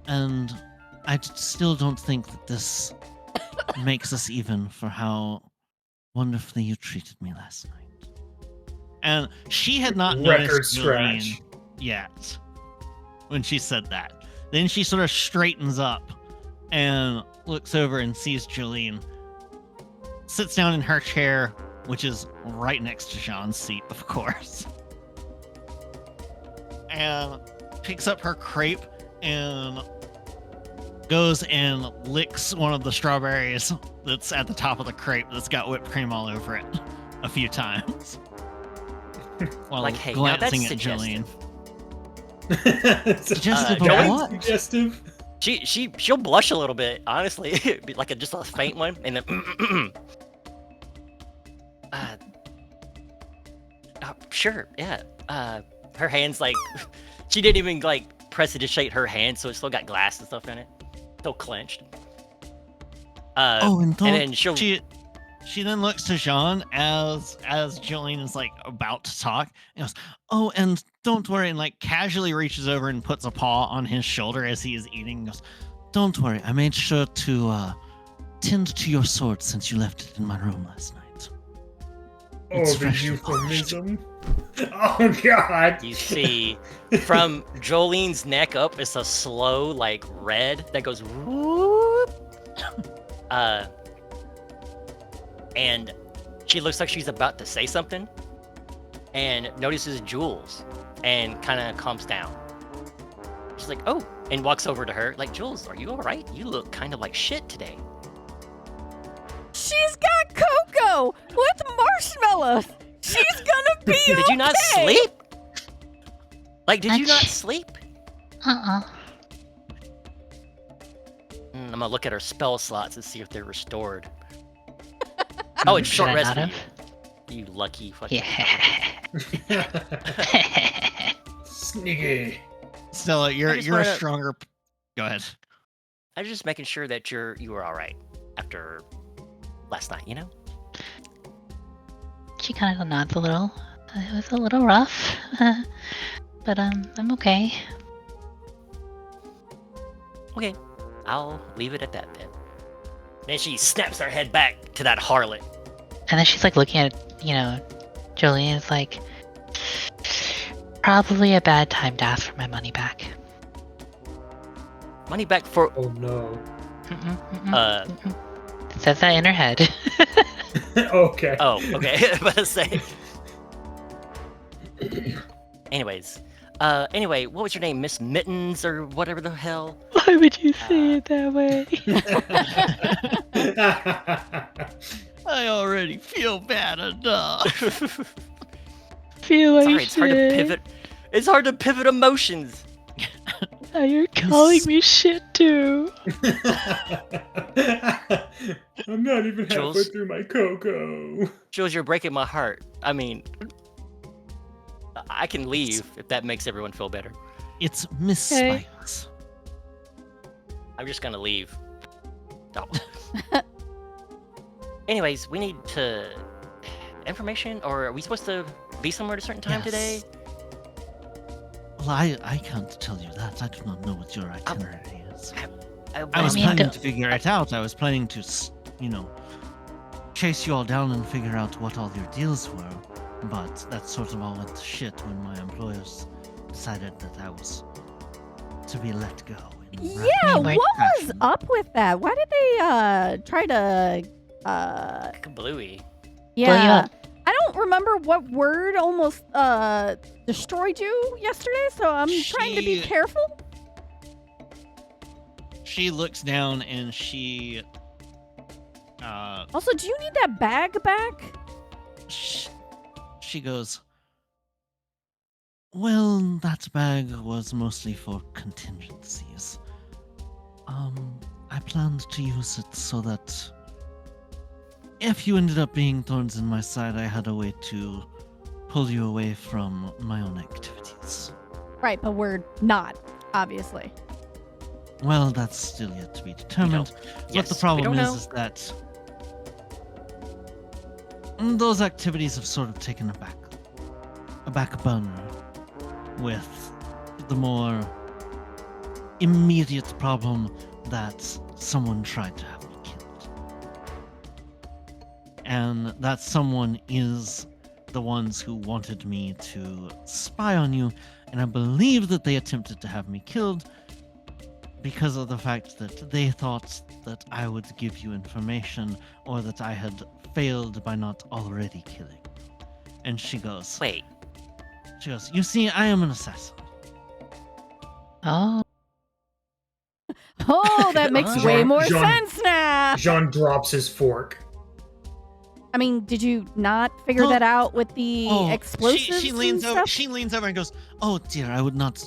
"And I still don't think that this makes us even for how wonderfully you treated me last night." And she had not noticed Jolene yet when she said that. Then she sort of straightens up and looks over and sees Jolene, sits down in her chair, which is right next to Jean's seat, of course, and picks up her crepe and goes and licks one of the strawberries that's at the top of the crepe that's got whipped cream all over it a few times. While like, hey, glancing now that's at Jolene. Suggestive of what? Suggestive? She'll blush a little bit, honestly. Be like just a faint one, and then sure, yeah. Her hands like she didn't even like prestidigitate her hand, so it still got glass and stuff in it, still clenched. And then she then looks to Jean as Jolene is like about to talk and goes, "Oh, and don't worry," and like casually reaches over and puts a paw on his shoulder as he is eating and goes, "Don't worry, I made sure to tend to your sword since you left it in my room last night." Oh, the euphemism. Oh god. You see, from Jolene's neck up, it's a slow like red that goes whoop. And she looks like she's about to say something, and notices Jules, and kind of calms down. She's like, "Oh," and walks over to her, like, "Jules, are you all right? You look kind of like shit today." She's got cocoa with marshmallows. She's gonna be okay. Did you not sleep? Like, did you not sleep? I'm gonna look at her spell slots and see if they're restored. Oh, it's short rest for you. You lucky fucking. Yeah. Sneaky. Stella, you're a stronger. Go ahead. I was just making sure that you were all right after last night. You know. She kind of nods a little. It was a little rough, but I'm okay. Okay. I'll leave it at that then. Then she snaps her head back to that harlot. And then she's like looking at, Jolene is like, probably a bad time to ask for my money back. Money back for... Oh no. It says that in her head. Okay. Oh, okay. About to say. Anyways. Anyway, what was your name? Miss Mittens or whatever the hell? Why would you say it that way? I already feel bad enough. Feel like Sorry, it's hard to pivot. It's hard to pivot emotions. Now you're calling me shit too. I'm not even halfway Jules? through my cocoa. Jules, you're breaking my heart. I mean, I can leave if that makes everyone feel better. It's Miss Hey. Spikes. I'm just gonna leave. Oh. Anyways, we need to... information? Or are we supposed to be somewhere at a certain time today? Well, I can't tell you that. I do not know what your itinerary is. I was mean, planning to figure it out. I was planning to, chase you all down and figure out what all your deals were. But that sort of all went to shit when my employers decided that I was to be let go. Yeah, what was up with that? Why did they try to Bluey. Yeah. I don't remember what word almost destroyed you yesterday, so I'm trying to be careful. She looks down and she Also, do you need that bag back? she goes, well, that bag was mostly for contingencies. I planned to use it so that if you ended up being thorns in my side, I had a way to pull you away from my own activities. Right, but we're not, obviously. Well, that's still yet to be determined. But the problem is that those activities have sort of taken a back burner with the more immediate problem that someone tried to have me killed. And that someone is the ones who wanted me to spy on you, and I believe that they attempted to have me killed because of the fact that they thought that I would give you information or that I had failed by not already killing. And she goes, Wait. She goes, you see, I am an assassin. Oh. Oh, that makes way more Jean- sense now. Jean drops his fork. I mean, did you not figure that out with the explosives? She leans over. She leans over and goes, "Oh dear, I would not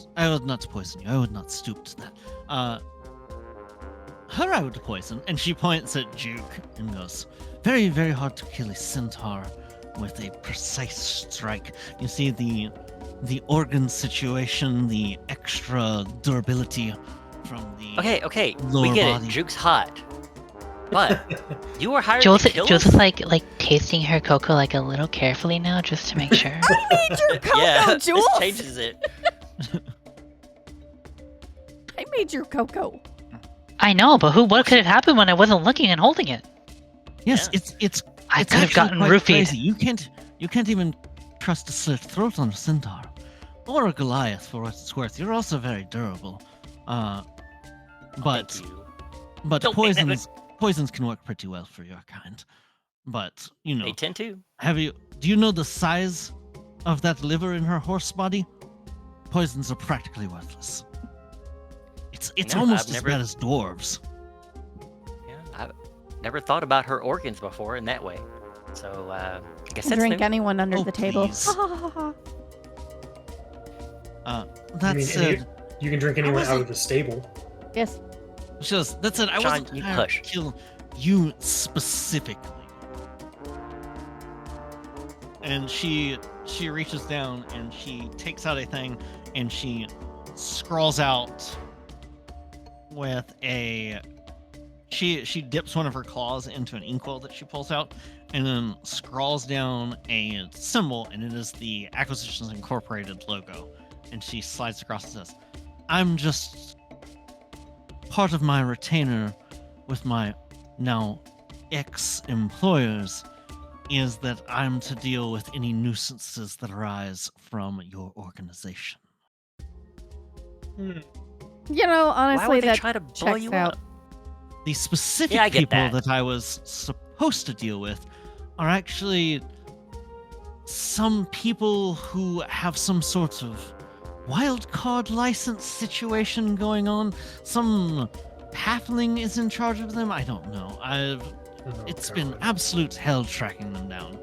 poison you. I would not stoop to that. Her I would poison." And she points at Juke and goes, "Very, very hard to kill a centaur with a precise strike. You see the organ situation, the extra durability from the Okay, lower we get body. it. Juke's hot. But you were hired Jules to kill is us? like tasting her cocoa like a little carefully now, just to make sure. I made your cocoa, Yeah, Jules. this changes it. I made your cocoa. I know, but what could have happened when I wasn't looking and holding it? Yes, Yeah. it's I it's could have actually gotten quite roofied. crazy. You can't even trust a slit throat on a centaur or a Goliath for what it's worth. You're also very durable. But Thank you. but Don't- poisons can work pretty well for your kind. But They tend to. do you know the size of that liver in her horse body? Poisons are practically worthless. It's No, almost I've as never- bad as dwarves. Yeah, I've never thought about her organs before in that way. So, I guess Can that's drink new. anyone under Oh, the table. please. I That mean, said, you can drink anyone out wasn't- of the stable. Yes. just that said, I John, wasn't you hired push. to kill you specifically. And she reaches down and she takes out a thing and she scrawls out with a she dips one of her claws into an inkwell that she pulls out and then scrawls down a symbol, and it is the Acquisitions Incorporated logo. And she slides across and says, I'm just part of my retainer with my now ex-employers is that I'm to deal with any nuisances that arise from your organization. You know, honestly, Why would they that try to blow checks you out. up? The specific Yeah, I get people that. that I was supposed to deal with are actually some people who have some sort of wild card license situation going on. Some halfling is in charge of them. I don't know. It's been absolute hell tracking them down.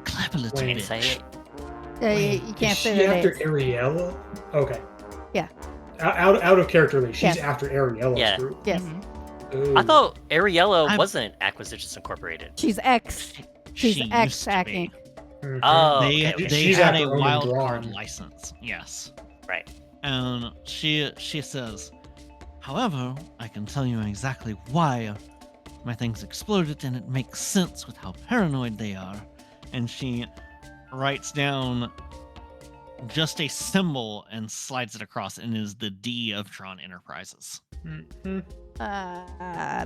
Clever little Wait, say bitch. it. You can't is say she her after names. Ariella? Okay. Yeah. Out of character, she's Yes. after Ariella's Yeah. group. Yes. Ooh. I thought Ariella I'm- wasn't Acquisitions Incorporated. She's X. She's She X used to acting. be. Mhm. Oh, They okay. She's had a after Omen wild Braun. card license. Yes. Right. And she says, however, I can tell you exactly why my things exploded, and it makes sense with how paranoid they are. And she writes down just a symbol and slides it across, and is the D of Tron Enterprises. Mhm.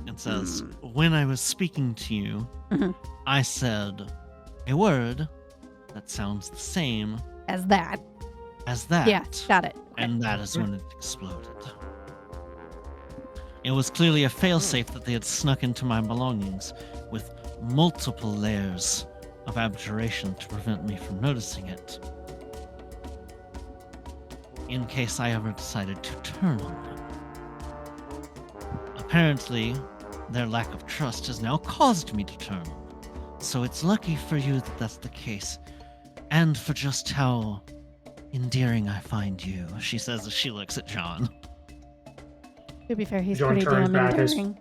It says, when I was speaking to you, Mhm. I said a word that sounds the same As that. as that. Yeah, got it. Okay. And that is when it exploded. It was clearly a failsafe that they had snuck into my belongings with multiple layers of abjuration to prevent me from noticing it. In case I ever decided to turn on them. Apparently, their lack of trust has now caused me to turn. So it's lucky for you that that's the case. And for just how endearing I find you, she says as she looks at John. To be fair, he's John pretty turns damn back. enduring.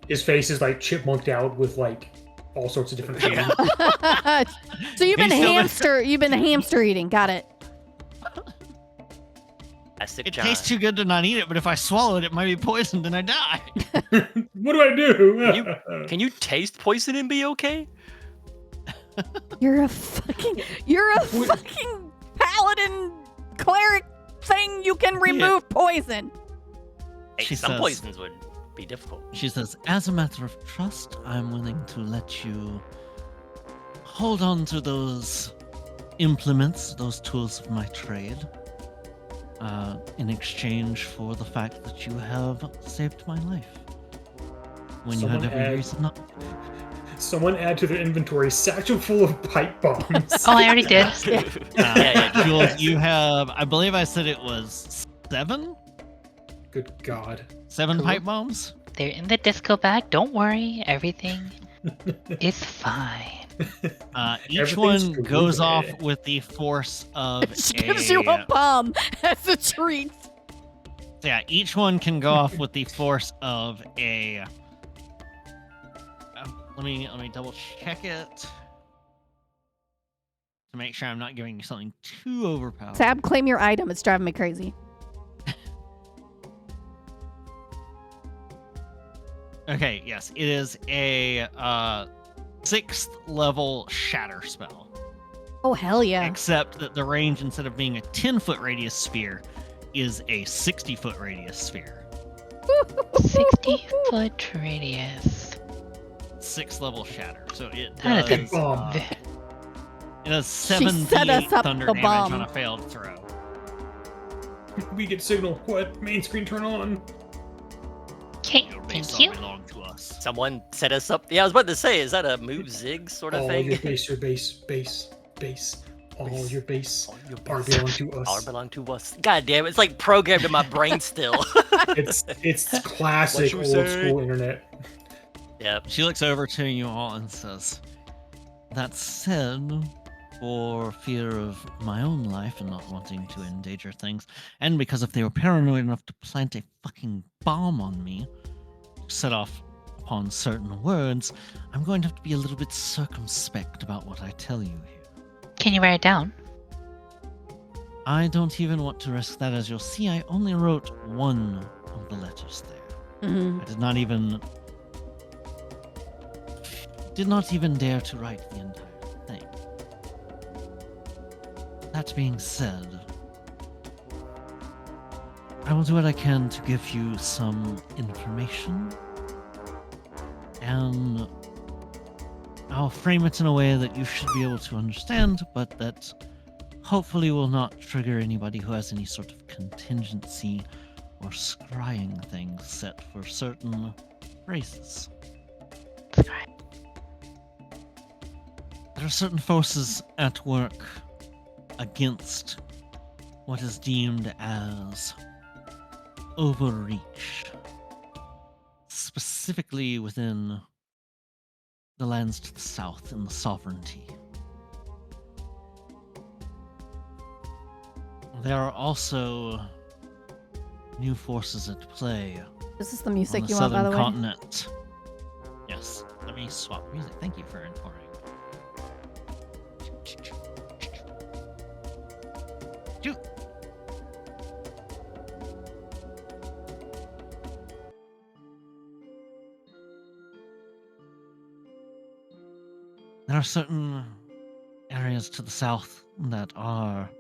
His face is like chipmunked out with like all sorts of different shades. So you've been He's still you've been hamster eating. Got it. Classic It John. tastes too good to not eat it, but if I swallow it, it might be poisoned and I die. What do I do? Can you taste poison and be okay? You're a fucking paladin cleric thing. You can remove poison. Hey, She some says- poisons would be difficult. She says, as a matter of trust, I'm willing to let you hold on to those implements, those tools of my trade, in exchange for the fact that you have saved my life. When you had Someone every add- reason not to. Someone add to their inventory satchel full of pipe bombs. Oh, I already did. Yeah. Jules, you have, I believe I said it was 7? Good God. 7 Cool. pipe bombs? They're in the disco bag. Don't worry. Everything is fine. Each Everything's one good. goes off with the force of She gives you a bomb as a treat. Yeah, each one can go off with the force of a. Let me double check it to make sure I'm not giving you something too overpowered. Sab, claim your item. It's driving me crazy. Okay, yes, it is a 6th level shatter spell. Oh hell yeah! Except that the range, instead of being a 10-foot radius sphere, is a 60-foot radius sphere. 60-foot radius. 6th level shatter. So it That is does, bomb. it does She 7 set us up thunder the damage bomb. on a failed throw. We get signal. What? Main screen turn on. Okay, Your base thank you. all belong to us. Someone set us up. Yeah, I was about to say, is that a move zig sort of All thing? your base. All Base. your base All your are base belong to All us. belong to us. God damn, it's like programmed in my brain still. It's classic you old say? school internet. Yep. She looks over to you all and says, that said, for fear of my own life and not wanting to endanger things, and because if they were paranoid enough to plant a fucking bomb on me, set off upon certain words, I'm going to have to be a little bit circumspect about what I tell you here. Can you write it down? I don't even want to risk that. As you'll see, I only wrote one of the letters there. Mhm. I did not even dare to write the entire thing. That being said, I will do what I can to give you some information, and I'll frame it in a way that you should be able to understand, but that hopefully will not trigger anybody who has any sort of contingency or scrying thing set for certain races. There are certain forces at work against what is deemed as overreach, specifically within the lands to the south and the sovereignty. There are also new forces at play. This is the music on the you want, by the southern way. continent. Yes, let me swap music. Thank you for informing. There are certain areas to the south that are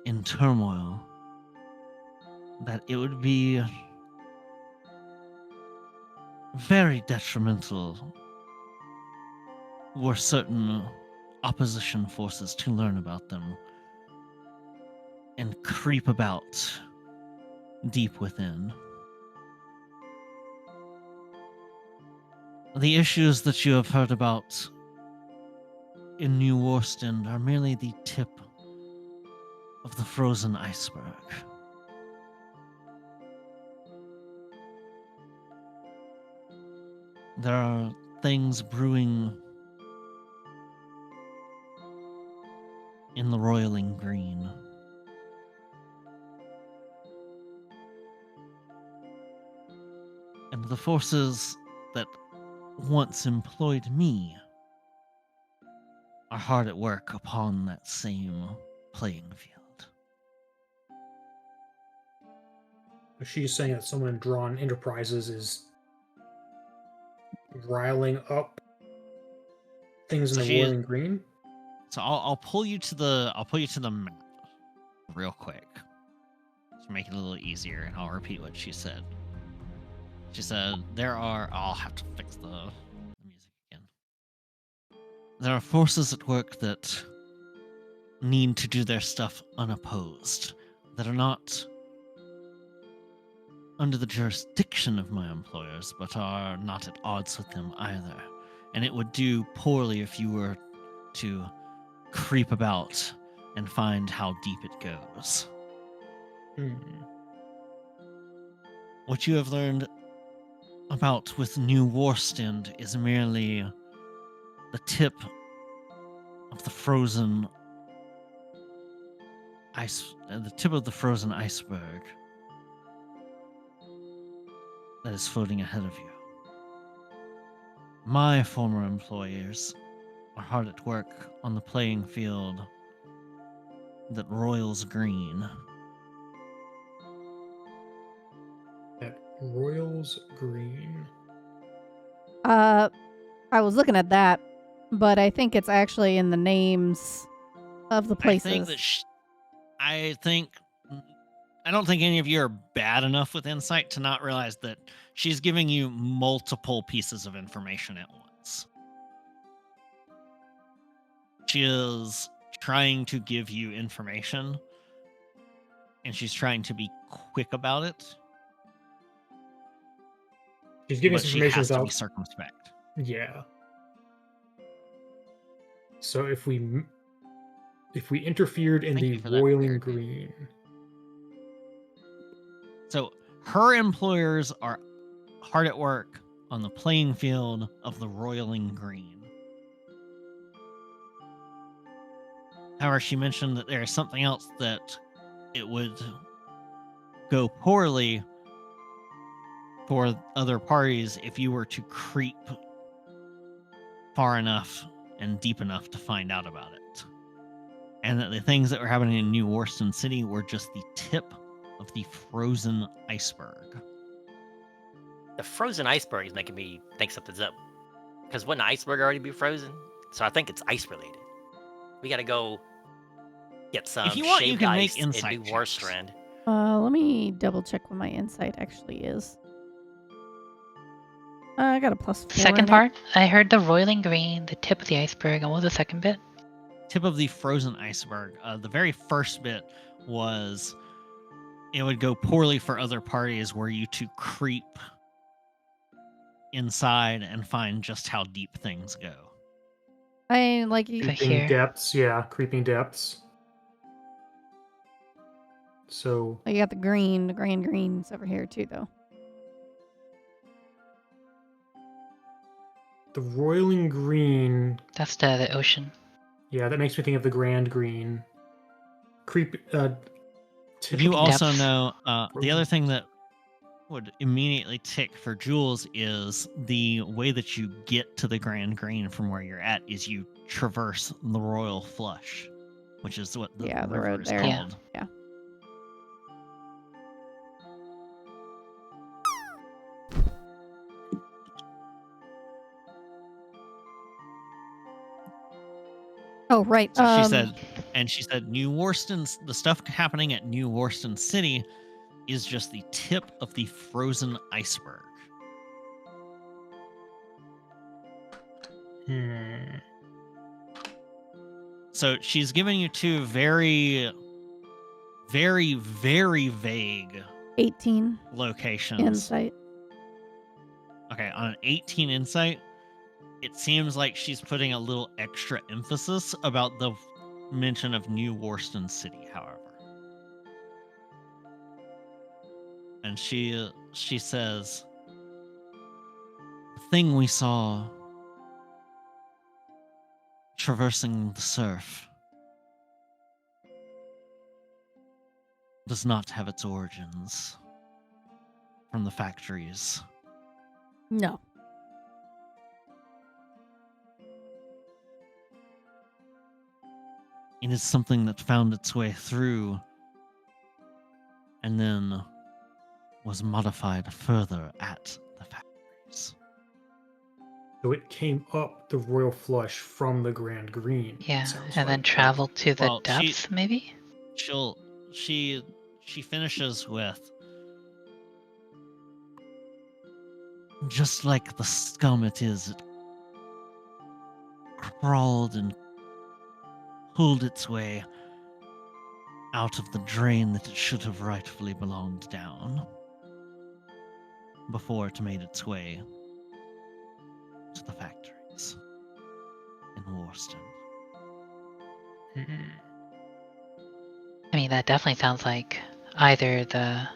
in turmoil, that it would be very detrimental were certain opposition forces to learn about them and creep about deep within. The issues that you have heard about in New Warstand are merely the tip of the frozen iceberg. There are things brewing in the roiling green. And the forces that once employed me are hard at work upon that same playing field. She's saying that someone in Drawn Enterprises is riling up things in the roiling green. So I'll pull you to the map real quick to make it a little easier, and I'll repeat what she said. She said I'll have to fix the music again. There are forces at work that need to do their stuff unopposed, that are not under the jurisdiction of my employers, but are not at odds with them either. And it would do poorly if you were to creep about and find how deep it goes. What you have learned about with New Warstand is merely the tip of the frozen iceberg that is floating ahead of you. My former employers are hard at work on the playing field that roils green. That roils green. I was looking at that, but I think it's actually in the names of the places. I don't think any of you are bad enough with insight to not realize that she's giving you multiple pieces of information at once. She is trying to give you information, and she's trying to be quick about it. She's giving us information she has without to be circumspect. Yeah. So if we interfered in the roiling green. So her employers are hard at work on the playing field of the roiling green. However, she mentioned that there is something else that it would go poorly for other parties if you were to creep far enough and deep enough to find out about it. And that the things that were happening in New Warstand City were just the tip of the frozen iceberg. The frozen iceberg is making me think something's up. Because wouldn't the iceberg already be frozen? So I think it's ice related. We gotta go get some if you want, shaved you can ice make insight in New Warstrand. Let me double check what my insight actually is. I got a +4. Second part, I heard the roiling green, the tip of the iceberg, and what was the second bit? Tip of the frozen iceberg. The very first bit was it would go poorly for other parties were you to creep inside and find just how deep things go. I like creeping depths. Yeah, creeping depths. So you got the green's over here too, though. The roiling green. That's the ocean. Yeah, that makes me think of the grand green. You also know the other thing that would immediately tick for Jules is the way that you get to the grand green from where you're at is you traverse the royal flush, which is what the river is called. Yeah. Oh, right. So she said New Worston's, the stuff happening at New Worston City is just the tip of the frozen iceberg. So she's giving you two very, very, very vague 18 locations. Insight. Okay, on an 18 insight, it seems like she's putting a little extra emphasis about the mention of New Worston City, however. And she says, the thing we saw traversing the surf does not have its origins from the factories. No. It is something that found its way through and then was modified further at the factories. So it came up the royal flush from the grand green. Yeah, and then traveled to the depths, maybe? She finishes with, just like the scum it is, it crawled and pulled its way out of the drain that it should have rightfully belonged down before it made its way to the factories in Worston. I mean, that definitely sounds like either the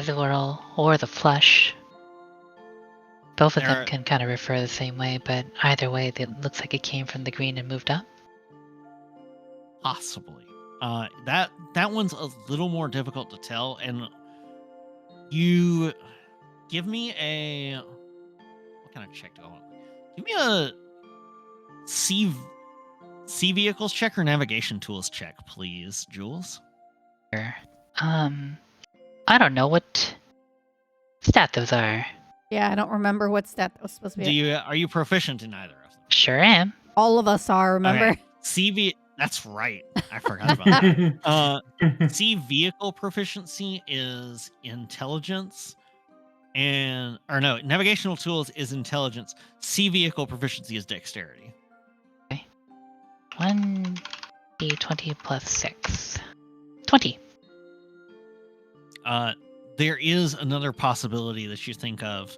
world or the flush. Both of them can kind of refer the same way, but either way, it looks like it came from the green and moved up. Possibly. That one's a little more difficult to tell, and you give me a, what kind of check do I want? Give me a sea vehicles check or navigation tools check, please, Jules. Sure. I don't know what stat those are. Yeah, I don't remember what stat that was supposed to be. Are you proficient in either of them? Sure am. All of us are, remember? Okay. That's right. I forgot about that. C vehicle proficiency is intelligence, navigational tools is intelligence. C vehicle proficiency is dexterity. Okay. 1d20 plus 6. 20. There is another possibility that you think of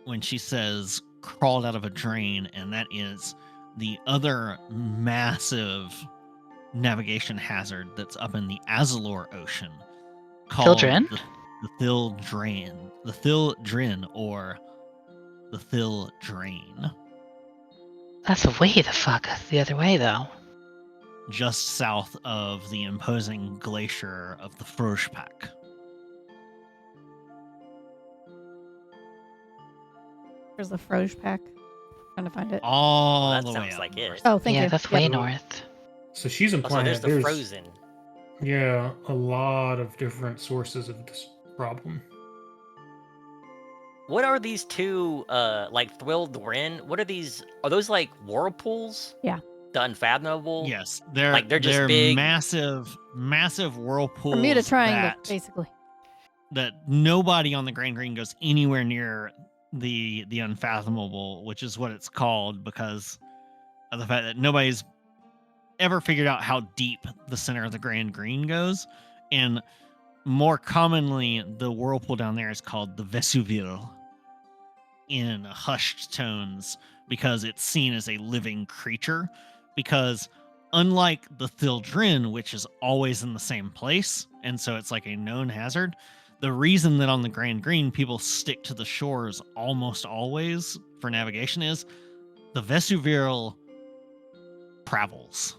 when she says crawled out of a drain, and that is the other massive navigation hazard that's up in the Azalor Ocean called Thildrin? The Thildrin. The Thildrin, or the Thildrain. That's way the fuck the other way, though. Just south of the imposing glacier of the Frojpak. Where's the Frojpak? Trying to find it. All the way sounds up like north. it. Oh, thank you. Yeah, that's way north. So she's implying there's that the frozen. Yeah, a lot of different sources of this problem. What are these two, like Thildrin? What are these? Are those like whirlpools? Yeah. The unfathomable. Yes, they're just big, massive whirlpools. Bermuda Triangle, basically. That nobody on the Grand Green goes anywhere near the unfathomable, which is what it's called because of the fact that nobody's ever figured out how deep the center of the Grand Green goes, and more commonly, the whirlpool down there is called the Vesuvio in hushed tones because it's seen as a living creature. Because unlike the Thildrin, which is always in the same place, and so it's like a known hazard, the reason that on the Grand Green people stick to the shores almost always for navigation is the Vesuvio travels.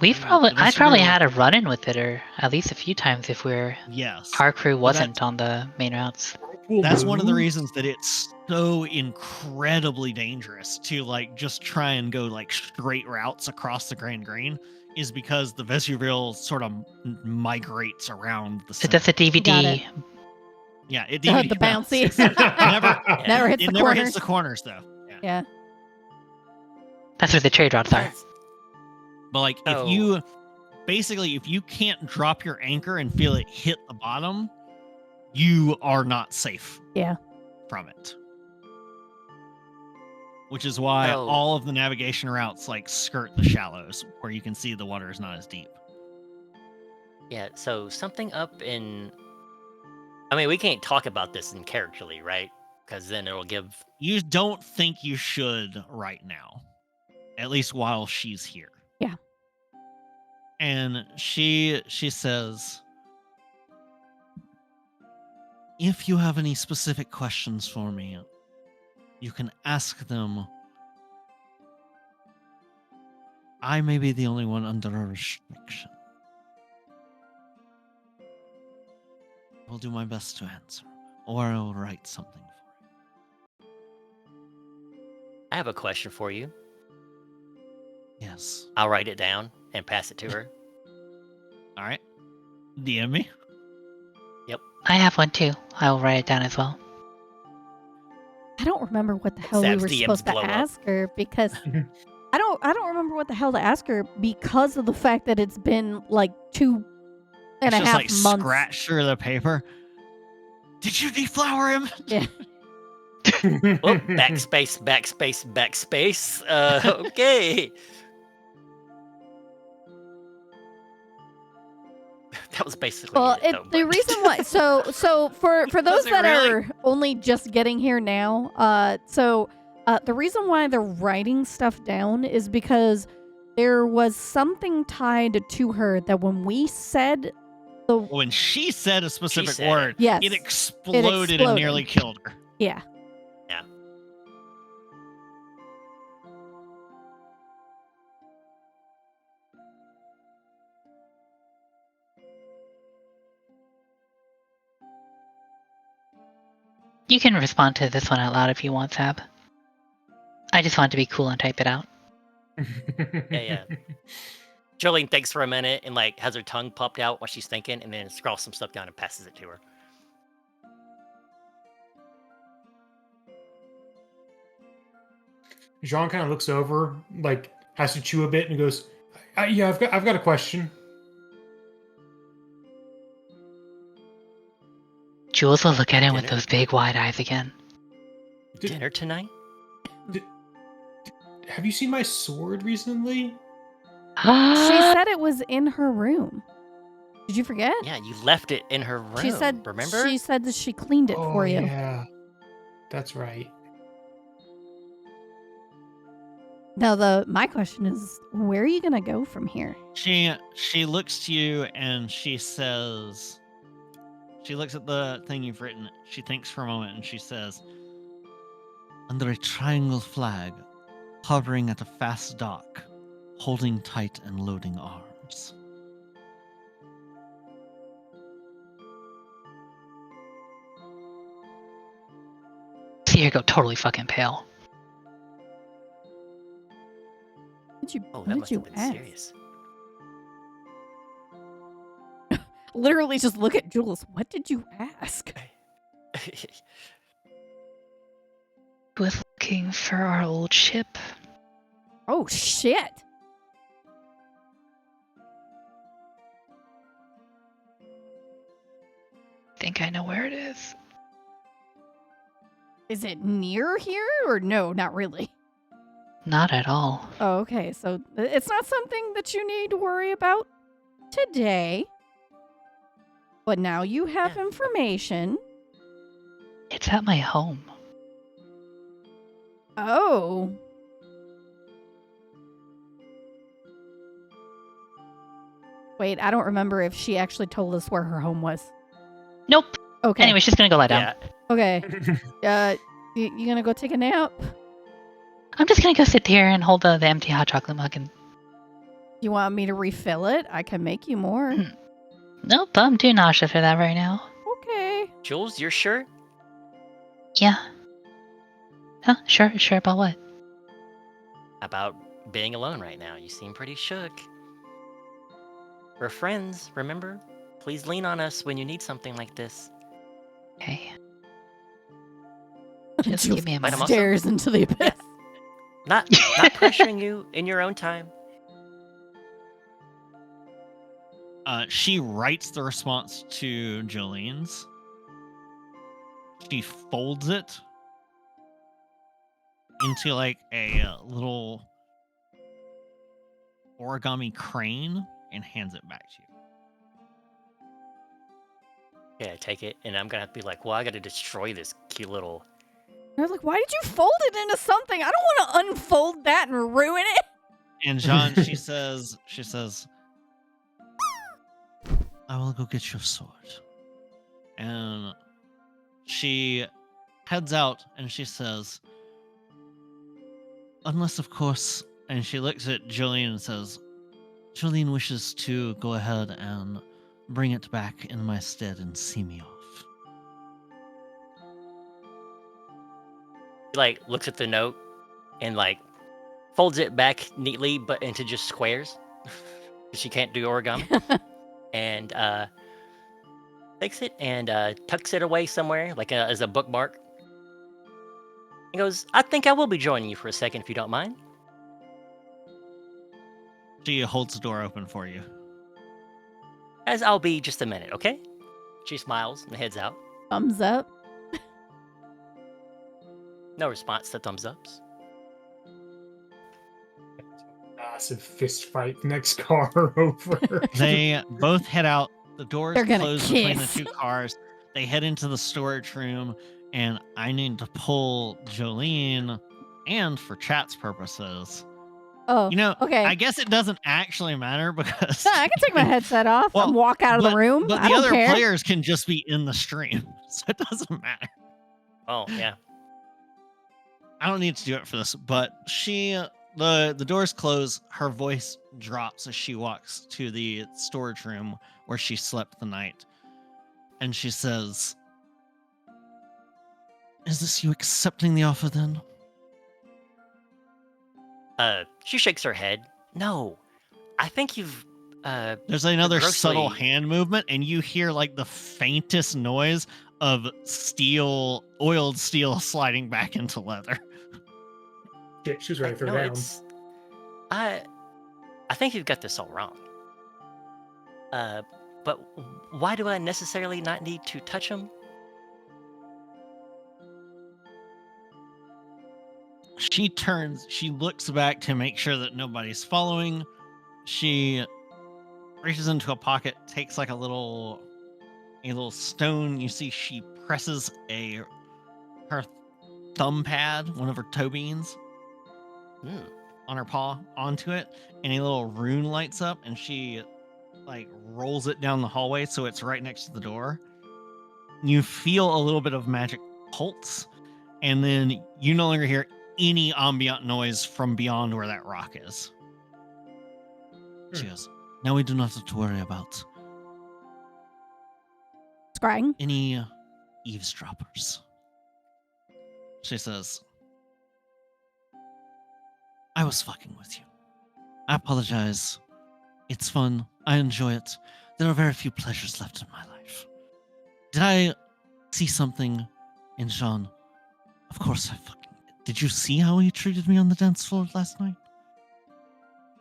I probably had a run-in with it, or at least a few times if our crew wasn't on the main routes. That's one of the reasons that it's so incredibly dangerous to like just try and go like straight routes across the Grand Green, is because the Vesuvio sort of migrates around the center. That's a DVD. Yeah, it the bouncy. It never hits the corners though. Yeah. That's where the trade routes are. But like if you can't drop your anchor and feel it hit the bottom, you are not safe. Yeah. From it. Which is why all of the navigation routes like skirt the shallows where you can see the water is not as deep. Yeah, so something up in... I mean, we can't talk about this in characterly, right? Because then it'll give... You don't think you should right now. At least while she's here. Yeah. And she says, if you have any specific questions for me, you can ask them. I may be the only one under a restriction. I'll do my best to answer, or I will write something for you. I have a question for you. Yes. I'll write it down and pass it to her. All right. DM me. Yep. I have one too. I'll write it down as well. I don't remember what the hell we were supposed to ask her because I don't remember what the hell to ask her because of the fact that it's been like 2.5 months. Scratch through the paper. Did you deflower him? Yeah. Backspace. Okay. That was basically the reason why. So for those that are only just getting here now, the reason why they're writing stuff down is because there was something tied to her that when she said a specific word, yes, it exploded and nearly killed her. Yeah. Yeah. You can respond to this one out loud if you want, Sab. I just want to be cool and type it out. Yeah. Jolene thinks for a minute and like has her tongue popped out while she's thinking, and then scrawls some stuff down and passes it to her. Jean kind of looks over, like has to chew a bit, and goes, "Yeah, I've got a question." Jules will look at him with those big wide eyes again. Dinner tonight? Have you seen my sword recently? She said it was in her room. Did you forget? Yeah, you left it in her room. Remember? She said that she cleaned it for you. Yeah, that's right. Now my question is, where are you gonna go from here? She looks to you and she says, she looks at the thing you've written. She thinks for a moment and she says, under a triangle flag, hovering at a fast dock, holding tight and loading arms. See her go totally fucking pale. What did you ask? Serious. Literally just look at Jules. What did you ask? With Looking for our old ship. Oh, shit. Think I know where it is. Is it near here or no, not really? Not at all. Oh, okay. So it's not something that you need to worry about today. But now you have information. It's at my home. Oh. Wait, I don't remember if she actually told us where her home was. Nope. Okay. Anyway, she's gonna go lie down. Okay. You gonna go take a nap? I'm just gonna go sit here and hold the empty hot chocolate mug and... You want me to refill it? I can make you more. Nope, I'm too nauseous for that right now. Okay. Jules, you're sure? Yeah. Huh? Sure about what? About being alone right now. You seem pretty shook. We're friends, remember? Please lean on us when you need something like this. Okay. Just give me a moment. Stares into the abyss. Not pressuring you in your own time. She writes the response to Jolene's. She folds it into like a little origami crane and hands it back to you. Yeah, take it, and I'm gonna have to be like, well, I gotta destroy this cute little... They're like, why did you fold it into something? I don't want to unfold that and ruin it. And Jean, she says, I will go get your sword. And she heads out and she says, unless, of course, and she looks at Jolene and says, Jolene wishes to go ahead and bring it back in my stead and see me off. He, like, looks at the note and, like, folds it back neatly, but into just squares. She can't do origami. And takes it and tucks it away somewhere, like as a bookmark. He goes, I think I will be joining you for a second if you don't mind. She holds the door open for you. As I'll be just a minute, okay? She smiles and heads out. Thumbs up. No response to thumbs ups. Massive fist fight next car over. They both head out. The doors They're gonna close between the kiss. two cars. They head into the storage room, and I need to pull Jolene, and for chat's purposes. Oh, You know, okay. I guess it doesn't actually matter because Yeah, I can take my headset off Well, and walk out of the room. But I the don't other care. players can just be in the stream, so it doesn't matter. Oh, yeah. I don't need to do it for this, but the doors close. Her voice drops as she walks to the storage room where she slept the night, and she says, "Is this you accepting the offer then?" She shakes her head. No, I think you've There's another subtle grossly- hand movement, and you hear like the faintest noise of oiled steel sliding back into leather. Shit, she was ready for no, down. it's I think you've got this all wrong. But why do I necessarily not need to touch him? She looks back to make sure that nobody's following. She reaches into a pocket, takes like a little stone. You see she presses her thumb pad, one of her toe beans, on her paw onto it, and a little rune lights up, and she like rolls it down the hallway so it's right next to the door. You feel a little bit of magic pulse, and then you no longer hear any ambient noise from beyond where that rock is. She goes, now we do not have to worry about Scrying. any eavesdroppers. She says, I was fucking with you. I apologize. It's fun. I enjoy it. There are very few pleasures left in my life. Did I see something in Jean? Of course I fucking Did you see how he treated me on the dance floor last night?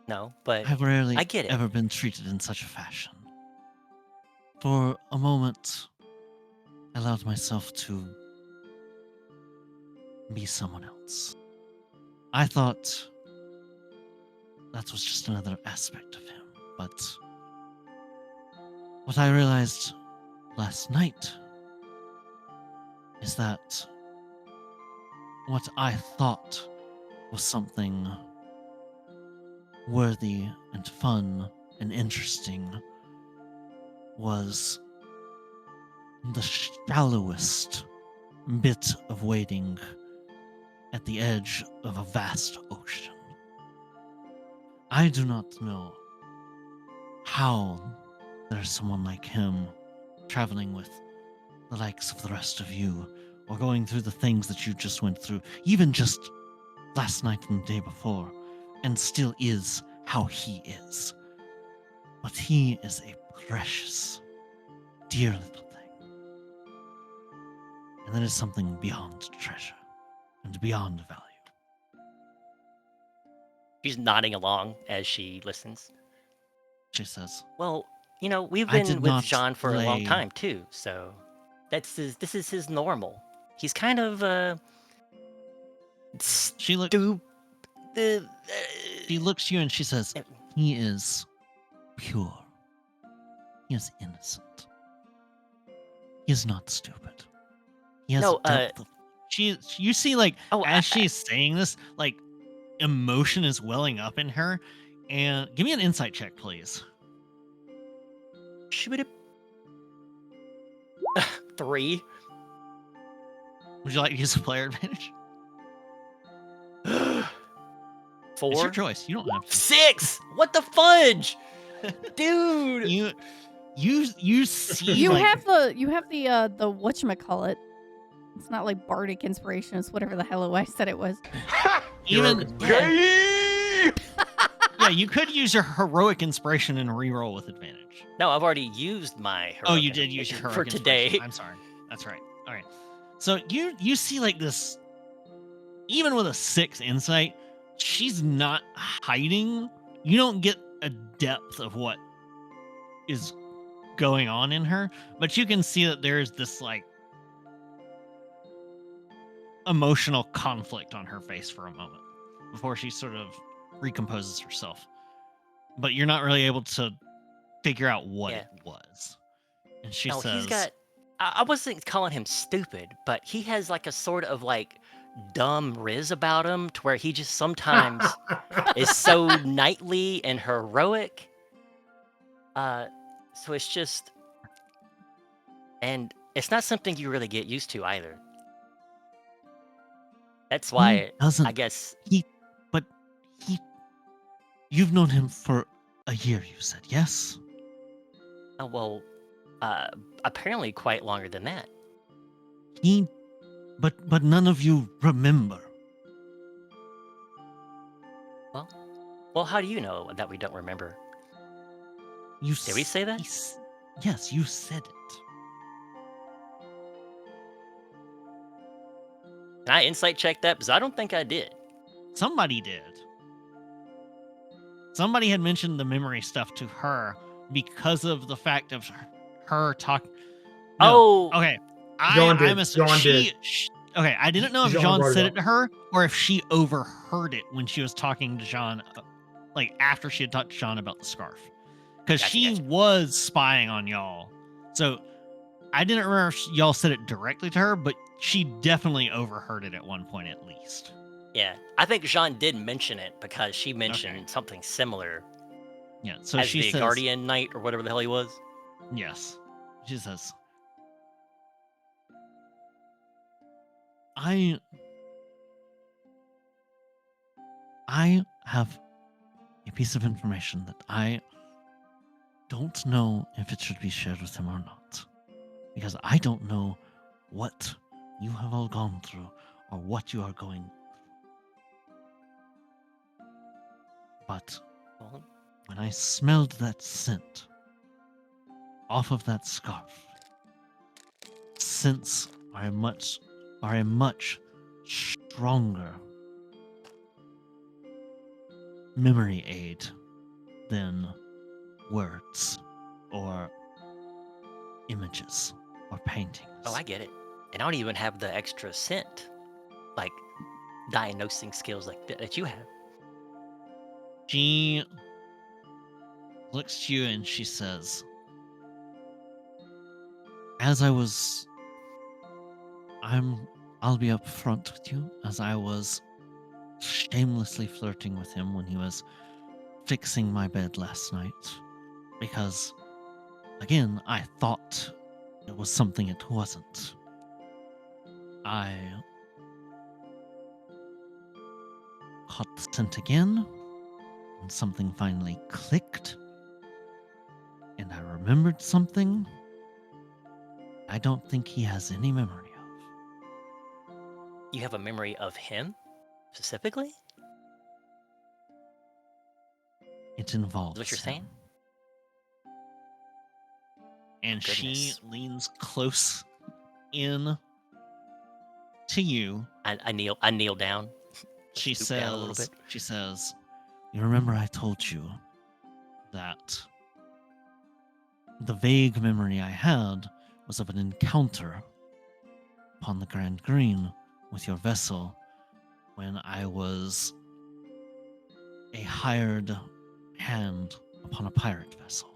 No, but I've rarely I get it. ever been treated in such a fashion. For a moment, I allowed myself to be someone else. I thought that was just another aspect of him, but what I realized last night is that what I thought was something worthy and fun and interesting was the shallowest bit of wading at the edge of a vast ocean. I do not know how there's someone like him traveling with the likes of the rest of you, or going through the things that you just went through, even just last night and the day before, and still is how he is. But he is a precious, dear little thing. And that is something beyond treasure and beyond value. She's nodding along as she listens. She says, "Well, you know, we've been with Jean for a long lay- time too, so this is his normal. He's kind of She look. She looks at you and she says, "He is pure. He is innocent. He is not stupid. He has No, depth of." You see, like, Oh, as she's saying this, like, emotion is welling up in her. And give me an insight check, please. Shoot it. 3. Would you like to use a player advantage? 4. It's your choice. You don't have to. 6. What the fudge, dude? You see. You like, have the whatchamacallit. It's not like bardic inspiration. It's whatever the hell I said it was. even. Yeah, you could use your heroic inspiration and reroll with advantage. No, I've already used my heroic. Oh, you did use your heroic for today. I'm sorry. That's right. All right. So you see like this, even with a 6 insight, she's not hiding. You don't get a depth of what is going on in her, but you can see that there's this like emotional conflict on her face for a moment before she sort of recomposes herself. But you're not really able to figure out what it was. And she says, he's got. I wasn't calling him stupid, but he has like a sort of like dumb riz about him to where he just sometimes is so knightly and heroic. So it's just, and it's not something you really get used to either. That's why I guess you've known him for a year, you said, yes? Oh, well, apparently quite longer than that. But none of you remember. Well, how do you know that we don't remember? Did we say that? Yes, you said it. Can I insight check that? Because I don't think I did. Somebody did. Somebody had mentioned the memory stuff to her because of the fact of her talking. No, okay. John did. Okay, I didn't know if Jean said it to her or if she overheard it when she was talking to Jean, like after she had talked to Jean about the scarf. Because she was spying on y'all. So I didn't remember if y'all said it directly to her, but she definitely overheard it at one point at least. Yeah, I think Jean did mention it because she mentioned something similar. Yeah, so as she the says, Guardian Knight or whatever the hell he was. Yes. She says, I have a piece of information that I don't know if it should be shared with him or not. Because I don't know what you have all gone through or what you are going through. But when I smelled that scent off of that scarf, scents are a much stronger memory aid than words or images or paintings. Oh, I get it. And I don't even have the extra scent, like diagnosing skills like that you have. She looks to you and she says, I'll be up front with you, as I was shamelessly flirting with him when he was fixing my bed last night. Because, again, I thought it was something it wasn't. I caught the scent again, and something finally clicked, and I remembered something I don't think he has any memory of. You have a memory of him, specifically? It involves Is what you're saying? And Goodness. she leans close in to you. I kneel down. She Stoop down a little says, bit. You remember I told you that the vague memory I had was of an encounter upon the Grand Green with your vessel when I was a hired hand upon a pirate vessel.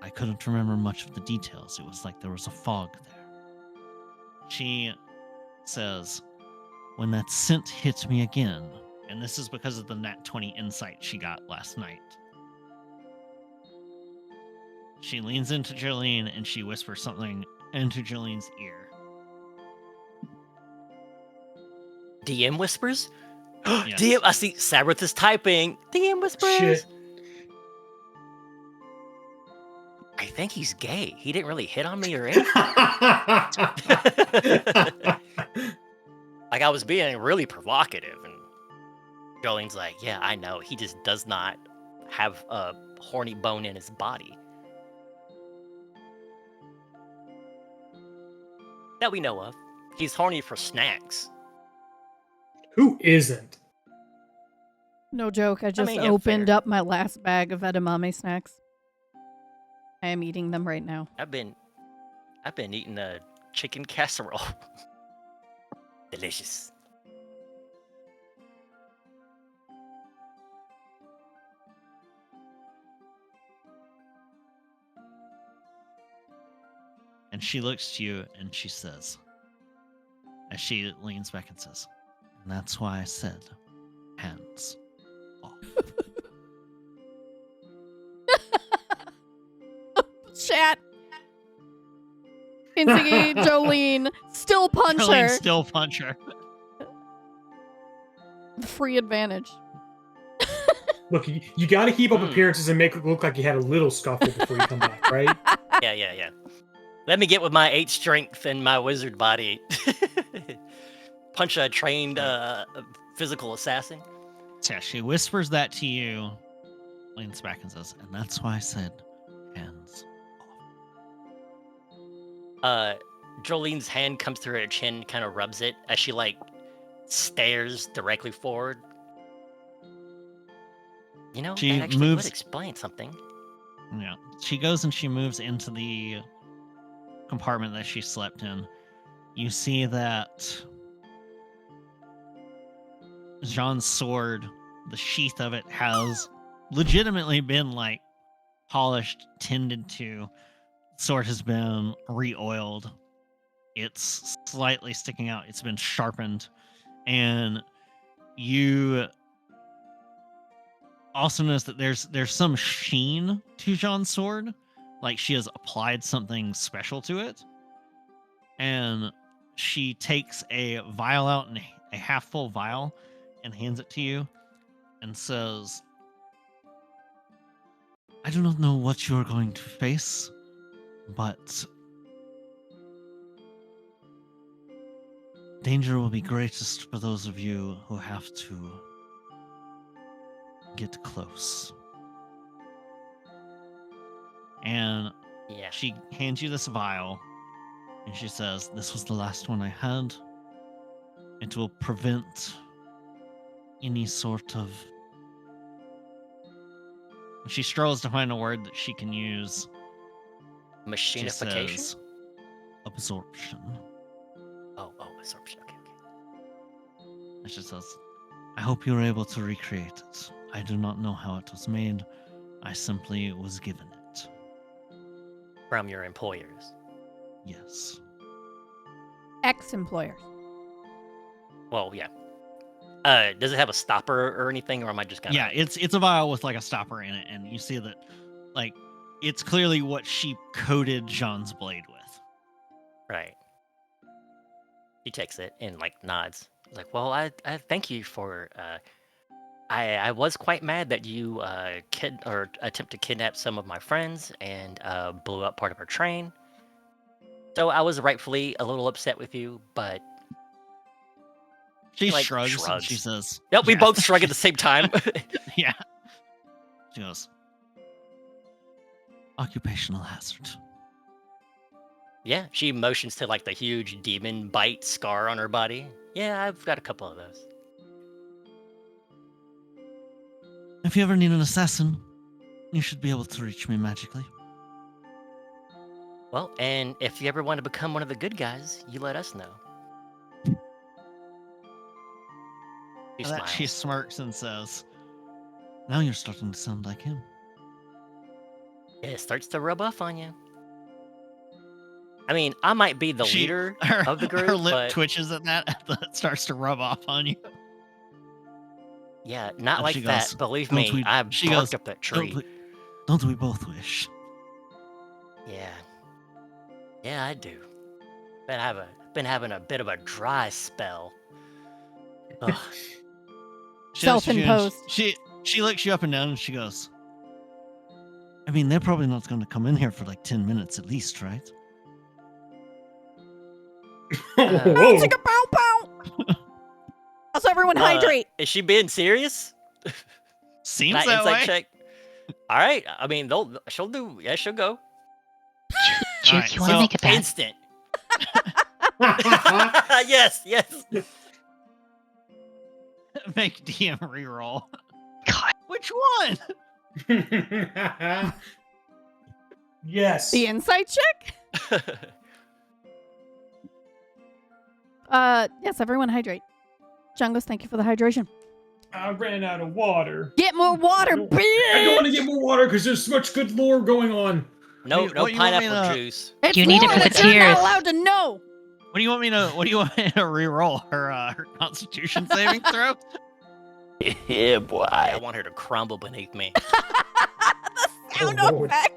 I couldn't remember much of the details. It was like there was a fog there. She says, when that scent hit me again, and this is because of the nat 20 insight she got last night, she leans into Jolene and she whispers something into Jolene's ear. DM whispers? Yes. DM, I see Sabrith is typing. DM whispers. Shit. I think he's gay. He didn't really hit on me or anything. Like, I was being really provocative, and Jolene's like, yeah, I know. He just does not have a horny bone in his body. That we know of. He's horny for snacks. Who isn't? No joke, I just yeah, opened fair. up my last bag of edamame snacks. I am eating them right now. I've been eating a chicken casserole. Delicious. And she looks to you and she says, as she leans back and says, and that's why I said, hands off. Chat. Insiggy, Jolene, still punch Jolene her. still punch her. Free advantage. Look, you got to keep up appearances and make it look like you had a little scuffle before you come back, right? Yeah. Let me get with my 8 strength and my wizard body. Punch a trained physical assassin. Yeah, she whispers that to you, leans back and says, and that's why I said, hands off. Jolene's hand comes through her chin, kind of rubs it as she stares directly forward. You know, She that actually moves- would explain something. Yeah. She goes and she moves into the compartment that she slept in. You see that Jean's sword, the sheath of it, has legitimately been polished, tended to. Sword has been re-oiled. It's slightly sticking out. It's been sharpened. And you also notice that there's some sheen to Jean's sword. Like she has applied something special to it. And she takes a vial out, and a half full vial, and hands it to you and says, I do not know what you are going to face, but danger will be greatest for those of you who have to get close. And Yeah. She hands you this vial, and she says, "This was the last one I had. It will prevent any sort of..." She struggles to find a word that she can use. She Machinification? says, "Absorption." Oh, absorption. Okay. And she says, "I hope you're able to recreate it. I do not know how it was made. I simply was given it." From your employers. Yes. Ex-employers. Well, yeah. Does it have a stopper or anything, or am I just gonna... Yeah, it's a vial with like a stopper in it, and you see that, like, it's clearly what she coated Jean's blade with. Right. He takes it and like nods. He's like, well, I thank you for. I was quite mad that you attempt to kidnap some of my friends and blew up part of our train. So I was rightfully a little upset with you, but She like, shrugs. And she says, "Yep, we both shrug at the same time." Yeah. She goes, "Occupational hazard." Yeah, she motions to like the huge demon bite scar on her body. Yeah, I've got a couple of those. If you ever need an assassin, you should be able to reach me magically. Well, and if you ever want to become one of the good guys, you let us know. She smirks and says, "Now you're starting to sound like him." Yeah, it starts to rub off on you. I mean, I might be the leader of the group, her lip but... twitches at that. It starts to rub off on you. Yeah, not And like she that. goes, Believe "Don't me, we-" I she barked goes, up that tree. Don't we both wish?" Yeah, I do. Been having a bit of a dry spell. Ugh. Self-imposed. She looks you up and down and she goes, "I mean, they're probably not going to come in here for like 10 minutes at least, right?" Take a pow pow. Also, everyone hydrate. Is she being serious? Seems that way. Check. All right. I mean, she'll do. Yeah, she'll go. Juke, Right, you want to make a bet? Instant. Yes. Make DM reroll. God. Which one? Yes. The insight check. Yes, everyone hydrate. John goes, "Thank you for the hydration." I ran out of water. Get more water, bitch! I don't want to get more water because there's so much good lore going on. No what you pineapple want me to- juice. It's You need it lore for the that you're not tears. allowed to know. What do you want me to reroll? Her Constitution saving throw? Yeah, boy. I want her to crumble beneath me. The sound Oh, Lord. effect.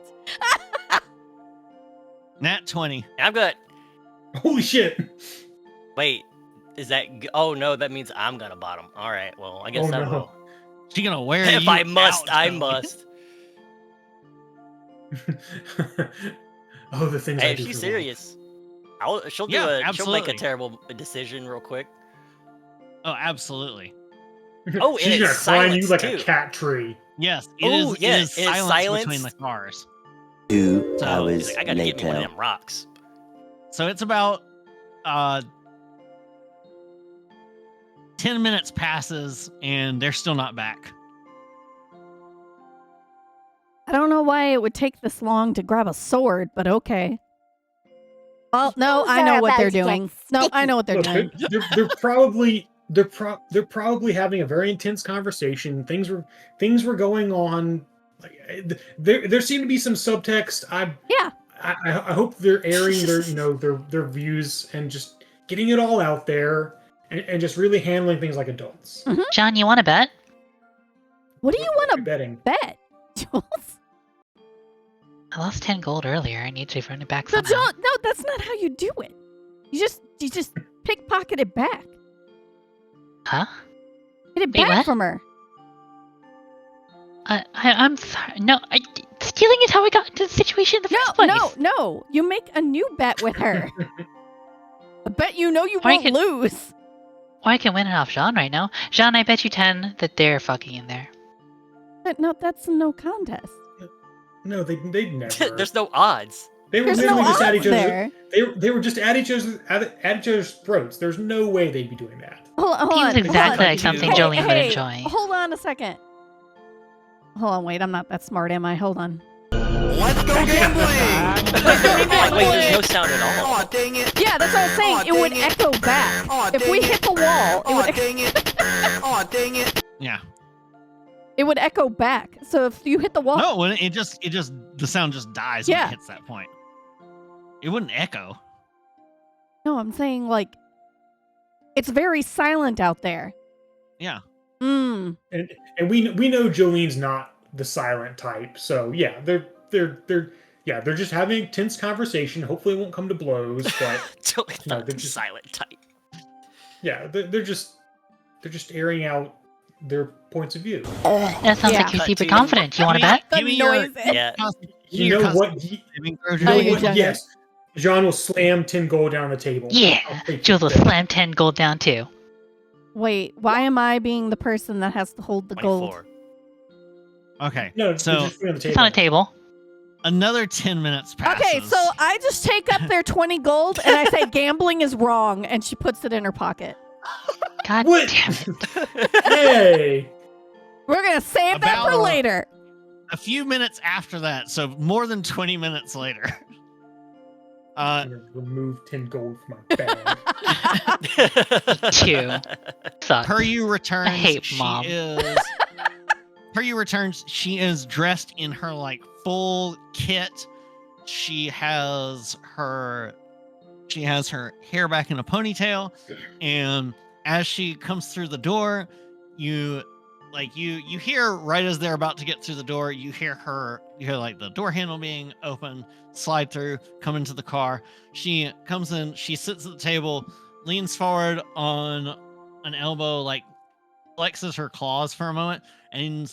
Nat 20. I'm good. Holy shit. Wait, is that? Oh no, that means I'm gonna bottom. All right. Well, I guess Oh, I no. will. She gonna wear If you I must, out, I Tony. must. Oh, the things Hey, I if do she's for serious, she'll do Yeah, she'll make a absolutely. terrible decision real quick. Oh, absolutely. love. Oh, and She's gonna it's climb you silence, like too. a cat tree. Yes, Oh, it yeah, is it is silence between silence. the cars. 2 So, hours She's like, I gotta get me one of later. them rocks. So it's about 10 minutes passes and they're still not back. I don't know why it would take this long to grab a sword, but okay. Well, no, Those I know are what they're about to get doing. No, I know what they're Look, doing. they're probably having a very intense conversation. Things were going on. Like, there seemed to be some subtext. Yeah. I hope they're airing their their views and just getting it all out there and just really handling things like adults. John, you want to bet? What do you want to Betting. bet, Jules? I lost 10 gold earlier. I need to run it back No, somehow. don't. No, that's not how you do it. You just pickpocket it back. Huh? Get it Wait, back what? from her. I'm sorry. No, stealing is how I got into the situation in the first place. No. You make a new bet with her. A bet you know you Or I won't could- lose. Or I can win it off Jean right now. Jean, I bet you 10 that they're fucking in there. But no, that's no contest. No, they never. There's no odds. They were There's literally no just at odds each there. other's. They were just at each other's throats. There's no way they'd be doing that. Hold on. Seems exactly like Hey, something hey, Jolene would enjoy. Hold on a second. Hold on, wait. I'm not that smart, am I? Hold on. Let's go gambling! Wait, there's no sound at all. Oh, dang it! Yeah, that's what I'm saying. Aw, It would dang it. echo back. Aw, If we dang hit it. the wall, it Oh, would dang it! Oh, dang it! Yeah. it would echo back. So if you hit the wall, No, when it just the sound just dies when Yeah. it hits that point. It wouldn't echo. no, I'm saying like it's very silent out there. Yeah. Mm. And we know Jolene's not the silent type. So yeah, they're just having a tense conversation. Hopefully, it won't come to blows. But Jolene's No, not they're the just- silent type. yeah, they're just airing out their points of view. That sounds Yeah. like you Cut super to- confident. You want to bet? The Give me your- noises. Yeah. You know what? Saving Oh, You know you what? done it. Yes, John will slam 10 gold down the table. Yeah. I'll take Jules will that. slam 10 gold down too. Wait, why am I being the person that has to hold the gold? 24. Okay. No, So just put it on the table. It's on a table. another 10 minutes passes. Okay, so I just take up their 20 gold and I say gambling is wrong, and she puts it in her pocket. God What? damn it. Hey, We're gonna save that for About- later. a few minutes after that, so more than 20 minutes later. I'm gonna remove 10 gold from my bag. Two. Suck. Peryu returns. I hate Mom. Peryu returns. She is dressed in her like full kit. She has her hair back in a ponytail, and as she comes through the door, you hear right as they're about to get through the door, you hear like the door handle being open, slide through, come into the car. She comes in, she sits at the table, leans forward on an elbow, like flexes her claws for a moment, and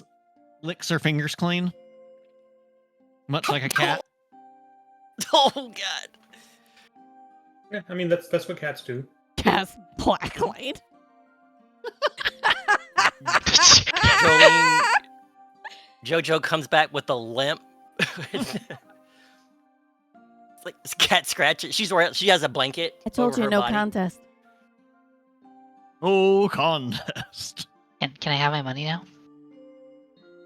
licks her fingers clean, much like a cat. Oh god. Yeah, I mean that's what cats do. Cast blacklight. Jolene, Jojo comes back with a limp. It's like this cat scratches. She has a blanket. I told over you her no body. contest. Oh, contest. Can I have my money now?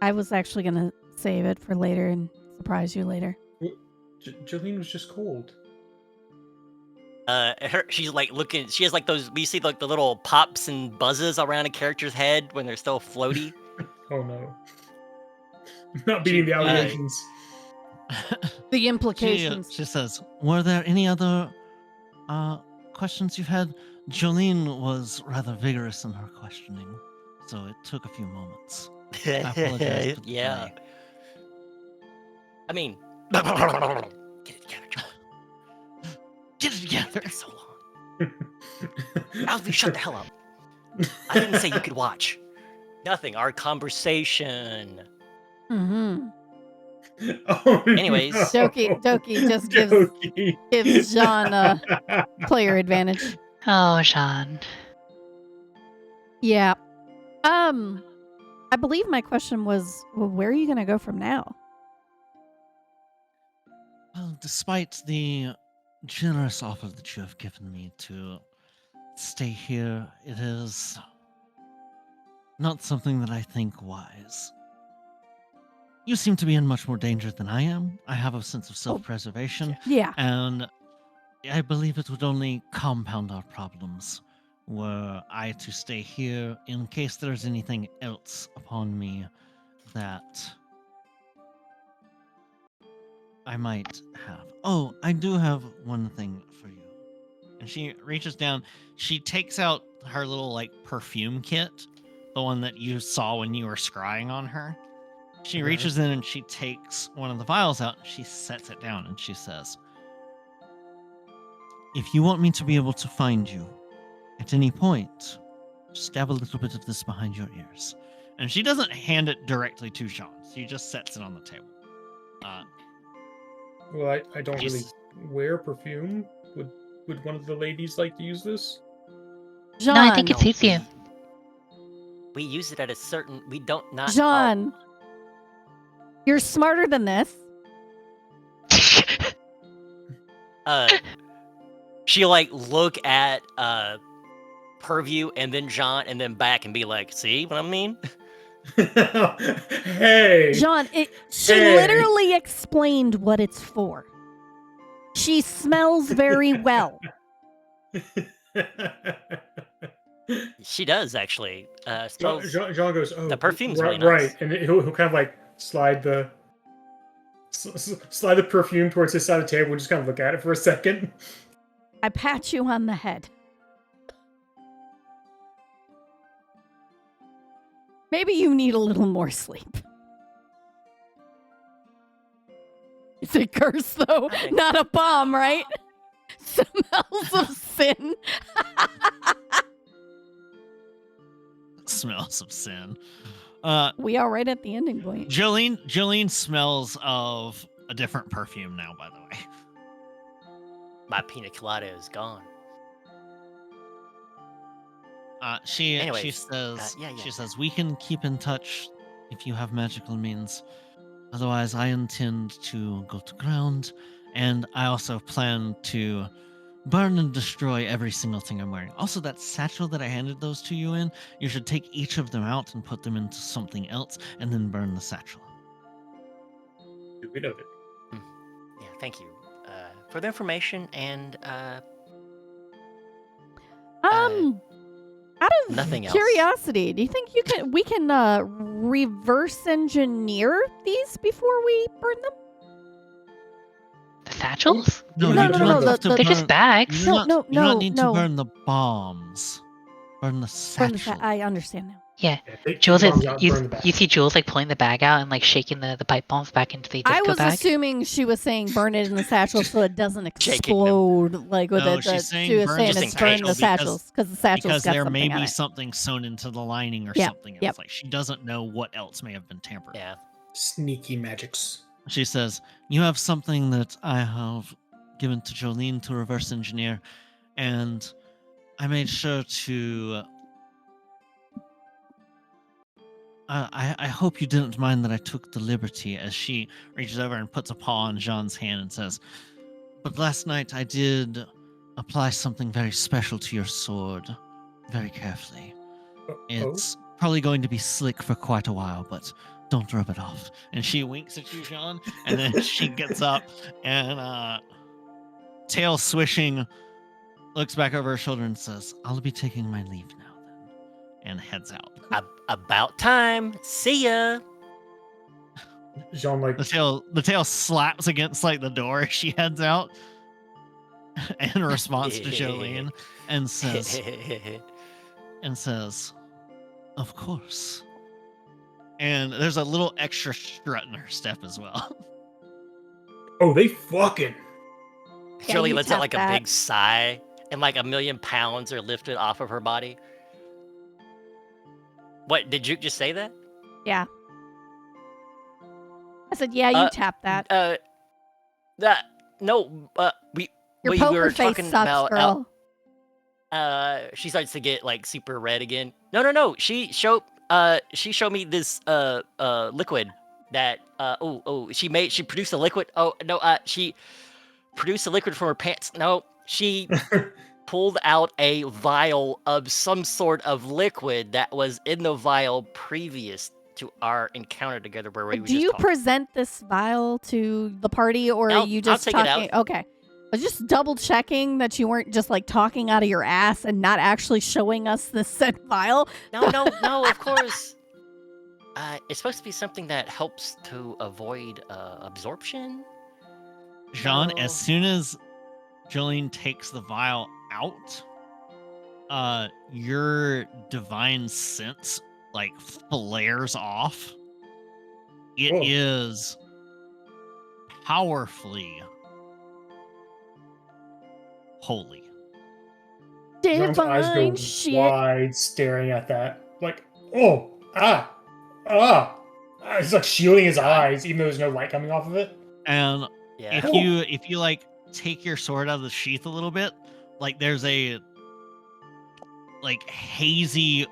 I was actually gonna save it for later and surprise you later. Jolene was just cold. She's like looking. She has like those. We see like the little pops and buzzes around a character's head when they're still floaty. Oh no. Not beating the allegations. The implications. She says, "Were there any other questions you had?" Jolene was rather vigorous in her questioning, so it took a few moments. I apologize for the Yeah. delay. I mean, get it together, Joel. Get it together. It's so long. Alfie, shut the hell up. I didn't say you could watch. Nothing. Our conversation. Mm-hmm. Oh, Anyways. no. Doki just Doki. gives John a player advantage. Oh, Sean. Yeah. I believe my question was, well, where are you gonna go from now? Well, despite the generous offer that you have given me to stay here, it is not something that I think wise. You seem to be in much more danger than I am. I have a sense of self-preservation, Yeah. and I believe it would only compound our problems were I to stay here in case there's anything else upon me that I might have. Oh, I do have one thing for you. And she reaches down, she takes out her little like perfume kit, the one that you saw when you were scrying on her. She reaches in and she takes one of the vials out and she sets it down and she says, "If you want me to be able to find you at any point, just stab a little bit of this behind your ears." And she doesn't hand it directly to Jean. She just sets it on the table. Well, I don't Yes. really wear perfume. Would one of the ladies like to use this? John. No, I think it suits you. We use it at a certain. We don't not. John. You're smarter than this. She like look at Purview and then John and then back and be like, "See what I mean?" Hey, John, she literally explained what it's for. She smells very well. She does actually. John goes, "Oh, the perfume's right, really nice." right," and he'll kind of like slide the perfume towards his side of the table and just kind of look at it for a second. I pat you on the head. Maybe you need a little more sleep. It's a curse, though, not a bomb, right? Smells of sin. Smells of sin. We are right at the ending point. Jolene smells of a different perfume now, by the way. My pina colada is gone. She says, she says, we can keep in touch if you have magical means. Otherwise, I intend to go to ground, and I also plan to burn and destroy every single thing I'm wearing. Also, that satchel that I handed those to you in, you should take each of them out and put them into something else, and then burn the satchel. We know that. Yeah, thank you for the information and out of nothing else. Curiosity, do you think we can reverse engineer these before we burn them? The satchels? No, no, they're just bags. You do not need no. to burn the bombs. Burn the satchel. I understand now. Yeah. Take Jules the is, bombs out, you burn the bag. see Jules like pulling the bag out and like shaking the pipe bombs back into the disco I was bag. assuming she was saying burn it in the satchel so it doesn't Shaking them. explode like with No, it. she's saying She was burn saying the it's burn the satchel satchels because the satchels Because got there something may on be it. something sewn into the lining or Yep, something else. yep. Like she doesn't know what else may have been tampered. Yeah. Sneaky magics. She says, you have something that I have given to Jolene to reverse engineer, and I made sure to... I hope you didn't mind that I took the liberty, as she reaches over and puts a paw on Jean's hand and says, but last night I did apply something very special to your sword, very carefully. It's probably going to be slick for quite a while, but don't rub it off. And she winks at you, Jean, and then she gets up and, tail swishing, looks back over her shoulder and says, I'll be taking my leave now then, and heads out. About time. See ya. Jean like The tail slaps against like the door as she heads out in response to Jolene and says, of course. And there's a little extra strut in her step as well. Oh, they fucking. Shirley you lets out tap like that. a big sigh, and like 1,000,000 pounds are lifted off of her body. What, did Juke just say that? Yeah. I said, yeah, you tap that. No, Your we poker were face talking sucks, about girl. she starts to get like super red again. No. She showed me this liquid that she produced a liquid. Oh no, she produced a liquid from her pants. No, she pulled out a vial of some sort of liquid that was in the vial previous to our encounter together where we were Do just you talking. present this vial to the party, or No, are you I'll just take it talking? out. Okay. I was just double checking that you weren't just like talking out of your ass and not actually showing us this said vial. No, of course. It's supposed to be something that helps to avoid absorption. Jean, No. as soon as Jolene takes the vial out, your divine sense like flares off. It is powerfully holy. John's eyes Divine go shit. wide, staring at that. Like, it's like shielding his eyes, even though there's no light coming off of it. And Yeah. if you like take your sword out of the sheath a little bit, like there's a like hazy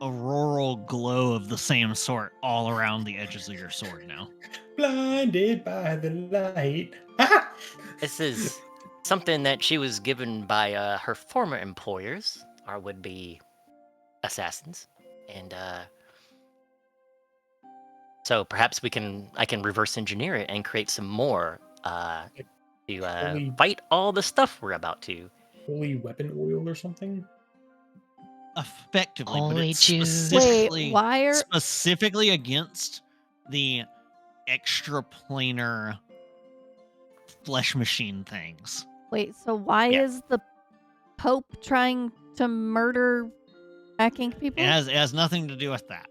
auroral glow of the same sort all around the edges of your sword now. Blinded by the light. This is something that she was given by her former employers, our would-be assassins, and so perhaps I can reverse engineer it and create some more to fight all the stuff we're about to. Holy weapon oil or something? Effectively, Holy but it's juice. specifically against the extraplanar flesh machine things. Wait, so why is the Pope trying to murder Black Ink people? It has nothing to do with that.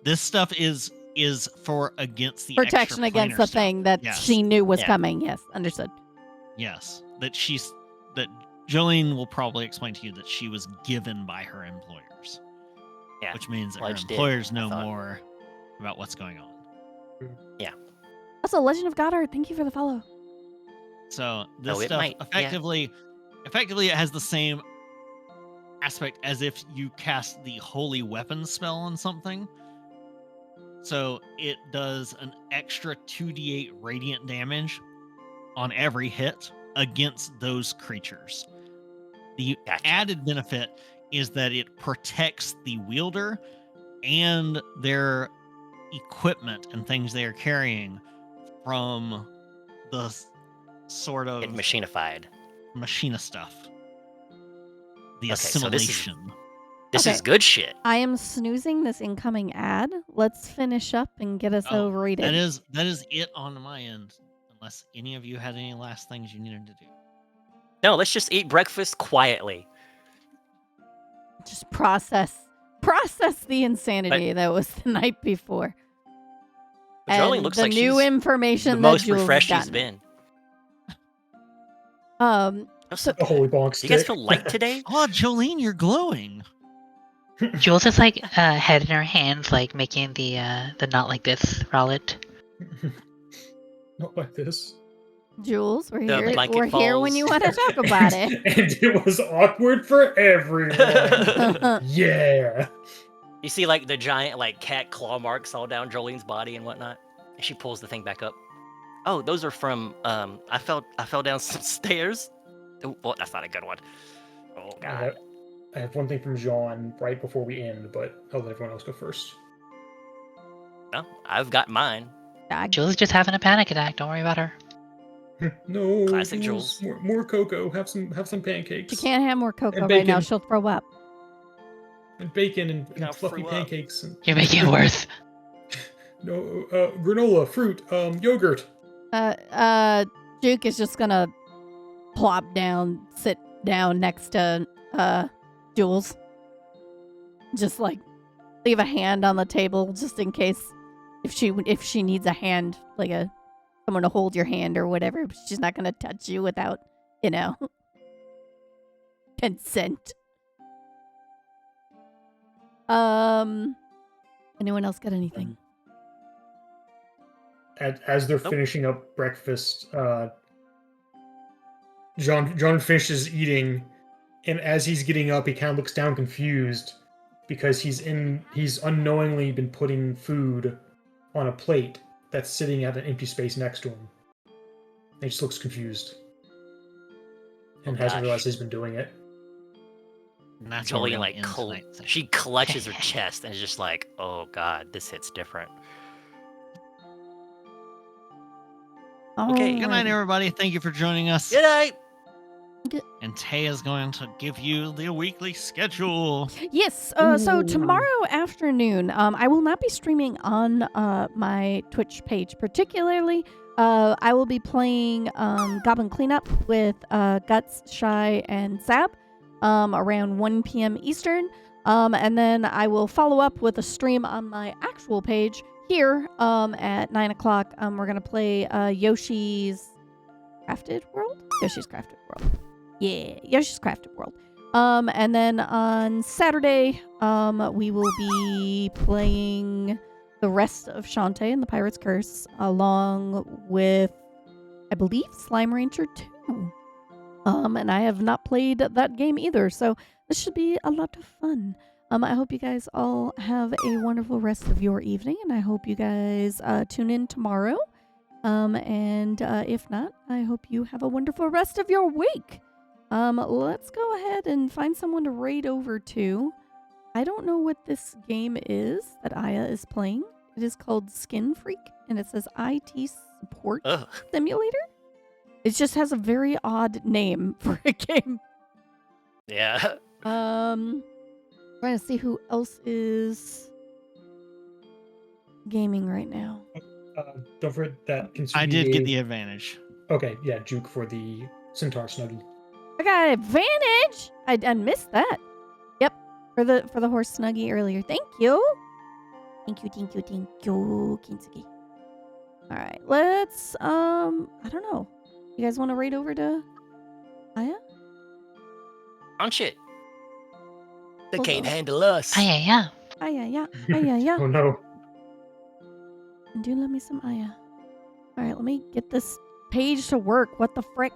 This stuff is for against the protection against the thing that she knew was coming. Yes, understood. Yes, that Jolene will probably explain to you that she was given by her employers. Yeah, which means that her employers know more about what's going on. Yeah. Also, Legend of Goddard, thank you for the follow. So this stuff effectively it has the same aspect as if you cast the holy weapon spell on something. So it does an extra 2d8 radiant damage on every hit against those creatures. The added benefit is that it protects the wielder and their equipment and things they are carrying from the sort of machinified machina stuff. The assimilation. This is good shit. I am snoozing this incoming ad. Let's finish up and get us overrated. That is it on my end. Unless any of you had any last things you needed to do. No, let's just eat breakfast quietly. Just process the insanity that was the night before. And looks the like new information the that most Jules refreshed gotten. she's been. So, the holy bonk stick. Do you guys feel light today? Oh, Jolene, you're glowing. Jules is like head in her hands, like making the not like this rowlet. Not like this. Jules, we're here when you want to talk about it. And it was awkward for everyone. Yeah. You see like the giant like cat claw marks all down Jolene's body and whatnot. And she pulls the thing back up. Oh, those are from I fell down some stairs. Oh, well, that's not a good one. Oh god. I have one thing from Jean right before we end, but I'll let everyone else go first. No, I've got mine. Jules is just having a panic attack. Don't worry about her. No, classic Jules. More cocoa. Have some pancakes. She can't have more cocoa right now. She'll throw up. And bacon and fluffy pancakes. And... You're making it worse. No, granola, fruit, yogurt. Duke is just gonna sit down next to Jules. Just like leave a hand on the table just in case if she needs a hand, like someone to hold your hand or whatever. But she's not gonna touch you without, consent. Anyone else got anything? As they're finishing up breakfast, John finishes eating, and as he's getting up, he kind of looks down confused because he's unknowingly been putting food on a plate that's sitting at an empty space next to him. And he just looks confused and hasn't realized he's been doing it. Jolene she clutches her chest and is just like, oh god, this hits different. Okay, good night, everybody. Thank you for joining us. Good night. And Tay is going to give you the weekly schedule. Yes. So tomorrow afternoon, I will not be streaming on my Twitch page particularly. I will be playing Goblin Cleanup with Guts, Shy, and Sab around 1 p.m. Eastern. And then I will follow up with a stream on my actual page here at 9 o'clock. We're going to play Yoshi's Crafted World? Yoshi's Crafted World. Yeah, Yoshi's Crafted World. And then on Saturday, we will be playing the rest of Shantae and the Pirate's Curse, along with, I believe, Slime Rancher 2. And I have not played that game either, so this should be a lot of fun. I hope you guys all have a wonderful rest of your evening, and I hope you guys tune in tomorrow. And if not, I hope you have a wonderful rest of your week. Let's go ahead and find someone to raid over to. I don't know what this game is that Aya is playing. It is called Skin Freak, and it says IT Support Simulator. It just has a very odd name for a game. Yeah. Trying to see who else is gaming right now. Don't forget that. I did get the advantage. Okay, yeah, Juke for the Centaur Snuggie. I got an advantage. I missed that. Yep, for the horse Snuggie earlier. Thank you. Thank you, Kintsugi. All right, let's I don't know. You guys want to raid over to Aya? On shit. They can't handle us. Yeah. Aya. Oh no. And do love me some Aya. All right, let me get this page to work. What the frick?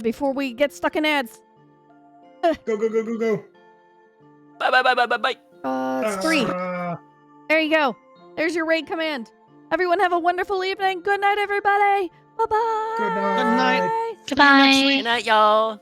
Before we get stuck in ads. Go. Bye. It's 3. There you go. There's your raid command. Everyone have a wonderful evening. Good night, everybody. Bye-bye. Good night. Good night. Goodbye. Good night, y'all.